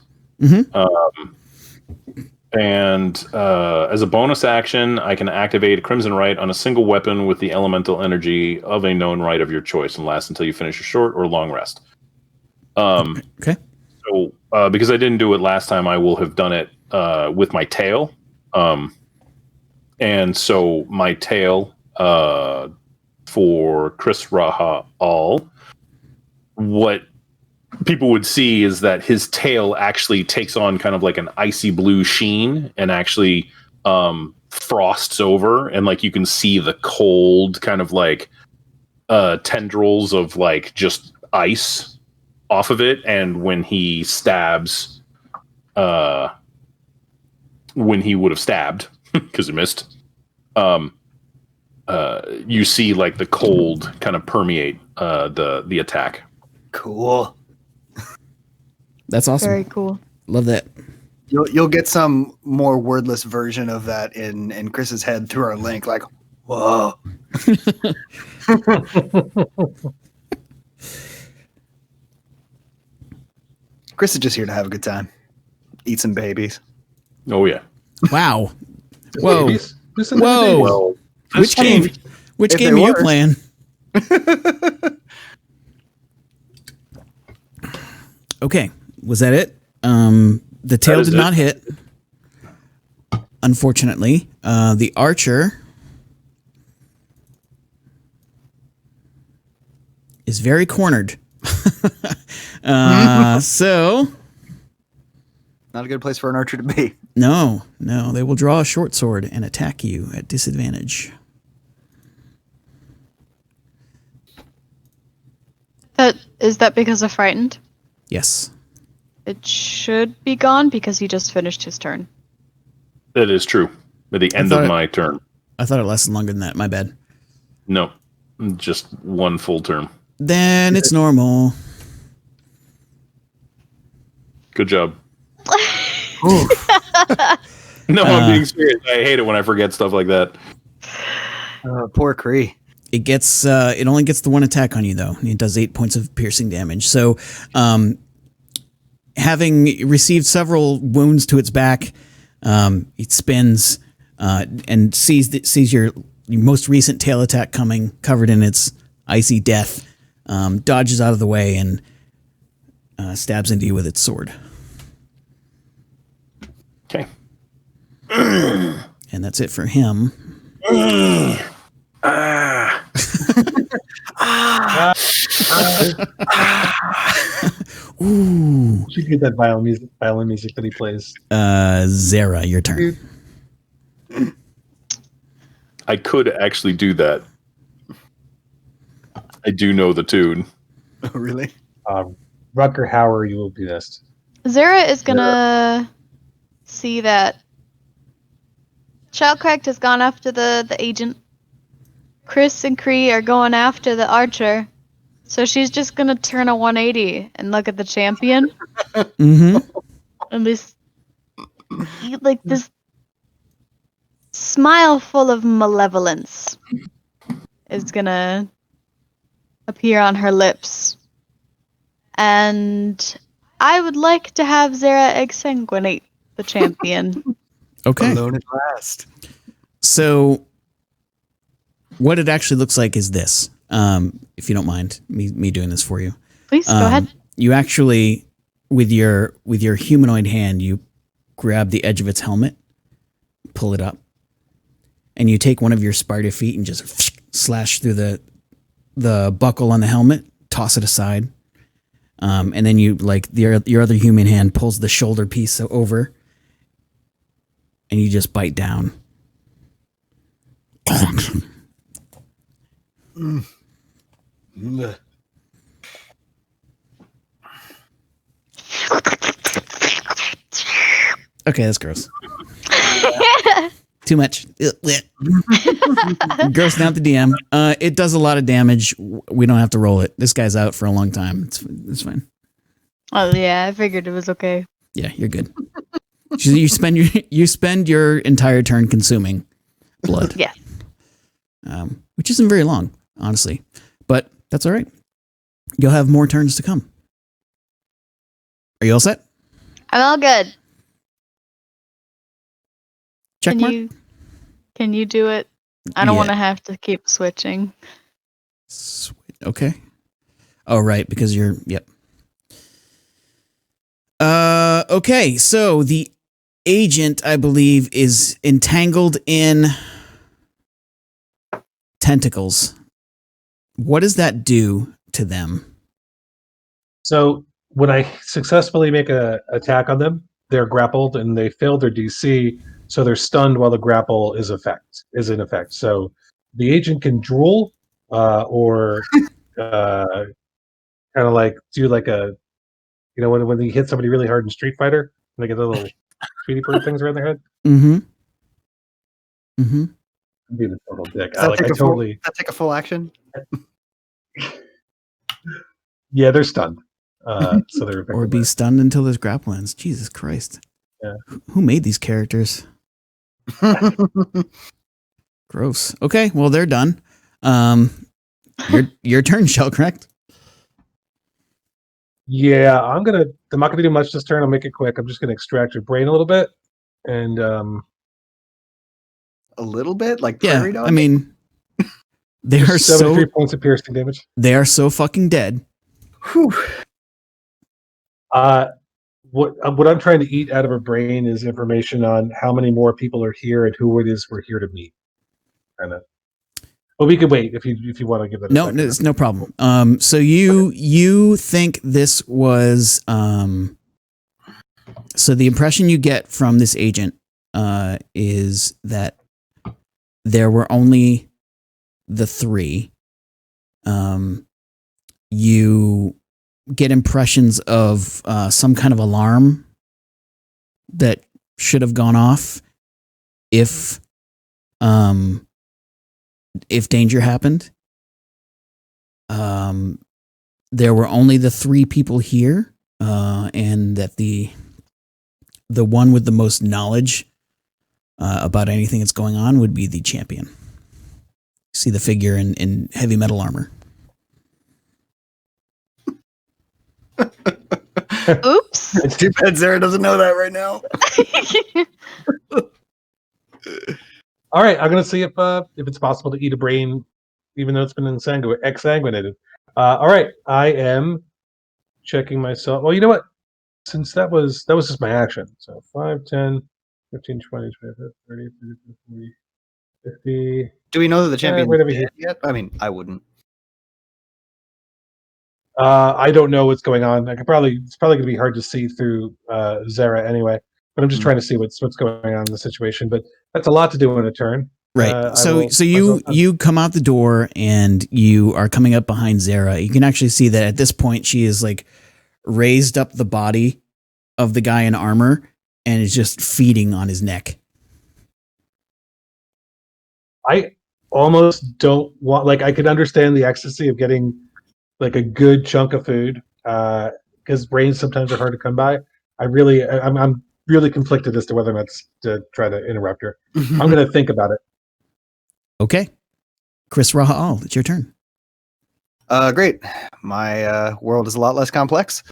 And as a bonus action, I can activate Crimson Right on a single weapon with the elemental energy of a known right of your choice and lasts until you finish a short or long rest. Okay. So because I didn't do it last time, I will have done it with my tail. And so my tail for Chris Raha All, what people would see is that his tail actually takes on kind of like an icy blue sheen and actually frosts over, and like you can see the cold kind of like tendrils of like just ice off of it. And when he stabs, when he would have stabbed because he missed, you see like the cold kind of permeate the attack. Cool. That's awesome. Very cool. Love that. You'll get some more wordless version of that in Chris's head through our link. Like, whoa. Chris is just here to have a good time, eat some babies. Oh yeah. Wow. Whoa. Babies? Who said Whoa. babies? Well, Which game? Which if game they are you were. playing? Okay. Was that it? The tail is did it. not hit. Unfortunately, the archer is very cornered. So Not a good place for an archer to be. no, they will draw a short sword and attack you at disadvantage. Is that because of frightened? Yes. It should be gone because he just finished his turn. that is true. At the end thought of it- my turn. I thought it lasted longer than that. My bad. No, just one full term. Then it's normal. Good job. No, I'm being serious. I hate it when I forget stuff like that. Poor Kree. It gets it only gets the one attack on you though. It does 8 points of piercing damage. So having received several wounds to its back, it spins and sees your most recent tail attack coming, covered in its icy death, dodges out of the way and stabs into you with its sword. Okay. And that's it for him. Ooh. You should get that violin music that he plays. Zara, your turn. I could actually do that. I do know the tune. Oh, really? Rutger Hauer, you will be missed. Zara is gonna see that Childcracked has gone after the agent. Chris and Kree are going after the archer. So she's just gonna turn a 180 and look at the champion. Mm-hmm. And this, like this smile full of malevolence is gonna appear on her lips. And I would like to have Zara exsanguinate the champion. Okay. Alone at last. So what it actually looks like is this. If you don't mind me doing this for you. Please go ahead. You actually, with your humanoid hand, you grab the edge of its helmet, pull it up, and you take one of your spider feet and just slash through the buckle on the helmet, toss it aside, and then you your other human hand pulls the shoulder piece over, and you just bite down. Okay, that's gross. Too much. Grossing out the DM. It does a lot of damage. We don't have to roll it. This guy's out for a long time. It's fine. Oh yeah, I figured it was okay. Yeah, you're good. You spend your entire turn consuming blood. Yeah. Which isn't very long, honestly, but that's all right. You'll have more turns to come. Are you all set? I'm all good. Check mark. Can you do it? I don't Yeah. want to have to keep switching. Okay. Oh, right, because you're. Yep. Okay, so the agent, I believe, is entangled in tentacles. What does that do to them? So when I successfully make an attack on them, they're grappled and they fail their DC, so they're stunned while the grapple is in effect. So the agent can drool or kind of like do like a, when you hit somebody really hard in Street Fighter, and they get the little Tweety bird things around their head. Mm-hmm. Mm-hmm. I'm being a total dick. Does that totally. take a full action? Yeah, they're stunned. So they're Or be stunned until there's grapple ends. Jesus Christ. Yeah. Who made these characters? Gross. Okay, well they're done. Your turn, Shell, correct? Yeah, I'm not gonna do much this turn. I'll make it quick. I'm just gonna extract your brain a little bit, and A little bit, like Yeah, prairie dog. I mean, they are 73 so points of piercing damage. they are so fucking dead. Whew. What I'm trying to eat out of her brain is information on how many more people are here and who it is we're here to meet. Kind of. Well, we could wait if you want to give that. No, it's no problem. So you think this was so the impression you get from this agent is that there were only the three. You get impressions of some kind of alarm that should have gone off if danger happened. There were only the three people here, and that the one with the most knowledge about anything that's going on would be the champion. See the figure in heavy metal armor. Oops. It's too bad Sarah doesn't know that right now. All right, I'm gonna see if it's possible to eat a brain, even though it's been exsanguinated. All right, I am checking myself. Well, you know what? Since that was just my action. So 5, 10, 15, 20, 25, 30, 35, 40, 50. Do we know that the champion wait a is minute. dead yet? I mean, I wouldn't. I don't know what's going on. It's probably going to be hard to see through Zara anyway. But I'm just trying to see what's going on in the situation. But that's a lot to do in a turn. Right. So you come out the door and you are coming up behind Zara. You can actually see that at this point she is like raised up the body of the guy in armor and is just feeding on his neck. almost don't want, like, I could understand the ecstasy of getting like a good chunk of food, because brains sometimes are hard to come by. I'm really conflicted as to whether or not to try to interrupt her. I'm going to think about it. Okay. Chris Rahal, it's your turn. Great. My world is a lot less complex.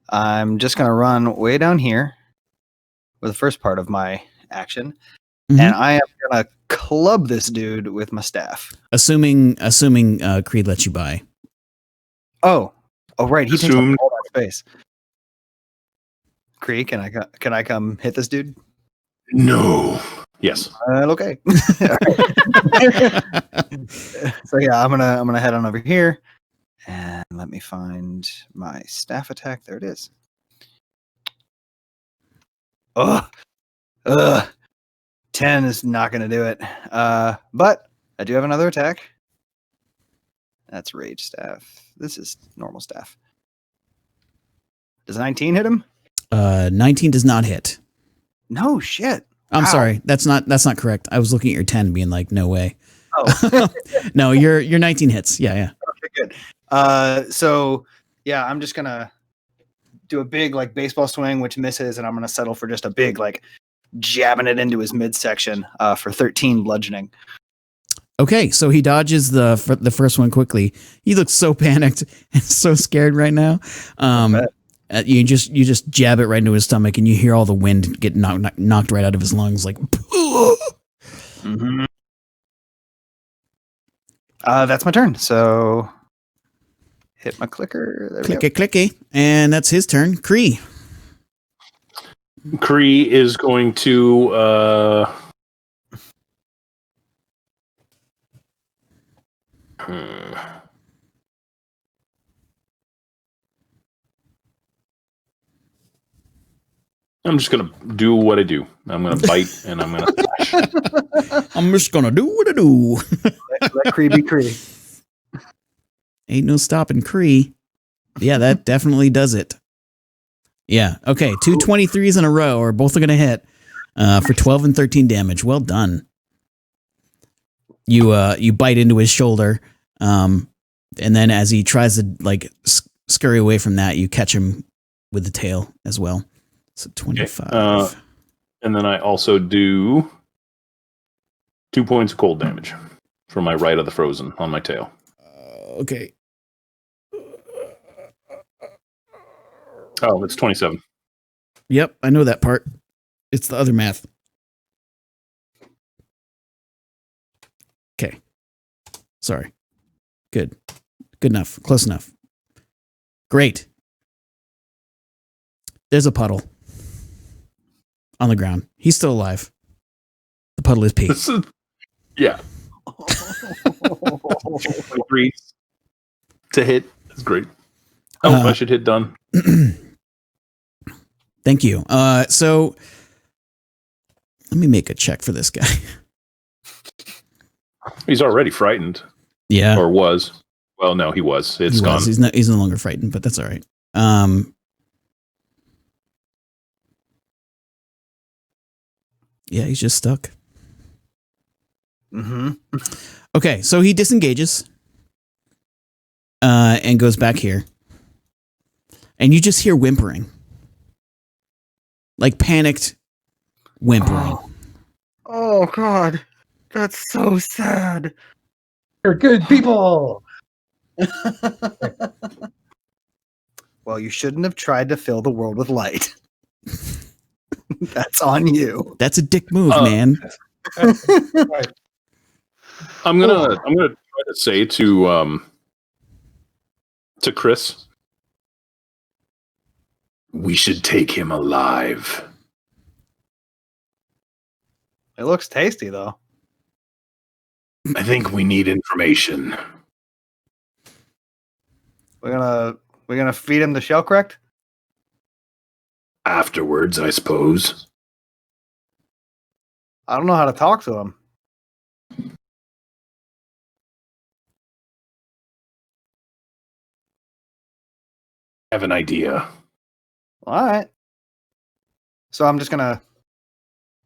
I'm just going to run way down here with the first part of my action, Mhm. and I am going to club this dude with my staff. Assuming Creed lets you by. Oh, right. He takes up Assumed. all that space. Kree, can I come hit this dude? No. Yes. Okay. So yeah, I'm gonna head on over here, and let me find my staff attack. There it is. Ugh. 10 is not gonna do it. But I do have another attack. That's rage staff. This is normal staff. Does 19 hit him? 19 does not hit. No shit. I'm Wow. sorry. That's not correct. I was looking at your 10 and being like, no way. Oh. No, your 19 hits. Yeah. Okay, good. So yeah, I'm just gonna do a big like baseball swing, which misses, and I'm gonna settle for just a big like jabbing it into his midsection for 13 bludgeoning. Okay, so he dodges the first one quickly. He looks so panicked and so scared right now. You just jab it right into his stomach, and you hear all the wind get knocked right out of his lungs. Like, Mm-hmm. That's my turn. So hit my clicker. There we go. clicky, and that's his turn. Kree. Kree is going to I'm just gonna do what I do. I'm gonna bite and I'm gonna slash. I'm just gonna do what I do. Let Kree be Kree. Ain't no stopping Kree. Yeah, that definitely does it. Yeah. Okay. 2 23s in a row are both going to hit for 12 and 13 damage. Well done. You bite into his shoulder, and then as he tries to like scurry away from that, you catch him with the tail as well. So 25. Okay. And then I also do 2 points of cold damage for my right of the frozen on my tail. Okay. Oh, it's 27. Yep, I know that part. It's the other math. Okay. Sorry. Good enough. Close enough. Great. There's a puddle on the ground. He's still alive. The puddle is pee. Yeah. 3 to hit. That's great. Oh, I should hit done. Thank you. So let me make a check for this guy. He's already frightened. Yeah. Or was. Well, no, he was. It's gone. He's no longer frightened, but that's all right. Yeah, he's just stuck. Mm-hmm. Okay, so he disengages and goes back here. And you just hear whimpering. Like panicked whimpering. Oh God, that's so sad. They're good people. Well, you shouldn't have tried to fill the world with light. That's on you. That's a dick move, man. Right. I'm gonna try to say to Chris, We should take him alive. It looks tasty though. I think we need information. We're gonna feed him the shell, correct? Afterwards, I suppose. I don't know how to talk to him. I have an idea. All right. So I'm just gonna.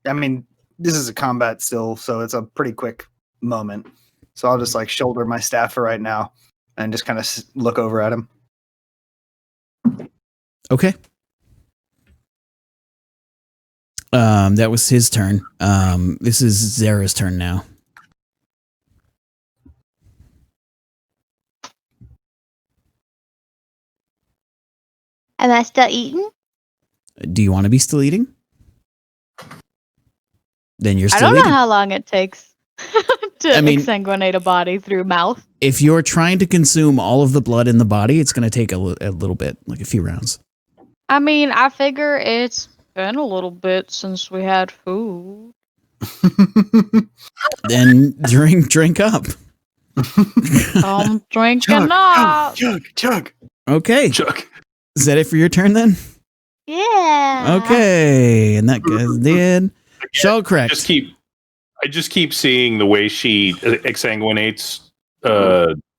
I mean, this is a combat still, so it's a pretty quick moment. So I'll just like shoulder my staff for right now and just kind of look over at him. Okay. That was his turn. This is Zara's turn now. Am I still eating? Do you want to be still eating? Then you're I still don't eating. know how long it takes to exsanguinate a body through mouth. If you're trying to consume all of the blood in the body, it's going to take a little bit, like a few rounds. I mean, I figure it's been a little bit since we had food. Then drink up. I'm drinking up. Chug. Okay. Chuck. Is that it for your turn then? Yeah. Okay. And that guy's dead. Shell correct. I just keep seeing the way she exsanguinates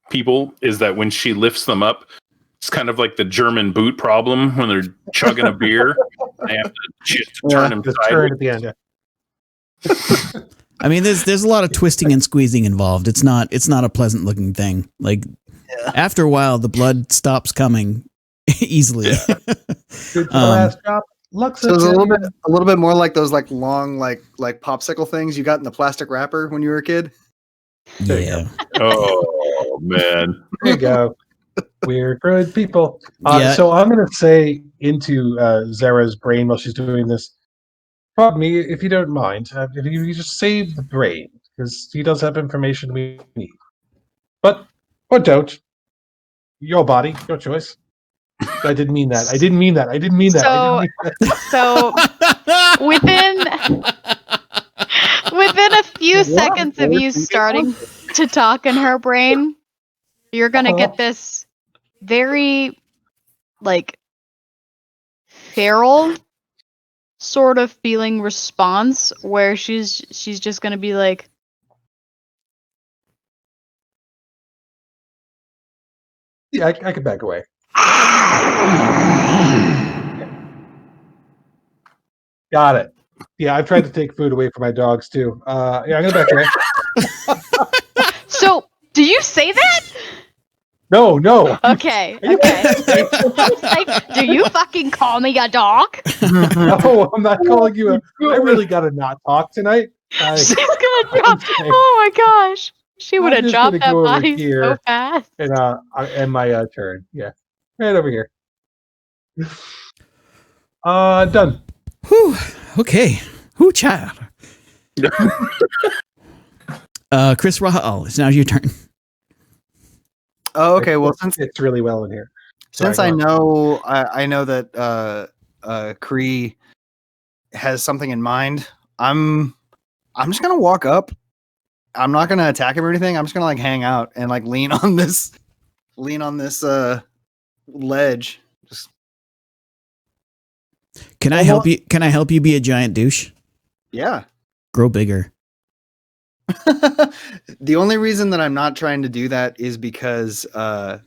people is that when she lifts them up, it's kind of like the German boot problem when they're chugging a beer. They have to just turn them Just turn at the end. Yeah. I mean, there's a lot of twisting and squeezing involved. It's not a pleasant looking thing. Like after a while, the blood stops coming easily. Good last drop. Luxa. So it's a little bit more like those like long like popsicle things you got in the plastic wrapper when you were a kid. Yeah. Oh man. There you go. We're good people. Yeah. So I'm going to say into Zara's brain while she's doing this. Pardon me, if you don't mind, if you just save the brain, because he does have information we need. But, or don't. Your body, your choice. I didn't mean that. So within a few seconds of you starting to talk in her brain, you're gonna get this very like feral sort of feeling response where she's just gonna be like, Yeah, I can back away. Got it. Yeah, I've tried to take food away from my dogs too. Yeah, I'm gonna back away. so do you say that? No. Okay. Like, do you fucking call me a dog? No, I'm not calling you a. I really gotta not talk tonight. She's gonna drop. Oh my gosh. She would have just dropped gonna that go over body here so fast. And I end my turn. Yeah, right over here. Done. Whew. Okay. Whew, child. Chris Rahal, it's now your turn. Oh, okay. Well, since It's really well in here. since Sorry, I go on. know that Kree has something in mind, I'm just gonna walk up. I'm not gonna attack him or anything. I'm just gonna like hang out and like lean on this ledge. Just Can I help you? Can I help you be a giant douche? yeah. Grow bigger. The only reason that I'm not trying to do that is because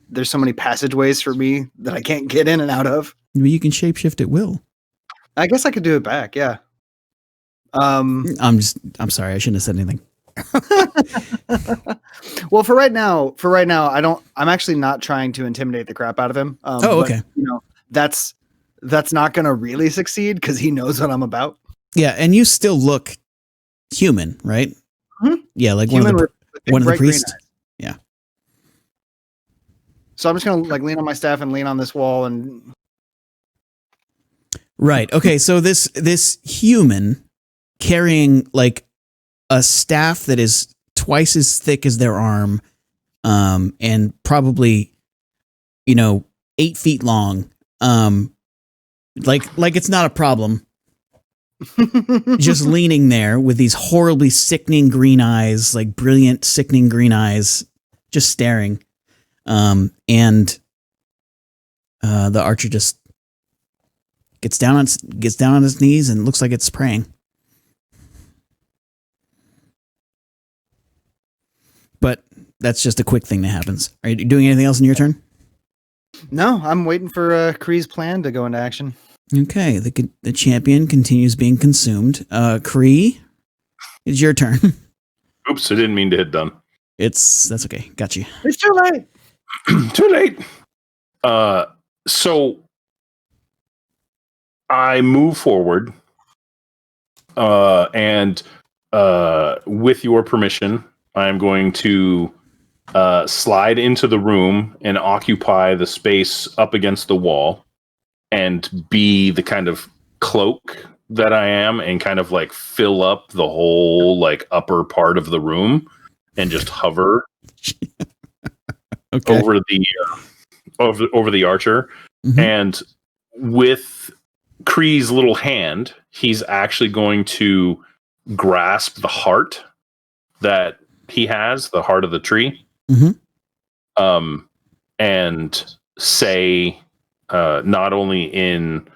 there's so many passageways for me that I can't get in and out of. Well, you can shapeshift at will. I guess I could do it back, yeah. I'm sorry, I shouldn't have said anything. Well, for right now, I'm actually not trying to intimidate the crap out of him. Okay. But, that's not going to really succeed because he knows what I'm about. Yeah, and you still look human, right? Mhm. Yeah, like Human one of the bright green priests. eyes. Yeah. So I'm just going to like lean on my staff and lean on this wall and Right. Okay. So this human carrying like a staff that is twice as thick as their arm, and probably, 8 feet long. Like it's not a problem. Just leaning there with these horribly sickening green eyes, like brilliant, sickening green eyes, just staring. And the archer just gets down on his knees and looks like it's praying. But that's just a quick thing that happens. Are you doing anything else in your turn? no, I'm waiting for Kree's plan to go into action. Okay, the champion continues being consumed. Kree, it's your turn. Oops, I didn't mean to hit done. That's okay. Got you. It's too late. Too late. So I move forward, and with your permission, I'm going to slide into the room and occupy the space up against the wall, and be the kind of cloak that I am, and kind of like fill up the whole like upper part of the room, and just hover over the over the archer. Mhm. And with Kree's little hand, he's actually going to grasp the heart that he has, the heart of the tree, Mhm. and say, not only in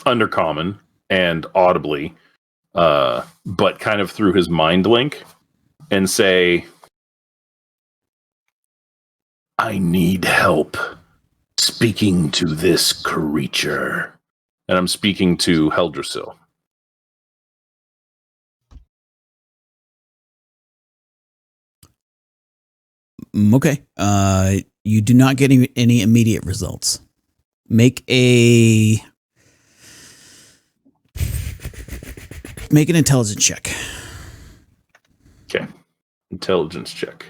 undercommon and audibly, but kind of through his mind link, and say, I need help speaking to this creature. and I'm speaking to Heldrasil. Okay. You do not get any immediate results. Make an intelligence check. Okay. Intelligence check.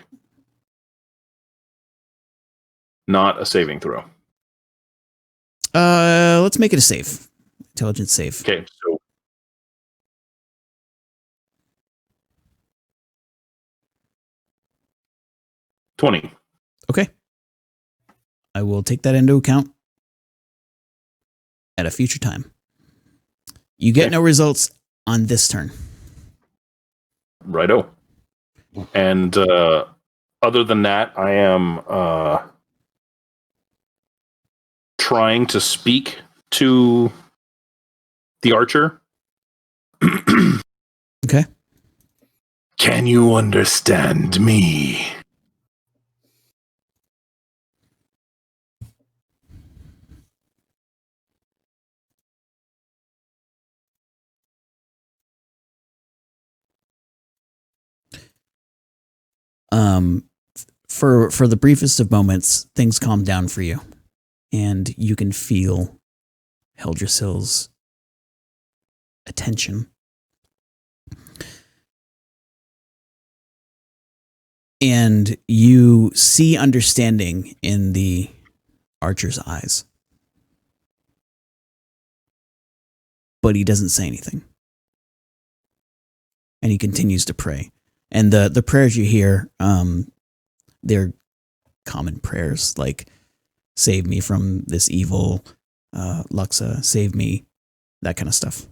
Not a saving throw. Let's make it a save. Intelligence save. Okay, so $20. Okay. I will take that into account at a future time. You get no results on this turn. Righto. And other than that, I am trying to speak to the archer. Okay. Can you understand me? For the briefest of moments, things calm down for you, and you can feel Heldrasil's attention. And you see understanding in the archer's eyes. But he doesn't say anything. And he continues to pray. And the prayers you hear, they're common prayers, like, save me from this evil, Luxa, save me, that kind of stuff.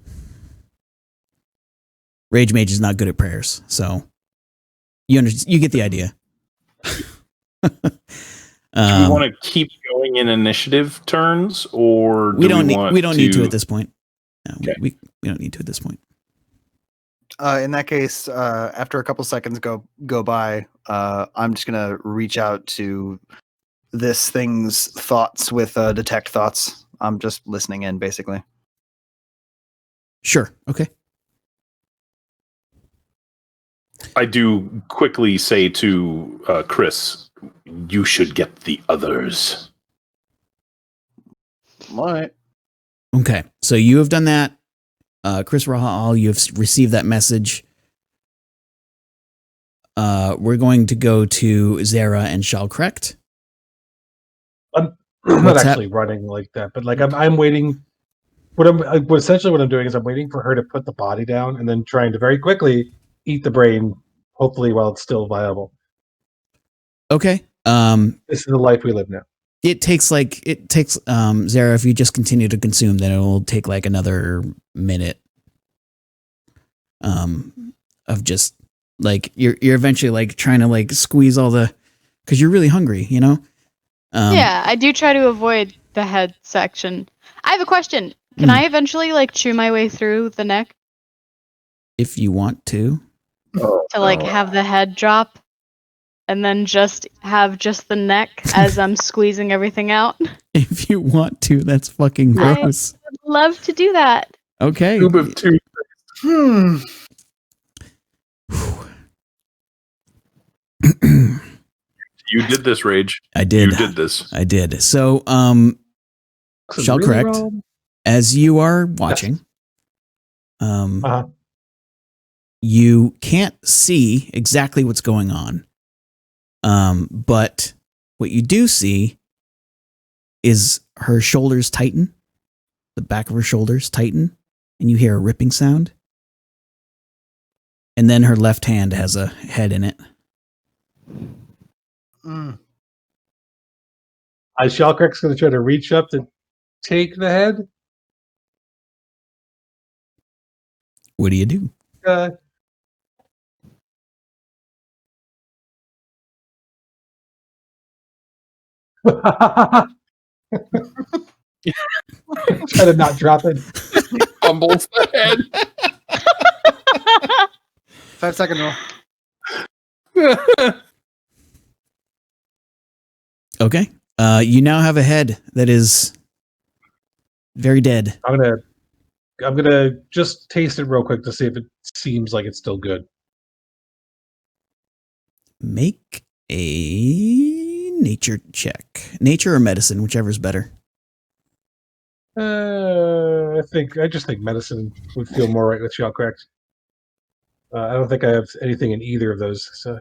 Rage Mage is not good at prayers, so you get the idea. Do we want to keep going in initiative turns, or we don't need to at this point. No, Okay. we don't need to at this point. In that case, after a couple seconds go by, I'm just gonna reach out to this thing's thoughts with detect thoughts. I'm just listening in, basically. Sure. Okay. I do quickly say to Chris, You should get the others. What? Okay. So you have done that. Chris Rahal, you have received that message. We're going to go to Zara and Shalkrekt. I'm not What's actually running like that, but like I'm waiting. What I'm doing is I'm waiting for her to put the body down and then trying to very quickly eat the brain, hopefully while it's still viable. Okay. This is the life we live now. It takes Zara, if you just continue to consume, then it will take like another minute. Of just like you're eventually like trying to like squeeze all the, because you're really hungry, you know. Yeah, I do try to avoid the head section. I have a question. Can I eventually like chew my way through the neck If you want to. to like have the head drop, and then just have just the neck as I'm squeezing everything out? If you want to, that's fucking gross. I would love to do that. Okay. Tube of two. You did this, Rage. I did. You did this. I did. So, shall Really correct. wrong? As you are watching, Uh-huh. you can't see exactly what's going on. But what you do see is her shoulders tighten, the back of her shoulders tighten, and you hear a ripping sound. And then her left hand has a head in it. Shellcrack's going to try to reach up to take the head. What do you do? Try to not drop it. Fumbles the head. 5-second rule. Okay. You now have a head that is very dead. I'm gonna just taste it real quick to see if it seems like it's still good. Make a nature check. Nature or medicine, whichever's better. I just think medicine would feel more right with Shellcrack. I don't think I have anything in either of those. So.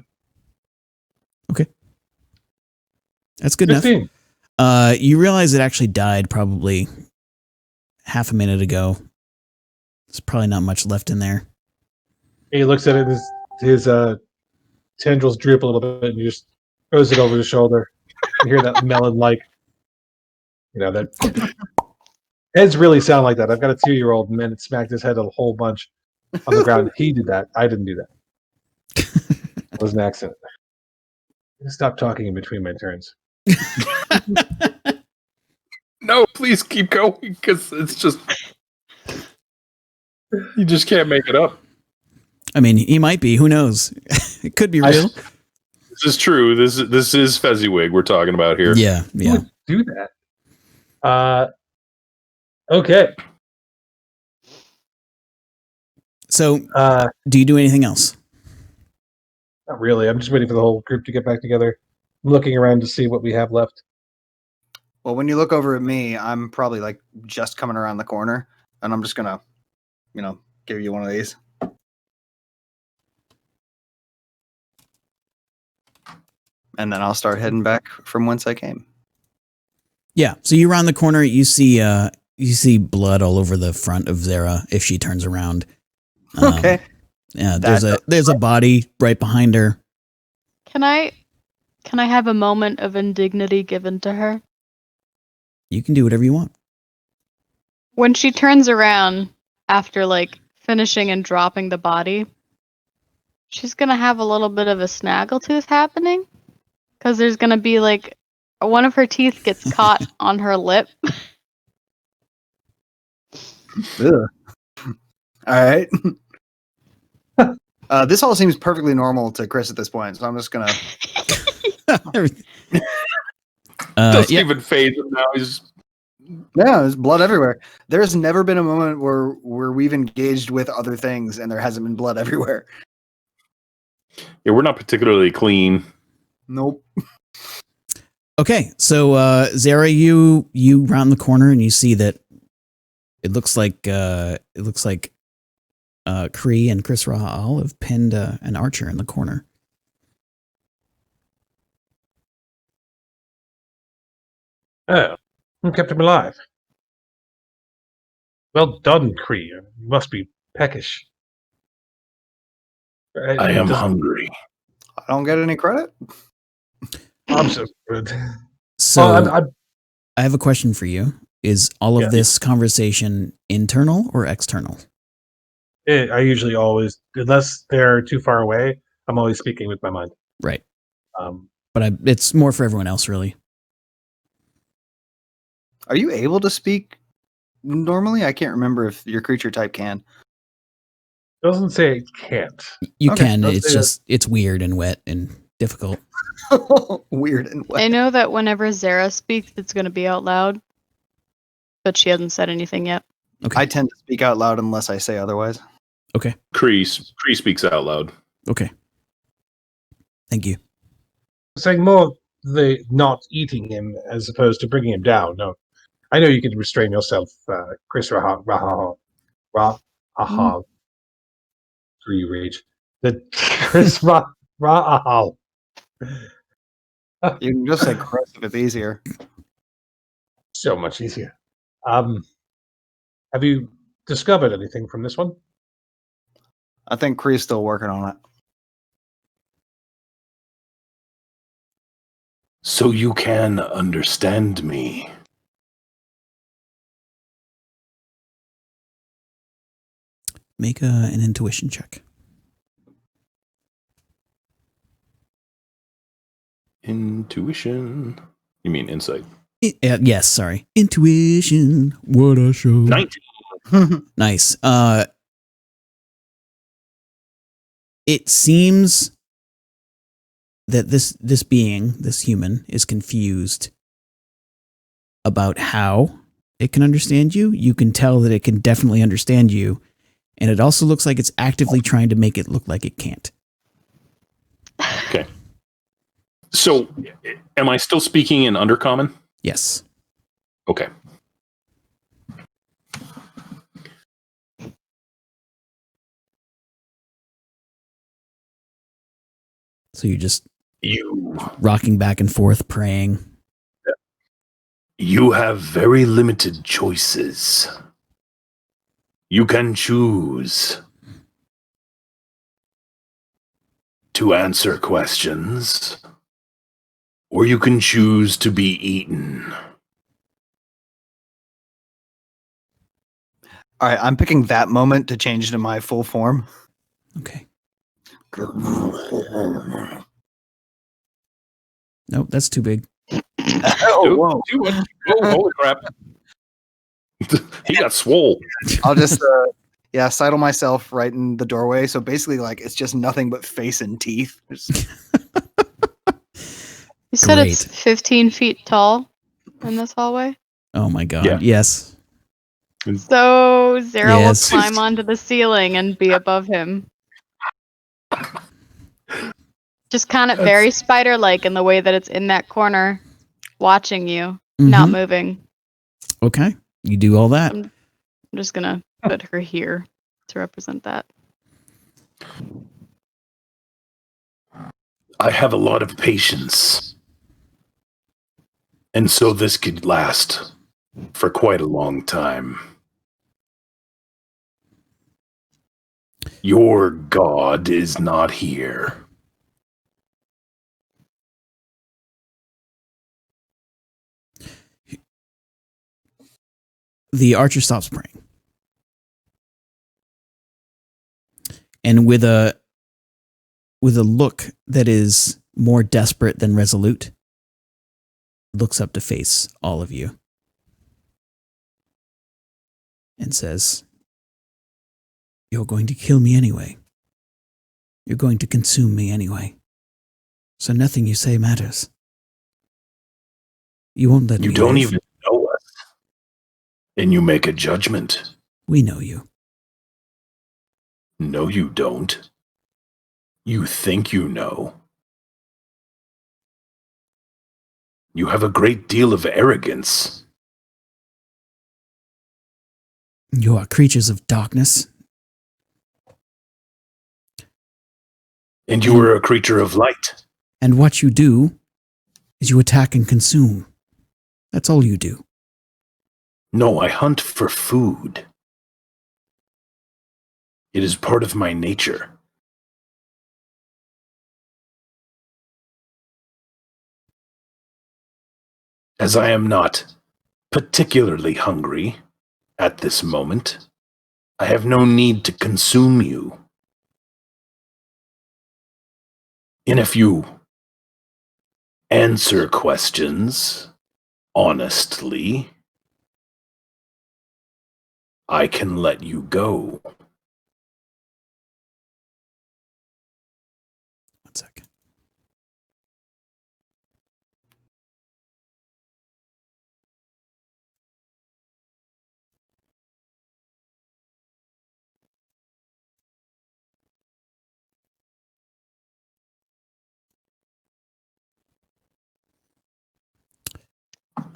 Okay. That's good 15. enough. You realize it actually died probably half a minute ago. There's probably not much left in there. He looks at it, his tendrils droop a little bit, and he just throws it over his shoulder. You hear that melon-like, that heads really sound like that. I've got a 2-year-old, and then it smacked his head a whole bunch on the ground. He did that. I didn't do that. It was an accident. Stop talking in between my turns. No, please keep going, because it's just... You just can't make it up. I mean, he might be. Who knows? It could be real. This is true. This is Fezziwig we're talking about here. Yeah. Who would do that? Okay. So, do you do anything else? Not really. I'm just waiting for the whole group to get back together. I'm looking around to see what we have left. Well, when you look over at me, I'm probably like just coming around the corner, and I'm just gonna, give you one of these. And then I'll start heading back from whence I came. Yeah. So you round the corner, you see blood all over the front of Zara if she turns around. Okay. Yeah, there's a body right behind her. Can I have a moment of indignity given to her? You can do whatever you want. When she turns around after finishing and dropping the body, she's gonna have a little bit of a snaggletooth happening. Because there's gonna be one of her teeth gets caught on her lip. All right. This all seems perfectly normal to Chris at this point, so I'm just gonna. Doesn't even phase him now. There's blood everywhere. There's never been a moment where we've engaged with other things and there hasn't been blood everywhere. Yeah, we're not particularly clean. Nope. Okay, so Zara, you round the corner and you see that it looks like Kree and Chris Rahal have pinned an archer in the corner. Oh, who kept him alive? Well done, Kree. You must be peckish. I am hungry. I don't get any credit. I'm so good. So I have a question for you. Is all of this conversation internal or external? I usually always, unless they're too far away, I'm always speaking with my mind. Right. But it's more for everyone else, really. Are you able to speak normally? I can't remember if your creature type can. Doesn't say it can't. You Okay, can. let's It's say just it's weird and wet and difficult. Weird and wet. I know that whenever Zara speaks, it's going to be out loud, but she hasn't said anything yet. Okay. I tend to speak out loud unless I say otherwise. Okay. Kree speaks out loud. Okay. Thank you. saying more the not eating him as opposed to bringing him down. No, I know you can restrain yourself, Chris Rahav. Through you reach the Chris Rahav. You can just say Chris if it's easier. So much easier. Have you discovered anything from this one? I think Kree's still working on it. So you can understand me. Make an intuition check. Intuition. You mean insight? Yes, sorry. Intuition. What a show. 19. Nice. It seems that this being, this human, is confused about how it can understand you. You can tell that it can definitely understand you, and it also looks like it's actively trying to make it look like it can't. Okay. So, am I still speaking in Undercommon? Yes. Okay. So you rocking back and forth, praying. You have very limited choices. You can choose to answer questions, or you can choose to be eaten. All right, I'm picking that moment to change to my full form. Okay. Nope, that's too big. Oh, whoa. Oh, holy crap. He got swole. I'll just, sidle myself right in the doorway. So basically, like, it's just nothing but face and teeth. You said Great. it's 15 feet tall in this hallway? Oh my god, Yeah. yes. So Zero Yes. will climb onto the ceiling and be above him. Just kind of very spider-like in the way that it's in that corner, watching you, not Mhm. moving. Okay, you do all that. I'm just gonna put her here to represent that. I have a lot of patience. And so this could last for quite a long time. Your god is not here. The archer stops praying. And with a look that is more desperate than resolute, looks up to face all of you and says, "You're going to kill me anyway. You're going to consume me anyway. So nothing you say matters. You won't let me You don't live. even know us. And you make a judgment. We know you. No, you don't. You think you know. You have a great deal of arrogance. You are creatures of darkness. And you are a creature of light. And what you do is you attack and consume. That's all you do. No, I hunt for food. It is part of my nature. As I am not particularly hungry at this moment, I have no need to consume you. And if you answer questions honestly, I can let you go. 1 second.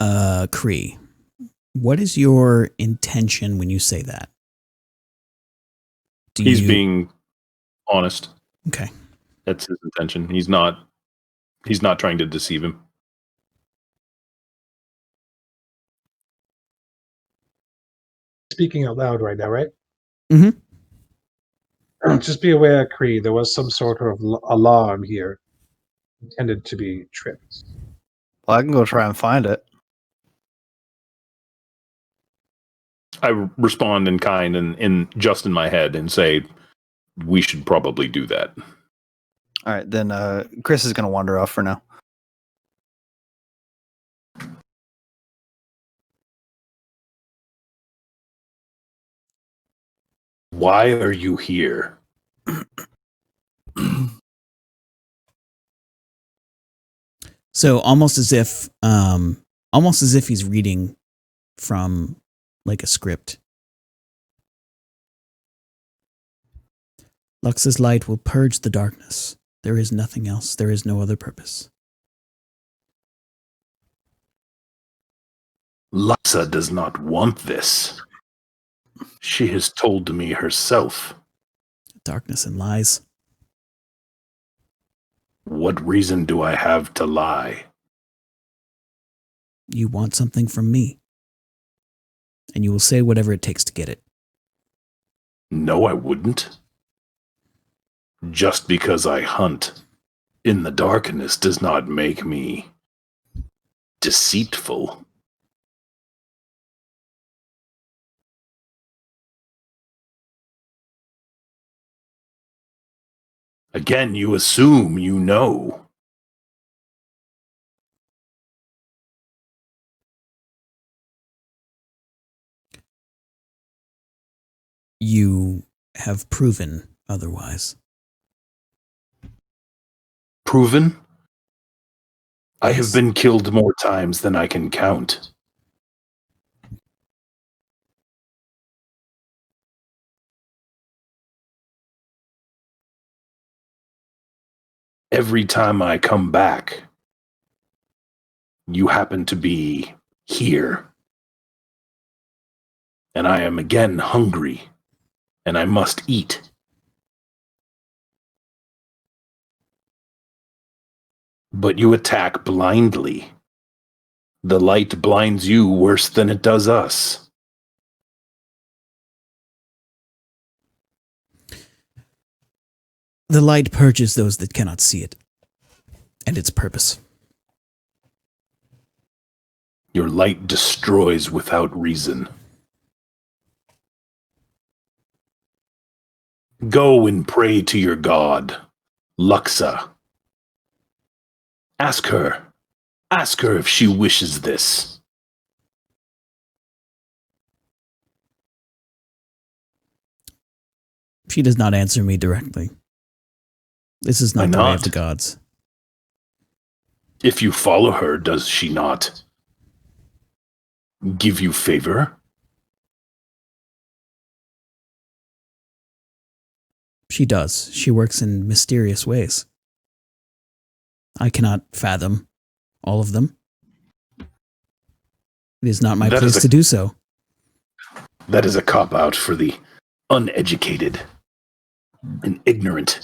Kree, what is your intention when you say that? He's being honest. Okay. That's his intention. He's not trying to deceive him. Speaking out loud right now, right? Mm-hmm. Just be aware, Kree, there was some sort of alarm here intended to be tripped. Well, I can go try and find it. I respond in kind and in just in my head and say, we should probably do that. All right, then Chris is going to wander off for now. Why are you here? So almost as if he's reading from like a script. Luxa's light will purge the darkness. There is nothing else. There is no other purpose. Luxa does not want this. She has told me herself. Darkness and lies. What reason do I have to lie? You want something from me. And you will say whatever it takes to get it. No, I wouldn't. Just because I hunt in the darkness does not make me deceitful. Again, you assume you know. You have proven otherwise. Proven? I have Yes. been killed more times than I can count. Every time I come back, you happen to be here. And I am again hungry, and I must eat. But you attack blindly. The light blinds you worse than it does us. The light purges those that cannot see it. And its purpose. Your light destroys without reason. Go and pray to your god, Luxa. Ask her if she wishes this. She does not answer me directly. This is not Why the way not? of the gods. If you follow her, does she not give you favor? She does. She works in mysterious ways. I cannot fathom all of them. It is not my That place is to do so. That is a cop-out for the uneducated and ignorant.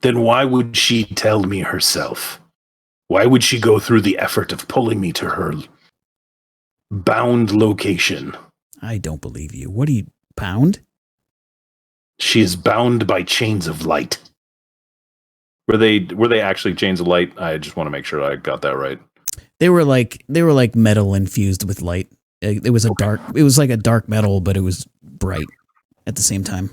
Then why would she tell me herself? Why would she go through the effort of pulling me to her bound location? I don't believe you. What are you, bound? She is bound by chains of light. Were they actually chains of light? I just want to make sure I got that right. They were like metal infused with light. It was like a dark metal, but it was bright at the same time.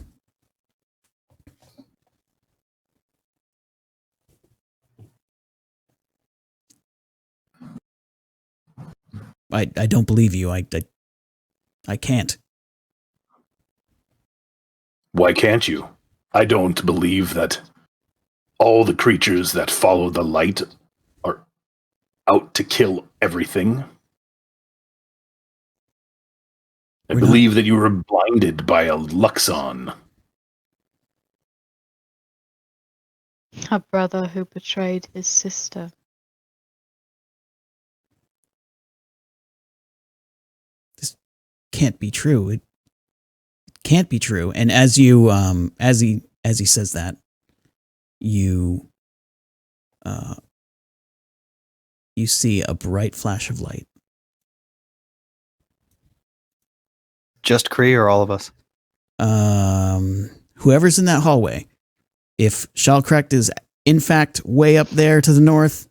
I don't believe you. I can't. Why can't you? I don't believe that all the creatures that follow the light are out to kill everything. I believe that you were blinded by a Luxon. A brother who betrayed his sister. This can't be true. It can't be true. And as you as he says that, you see a bright flash of light. Just Kree or all of us? Whoever's in that hallway. If Shalkrekt is in fact way up there to the north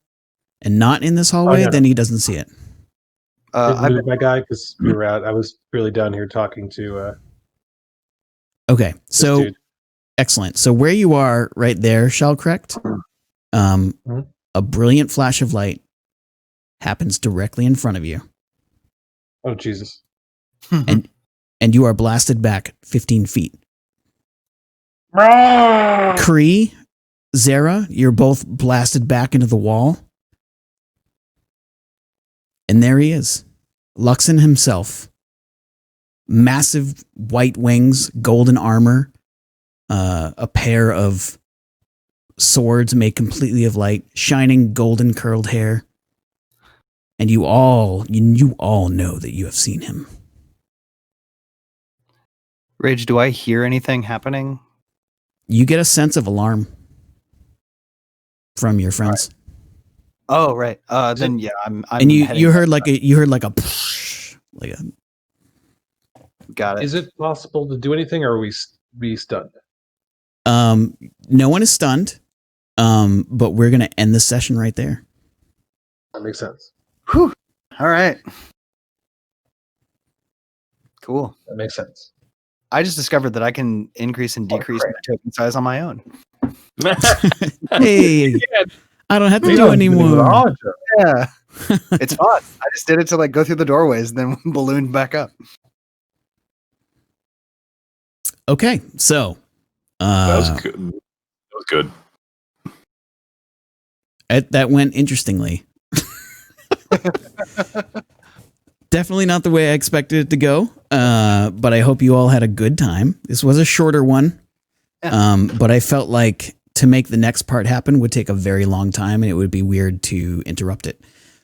and not in this hallway, then he doesn't see it. I moved my guy because we were out. I was really down here talking to. Okay, so excellent. So where you are, right there, Shalkrekt, a brilliant flash of light happens directly in front of you. Oh Jesus! and you are blasted back 15 feet. Kree, Zara, you're both blasted back into the wall. And there he is. Luxon himself. Massive white wings, golden armor, a pair of swords made completely of light, shining golden curled hair. And you all know that you have seen him. Rage, do I hear anything happening? You get a sense of alarm from your friends. Right. Oh, right. Then yeah, I'm and you heard like a like a Got it. Is it possible to do anything, or are we stunned? No one is stunned. But we're gonna end the session right there. That makes sense. Whew. All right. Cool. That makes sense. I just discovered that I can increase and decrease my token size on my own. Hey, I don't have to do anymore. Yeah, it's fun. I just did it to like go through the doorways, and then ballooned back up. Okay, so that was good. That was good. That went interestingly. Definitely not the way I expected it to go, but I hope you all had a good time. This was a shorter one, but I felt like to make the next part happen would take a very long time, and it would be weird to interrupt it.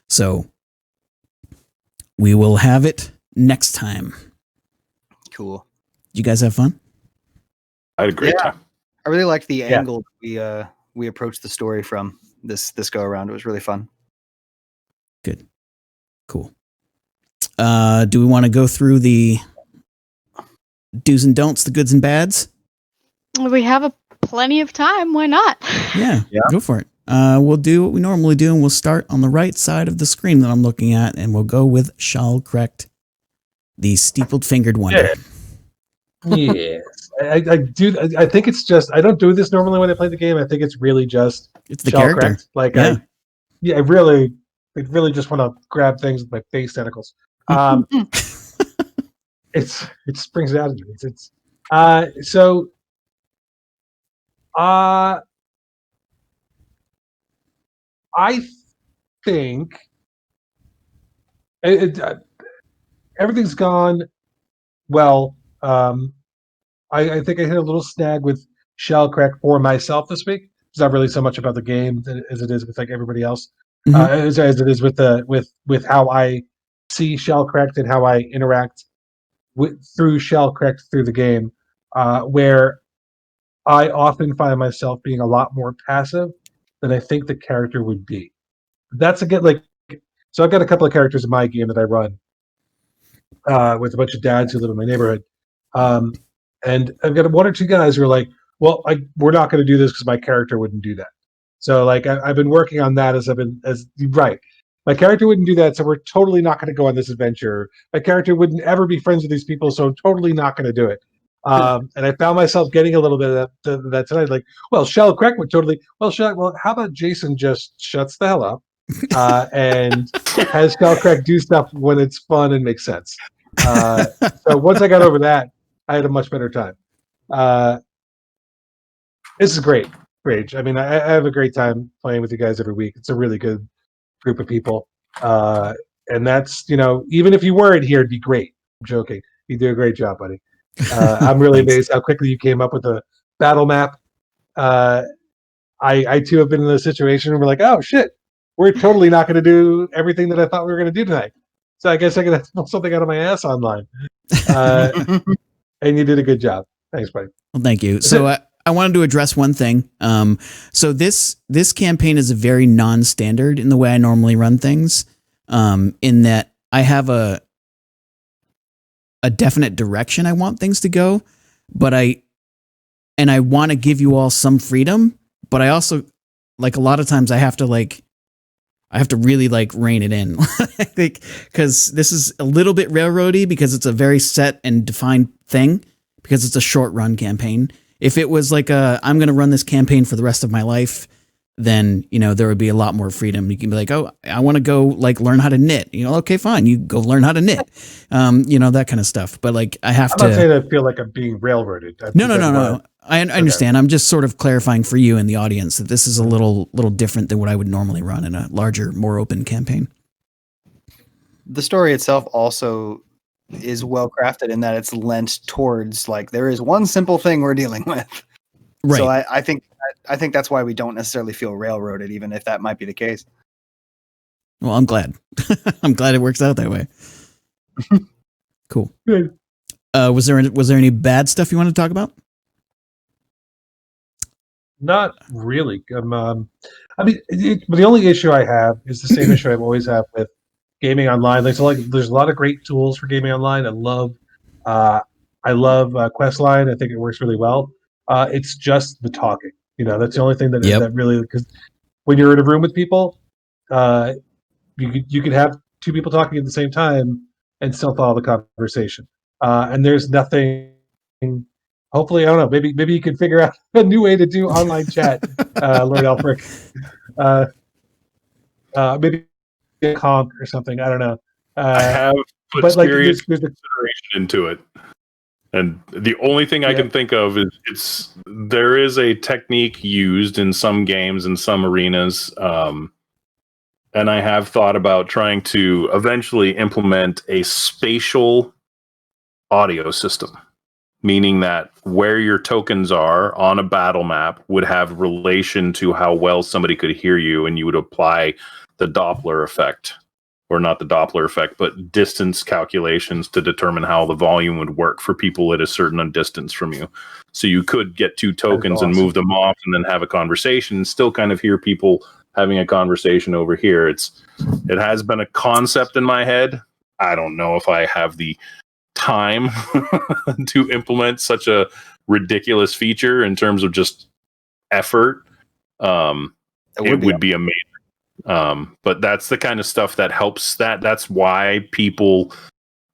So we will have it next time. Cool. Did you guys have fun? I had a great time. I really liked the angle we approached the story from this go around. It was really fun. Good. Cool. Do we want to go through the do's and don'ts, the goods and bads? We have plenty of time. Why not? Yeah, go for it. We'll do what we normally do, and we'll start on the right side of the screen that I'm looking at, and we'll go with Shalkrekt, the steepled-fingered wonder. Yes. I do. I think it's just, I don't do this normally when I play the game. I think it's really just it's the character. Like I really just want to grab things with my face tentacles. It springs it out of me. I think everything's gone well. I think I hit a little snag with Shalkrekt for myself this week. It's not really so much about the game as it is with like everybody else. As it is with how I see Shalkrekt and how I interact through Shalkrekt through the game, where I often find myself being a lot more passive than I think the character would be. That's so I've got a couple of characters in my game that I run with a bunch of dads who live in my neighborhood, and I've got one or two guys who are like, "Well, we're not going to do this because my character wouldn't do that." So like I've been working on that right. My character wouldn't do that, so we're totally not going to go on this adventure. My character wouldn't ever be friends with these people, so I'm totally not going to do it. And I found myself getting a little bit of that tonight. Like, well, Shalkrekt would totally. Well, how about Jason just shuts the hell up and has Shalkrekt do stuff when it's fun and makes sense. So once I got over that, I had a much better time. This is great, Rage. I mean, I have a great time playing with you guys every week. It's a really good group of people, and that's even if you weren't here, it'd be great. I'm joking. You do a great job, buddy. I'm really amazed how quickly you came up with a battle map. I too have been in a situation where we're like, oh shit, we're totally not going to do everything that I thought we were going to do tonight. So I guess I can pull something out of my ass online. And you did a good job. Thanks, buddy. Well, thank you. So I wanted to address one thing. So this campaign is a very non-standard in the way I normally run things. In that I have a definite direction I want things to go, but I want to give you all some freedom, but I also, like, a lot of times I have to really like rein it in. Because this is a little bit railroady because it's a very set and defined thing, because it's a short run campaign. If it was like I'm going to run this campaign for the rest of my life, then, there would be a lot more freedom. You can be like, oh, I want to go like learn how to knit. Okay, fine. You go learn how to knit. That kind of stuff. But like I'm not saying I feel like I'm being railroaded. No. I understand. I'm just sort of clarifying for you and the audience that this is a little different than what I would normally run in a larger, more open campaign. The story itself also is well crafted in that it's lent towards, like, there is one simple thing we're dealing with. Right. So I think that's why we don't necessarily feel railroaded, even if that might be the case. Well, I'm glad. I'm glad it works out that way. Cool. Good. Was there any bad stuff you want to talk about? Not really. The only issue I have is the same issue I've always had with gaming online. There's a lot of great tools for gaming online. I love Questline. I think it works really well. It's just the talking. That's the only thing that really, because when you're in a room with people, you could have two people talking at the same time and still follow the conversation. And there's nothing. Hopefully, I don't know. Maybe you can figure out a new way to do online chat, Lord Alfric. Maybe a conch or something. I don't know. I have put serious consideration into it, and the only thing I can think of is there is a technique used in some games in some arenas, and I have thought about trying to eventually implement a spatial audio system. Meaning that where your tokens are on a battle map would have relation to how well somebody could hear you, and you would apply the Doppler effect, or not the Doppler effect, but distance calculations to determine how the volume would work for people at a certain distance from you. So you could get two tokens and move them off and then have a conversation and still kind of hear people having a conversation over here. It has been a concept in my head. I don't know if I have the time to implement such a ridiculous feature in terms of just effort. It would be amazing. But that's the kind of stuff that helps that's why people,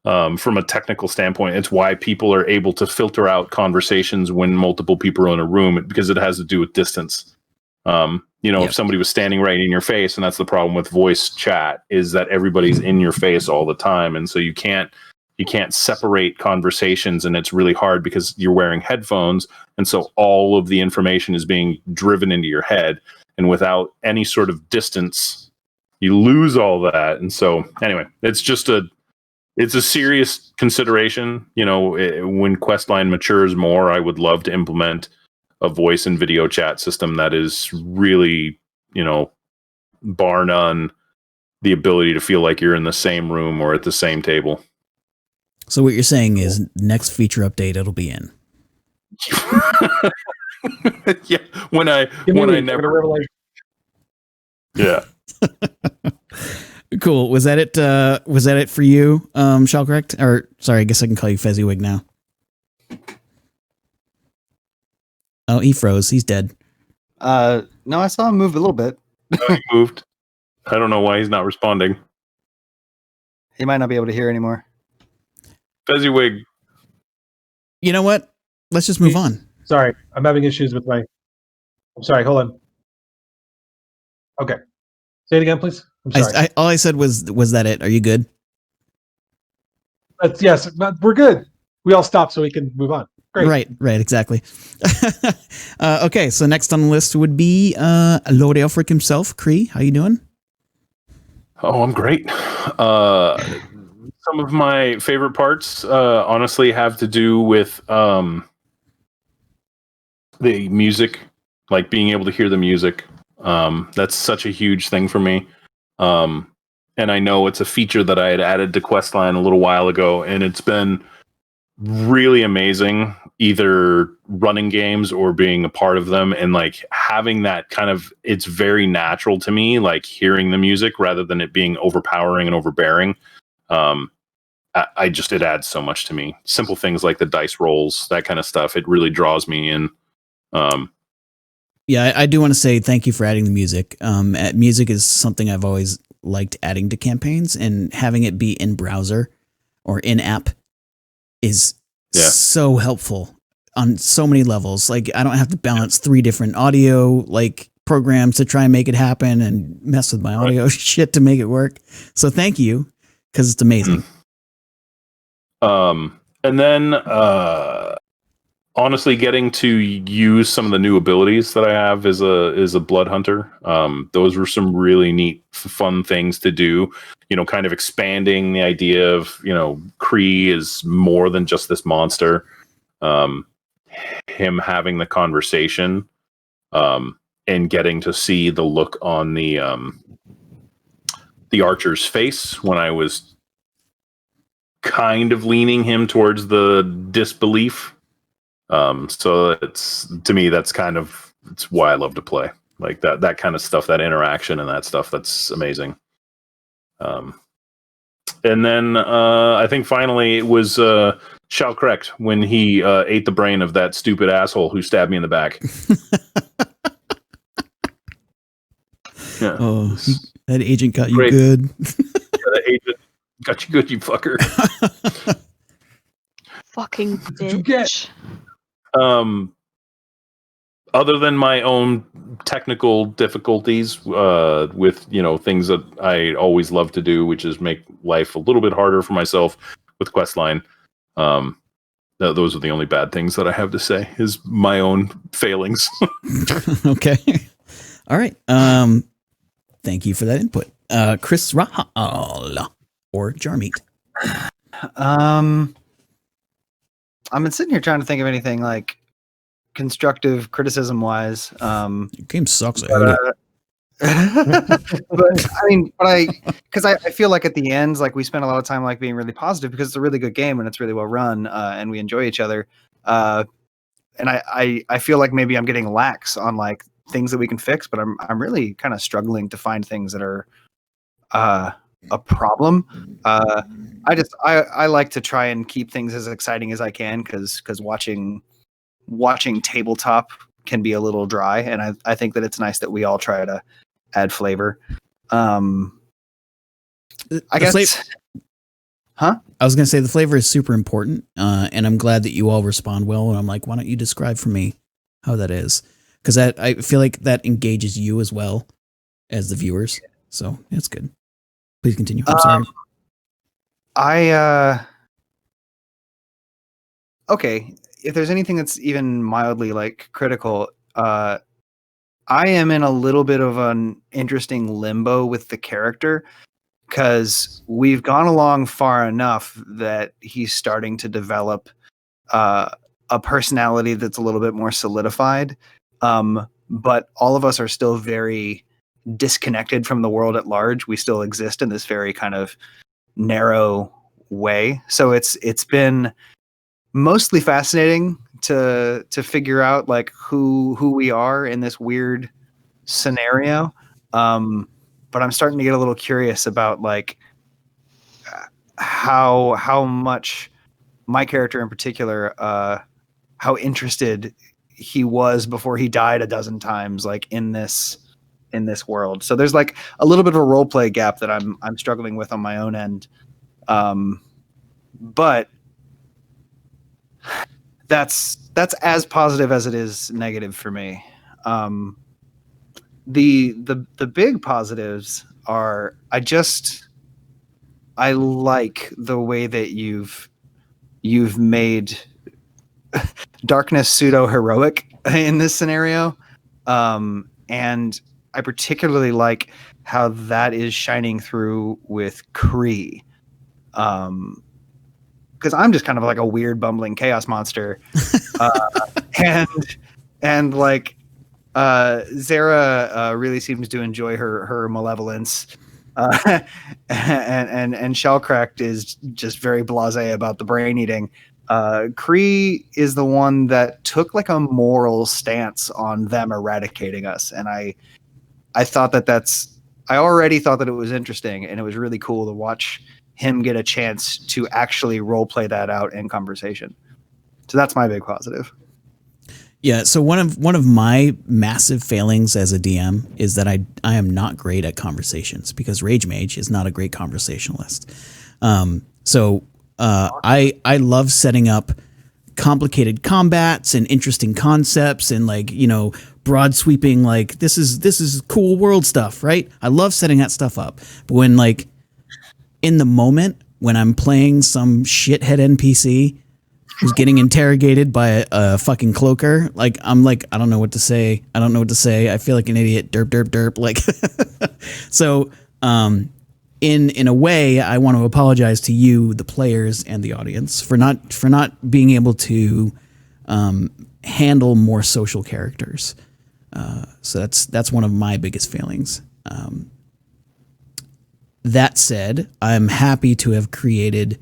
from a technical standpoint, it's why people are able to filter out conversations when multiple people are in a room, because it has to do with distance. If somebody was standing right in your face, and that's the problem with voice chat, is that everybody's in your face all the time. And so you can't separate conversations, and it's really hard because you're wearing headphones, and so all of the information is being driven into your head, and without any sort of distance, you lose all that. And so anyway, it's a serious consideration. When Questline matures more, I would love to implement a voice and video chat system that is really, bar none, the ability to feel like you're in the same room or at the same table. So what you're saying is next feature update, it'll be in. Yeah. When I never. Yeah. Cool. Was that it? Was that it for you, Shall Correct? Or sorry, I guess I can call you Fezziwig now. Oh, he froze. He's dead. No, I saw him move a little bit. Oh, he moved. I don't know why he's not responding. He might not be able to hear anymore. Fezziwig. You know what? Let's just move on. Sorry, I'm having issues with I'm sorry, hold on. Okay. Say it again, please. I'm sorry. All I said was that it? Are you good? Yes, we're good. We all stopped so we can move on. Great. Right, exactly. Okay, so next on the list would be Lord Elfric himself, Kree. How you doing? Oh, I'm great. So some of my favorite parts honestly have to do with the music, like being able to hear the music. That's such a huge thing for me. And I know it's a feature that I had added to Questline a little while ago, and it's been really amazing, either running games or being a part of them, and like having that kind of, it's very natural to me, like hearing the music rather than it being overpowering and overbearing. I just, it adds so much to me. Simple things like the dice rolls, that kind of stuff, it really draws me in. Yeah, I do want to say thank you for adding the music. Music is something I've always liked adding to campaigns, and having it be in browser or in app is so helpful on so many levels. Like, I don't have to balance 3 different audio like programs to try and make it happen and mess with my audio shit to make it work. So thank you, because it's amazing. And then honestly, getting to use some of the new abilities that I have as a blood hunter. Those were some really neat, fun things to do. You know, kind of expanding the idea of, you know, Kree is more than just this monster. Him having the conversation, and getting to see the look on the archer's face when I was kind of leaning him towards the disbelief. So it's, to me, that's kind of, it's why I love to play like that kind of stuff, that interaction and that stuff. That's amazing. And then I think finally it was Shall Correct when he ate the brain of that stupid asshole who stabbed me in the back. Yeah. Oh, that agent got you Great. good. That agent got you good, you fucker. Fucking bitch. Other than my own technical difficulties with, you know, things that I always love to do, which is make life a little bit harder for myself with Questline. Those are the only bad things that I have to say, is my own failings. Okay. All right. Thank you for that input. Chris Rahal or Jarmeet. I've been sitting here trying to think of anything like constructive criticism wise. Your game sucks. But I feel like at the end, like we spent a lot of time like being really positive because it's a really good game and it's really well run, and we enjoy each other. And I feel like maybe I'm getting lax on like things that we can fix, but I'm really kind of struggling to find things that are a problem. I like to try and keep things as exciting as I can because watching tabletop can be a little dry, and I think that it's nice that we all try to add flavor. I guess. Huh? I was going to say the flavor is super important, and I'm glad that you all respond well. And I'm like, why don't you describe for me how that is? Because I feel like that engages you as well as the viewers. So that's good. Please continue. I'm sorry. Okay. If there's anything that's even mildly like critical, I am in a little bit of an interesting limbo with the character because we've gone along far enough that he's starting to develop a personality that's a little bit more solidified. But all of us are still very disconnected from the world at large. We still exist in this very kind of narrow way. So it's been mostly fascinating to figure out like who we are in this weird scenario. But I'm starting to get a little curious about like how much my character in particular, how interested he was before he died a dozen times, like in this world. So there's like a little bit of a role play gap that I'm struggling with on my own end. But that's as positive as it is negative for me. The big positives are I like the way that you've made darkness pseudo heroic in this scenario. And I particularly like how that is shining through with Kree. because I'm just kind of like a weird bumbling chaos monster, and like Zara really seems to enjoy her malevolence, and Shellcracked is just very blasé about the brain eating. Kree is the one that took like a moral stance on them eradicating us, and I already thought that it was interesting, and it was really cool to watch him get a chance to actually role play that out in conversation. So that's my big positive. Yeah. So one of my massive failings as a DM is that I am not great at conversations because Rage Mage is not a great conversationalist. I love setting up complicated combats and interesting concepts and like, you know, broad sweeping, like this is cool world stuff, right? I love setting that stuff up. But when like in the moment when I'm playing some shithead NPC who's getting interrogated by a fucking cloaker, like I'm like, I don't know what to say. I feel like an idiot. Derp, derp, derp. Like, so, in a way, I want to apologize to you, the players and the audience, for not being able to handle more social characters. So that's one of my biggest failings. That said, I'm happy to have created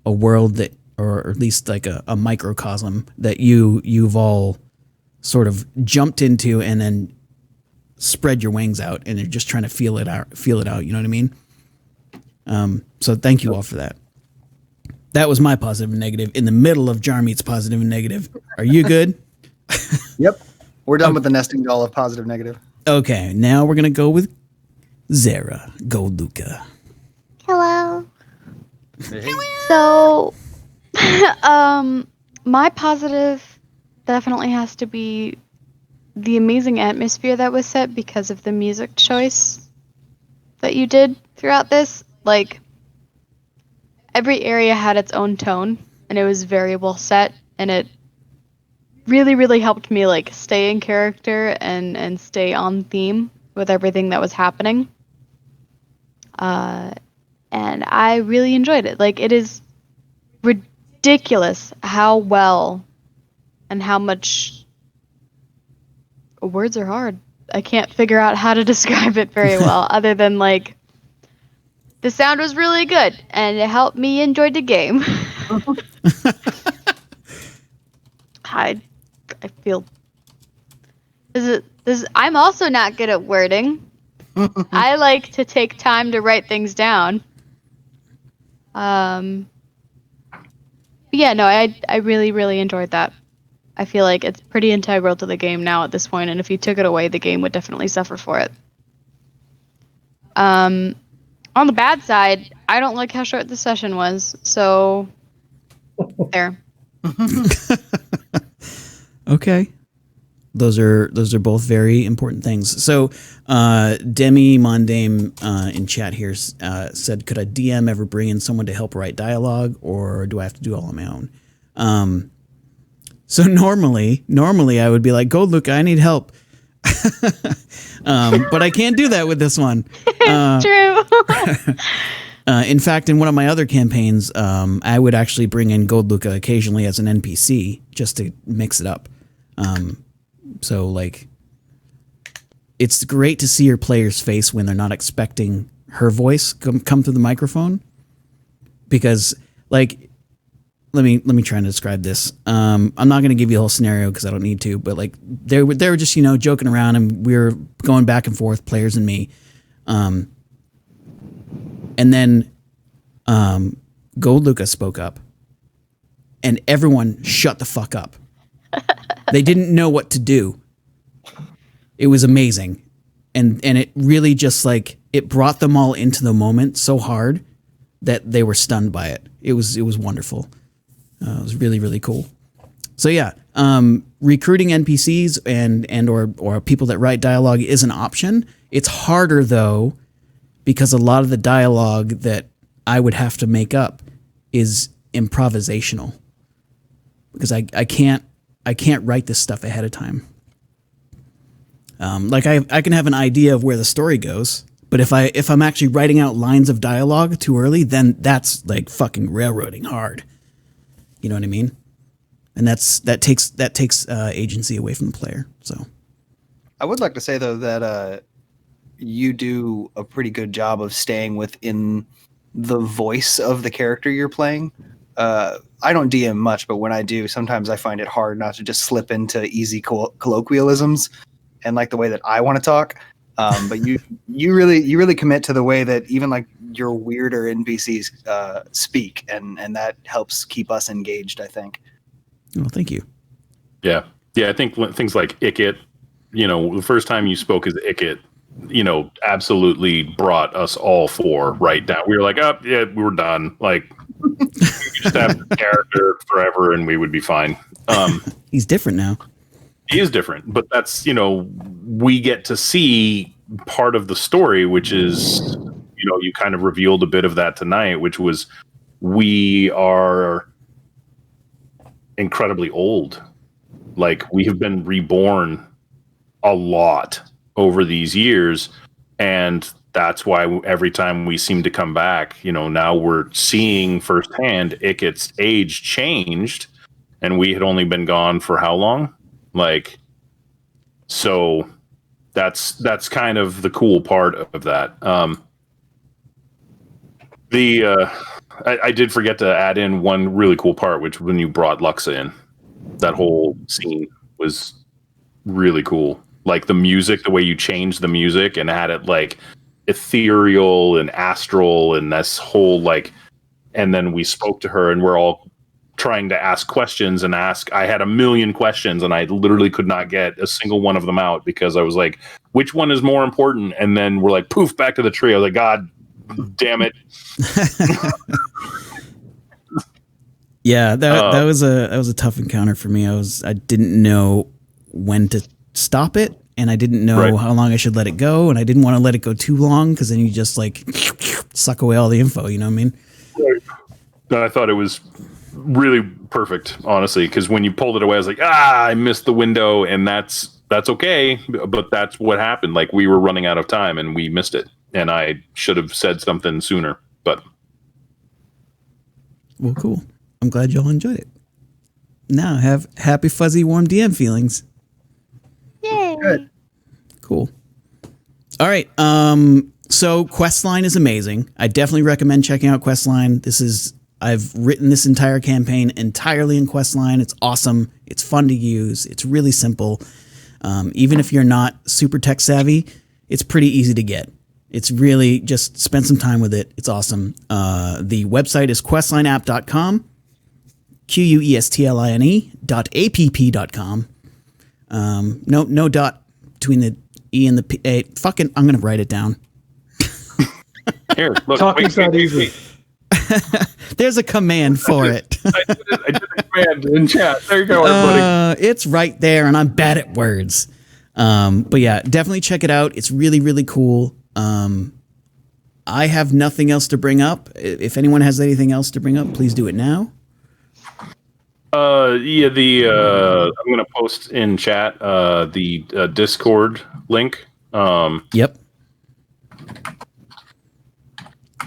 a world that, or at least like a microcosm that you've all sort of jumped into and then spread your wings out and you're just trying to feel it out. You know what I mean? So thank you all for that. That was my positive and negative in the middle of Jarmeet's positive and negative. Are you good? Yep. We're done with the nesting doll of positive negative. Okay. Now we're going to go with Zara Goldluca. Hello. So, my positive definitely has to be the amazing atmosphere that was set because of the music choice that you did throughout this. Like, every area had its own tone, and it was very well set, and it really, really helped me, like, stay in character and stay on theme with everything that was happening. And I really enjoyed it. Like, it is ridiculous how well and how much... Words are hard. I can't figure out how to describe it very well, other than, like, the sound was really good, and it helped me enjoy the game. I feel... I'm also not good at wording. I like to take time to write things down. Yeah, no, I really, really enjoyed that. I feel like it's pretty integral to the game now at this point, and if you took it away, the game would definitely suffer for it. On the bad side, I don't like how short the session was, so there. Okay. Those are both very important things. So, Demi Mondame in chat here said, "Could a DM ever bring in someone to help write dialogue, or do I have to do it all on my own?" So normally I would be like, "Goldluca, I need help," but I can't do that with this one. True. In fact, in one of my other campaigns, I would actually bring in Goldluca occasionally as an NPC just to mix it up. So, like, it's great to see your player's face when they're not expecting her voice come through the microphone. Because, like, let me try and describe this. I'm not going to give you a whole scenario because I don't need to. But, like, they were just, you know, joking around, and we were going back and forth, players and me. And then Goldluca spoke up, and everyone shut the fuck up. They didn't know what to do. It was amazing. And it really just, like, it brought them all into the moment so hard that they were stunned by it. It was wonderful. It was really, really cool. So yeah, recruiting NPCs and or people that write dialogue is an option. It's harder though, because a lot of the dialogue that I would have to make up is improvisational. Because I can't write this stuff ahead of time. Like I can have an idea of where the story goes, But if I'm actually writing out lines of dialogue too early, then that's like fucking railroading hard. You know what I mean? And that takes agency away from the player. So I would like to say though that you do a pretty good job of staying within the voice of the character you're playing. I don't DM much, but when I do, sometimes I find it hard not to just slip into easy colloquialisms and like the way that I want to talk. But you really commit to the way that even like your weirder NPCs speak, and that helps keep us engaged, I think. well, thank you. Yeah. I think things like Ickit, the first time you spoke as Ickit, absolutely brought us all four right down. We were like, oh yeah, we were done. Like, we could just have the character forever and we would be fine. He's different now. He is different, but that's, we get to see part of the story, which is, you kind of revealed a bit of that tonight, which was we are incredibly old. Like, we have been reborn a lot over these years, and that's why every time we seem to come back, now we're seeing firsthand Ickit's age changed, and we had only been gone for how long? Like, so that's kind of the cool part of that. I did forget to add in one really cool part, which when you brought Luxa in, that whole scene was really cool. Like the music, the way you changed the music and had it like ethereal and astral and this whole like, and then we spoke to her and we're all trying to ask questions and I had a million questions and I literally could not get a single one of them out because I was like, which one is more important? And then we're like, poof, back to the tree. I was like, God damn it. Yeah, that was a tough encounter for me. I didn't know when to stop it, and I didn't know how long I should let it go, and I didn't want to let it go too long because then you just like suck away all the info. You know what I mean? Right. I thought it was really perfect, honestly, because when you pulled it away, I was like, I missed the window, and that's okay, but that's what happened. Like, we were running out of time, and we missed it, and I should have said something sooner, but. Well, cool. I'm glad y'all enjoyed it. Now have happy, fuzzy, warm DM feelings. Yay! Good. Cool. All right. So Questline is amazing. I definitely recommend checking out Questline. I've written this entire campaign entirely in Questline. It's awesome. It's fun to use. It's really simple. Even if you're not super tech savvy, it's pretty easy to get. It's really just spend some time with it. It's awesome. The website is questlineapp.com, QUESTLINE.app.com. No dot between the E and the P. I'm going to write it down. Here, look. Talking's not easy. There's a command for it. I did a command in chat. There you go, everybody. It's right there, and I'm bad at words. But yeah, definitely check it out. It's really, really cool. I have nothing else to bring up. If anyone has anything else to bring up, please do it now. I'm gonna post in chat the Discord link. Yep.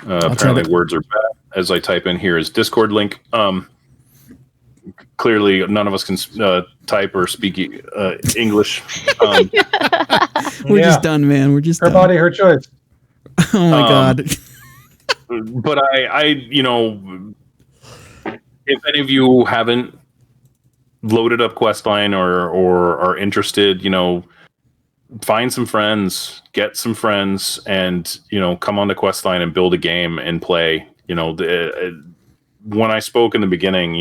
Apparently words are bad as I type in here is Discord link. Clearly none of us can type or speak English. We're just done, man. We're just her done. body, her choice. Oh my God. But I if any of you haven't loaded up Questline or are interested, find some friends, get some friends, and come on to Questline and build a game and play. When I spoke in the beginning,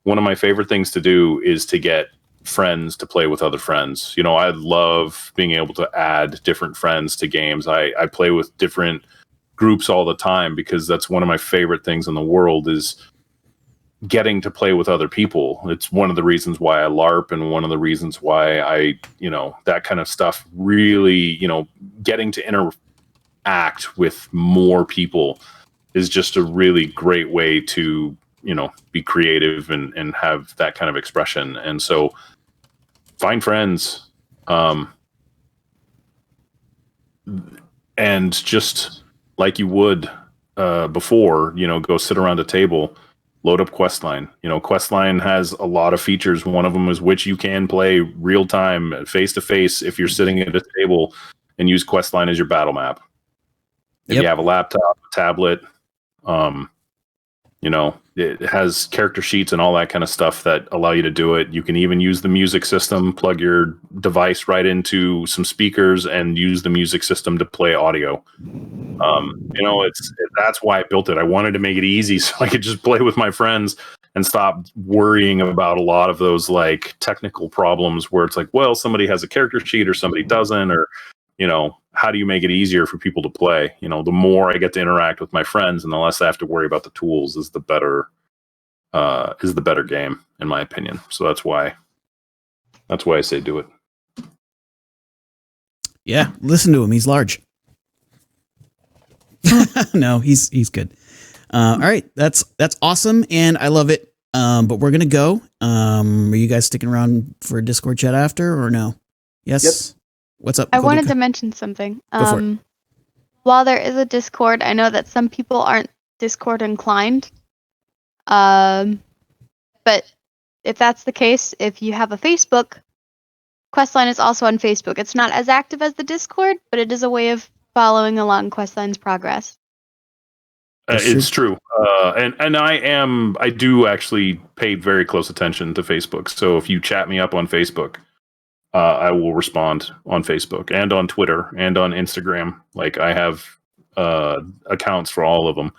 one of my favorite things to do is to get friends to play with other friends. I love being able to add different friends to games. I play with different groups all the time because that's one of my favorite things in the world is getting to play with other people. It's one of the reasons why I LARP and one of the reasons why I, that kind of stuff really, getting to interact with more people is just a really great way to, be creative and have that kind of expression. And so find friends. and just like you would before, go sit around a table, load up Questline. Questline has a lot of features. One of them is which you can play real time, face to face, if you're sitting at a table, and use Questline as your battle map. If you have a laptop, a tablet, it has character sheets and all that kind of stuff that allow you to do it. You can even use the music system, plug your device right into some speakers and use the music system to play audio. That's why I built it. I wanted to make it easy so I could just play with my friends and stop worrying about a lot of those like technical problems where it's like, well, somebody has a character sheet or somebody doesn't, or how do you make it easier for people to play? The more I get to interact with my friends and the less I have to worry about the tools is the better game, in my opinion. So that's why I say do it. Yeah, listen to him. He's large. No, he's good. All right, that's awesome, and I love it. But we're gonna go. Are you guys sticking around for a Discord chat after or no? Yes. Yep. What's up? I wanted to mention something. While there is a Discord, I know that some people aren't Discord inclined. But if that's the case, if you have a Facebook, Questline is also on Facebook. It's not as active as the Discord, but it is a way of following along Questline's progress. It's true. And I do actually pay very close attention to Facebook. So if you chat me up on Facebook, I will respond on Facebook and on Twitter and on Instagram. Like I have accounts for all of them.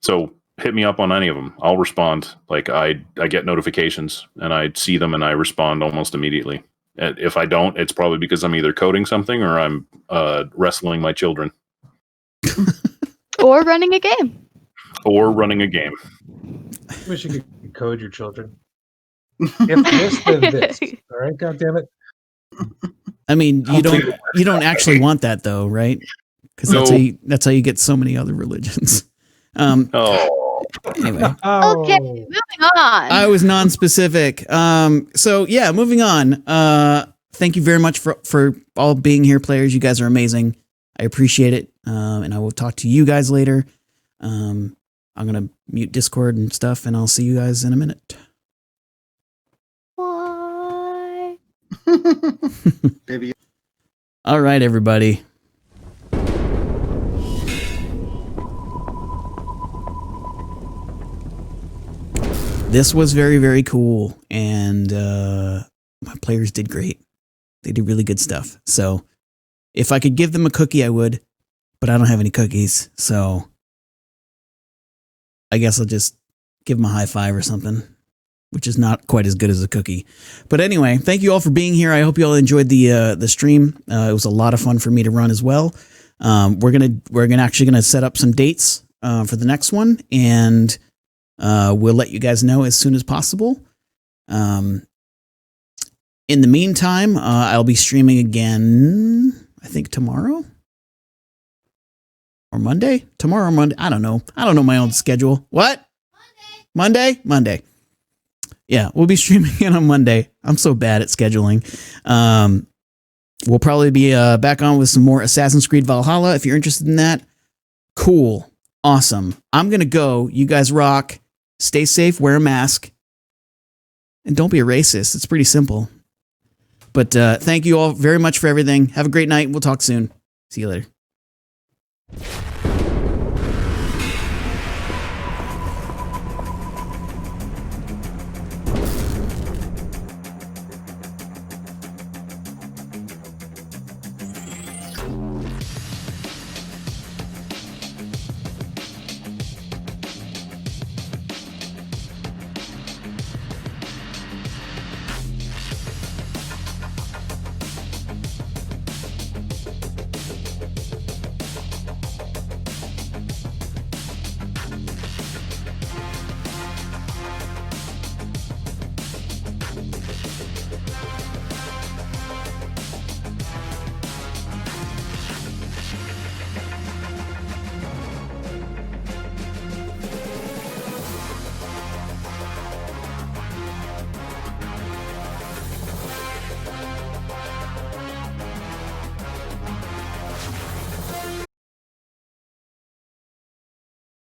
So hit me up on any of them. I'll respond. Like I get notifications and I see them and I respond almost immediately. If I don't, it's probably because I'm either coding something or I'm wrestling my children. Or running a game. I wish you could code your children. If this, then this. All right, God damn it. I mean, you don't actually want that though, right? Because that's how you get so many other religions. Anyway. Okay, moving on. I was non-specific. So yeah, moving on. Thank you very much for all being here, players. You guys are amazing. I appreciate it. And I will talk to you guys later. I'm gonna mute Discord and stuff, and I'll see you guys in a minute. Bye. Baby. All right, everybody. This was very, very cool, and my players did great. They did really good stuff. So if I could give them a cookie, I would, but I don't have any cookies, so I guess I'll just give them a high five or something, which is not quite as good as a cookie. But anyway, thank you all for being here. I hope you all enjoyed the stream. It was a lot of fun for me to run as well. We're actually gonna set up some dates for the next one, and we'll let you guys know as soon as possible. In the meantime, I'll be streaming again, I think tomorrow or Monday. Tomorrow or Monday. I don't know my own schedule. What? Monday. Yeah, we'll be streaming again on Monday. I'm so bad at scheduling. We'll probably be back on with some more Assassin's Creed Valhalla if you're interested in that. Cool. Awesome. I'm going to go. You guys rock. Stay safe. Wear a mask. And don't be a racist. It's pretty simple. But thank you all very much for everything. Have a great night. We'll talk soon. See you later.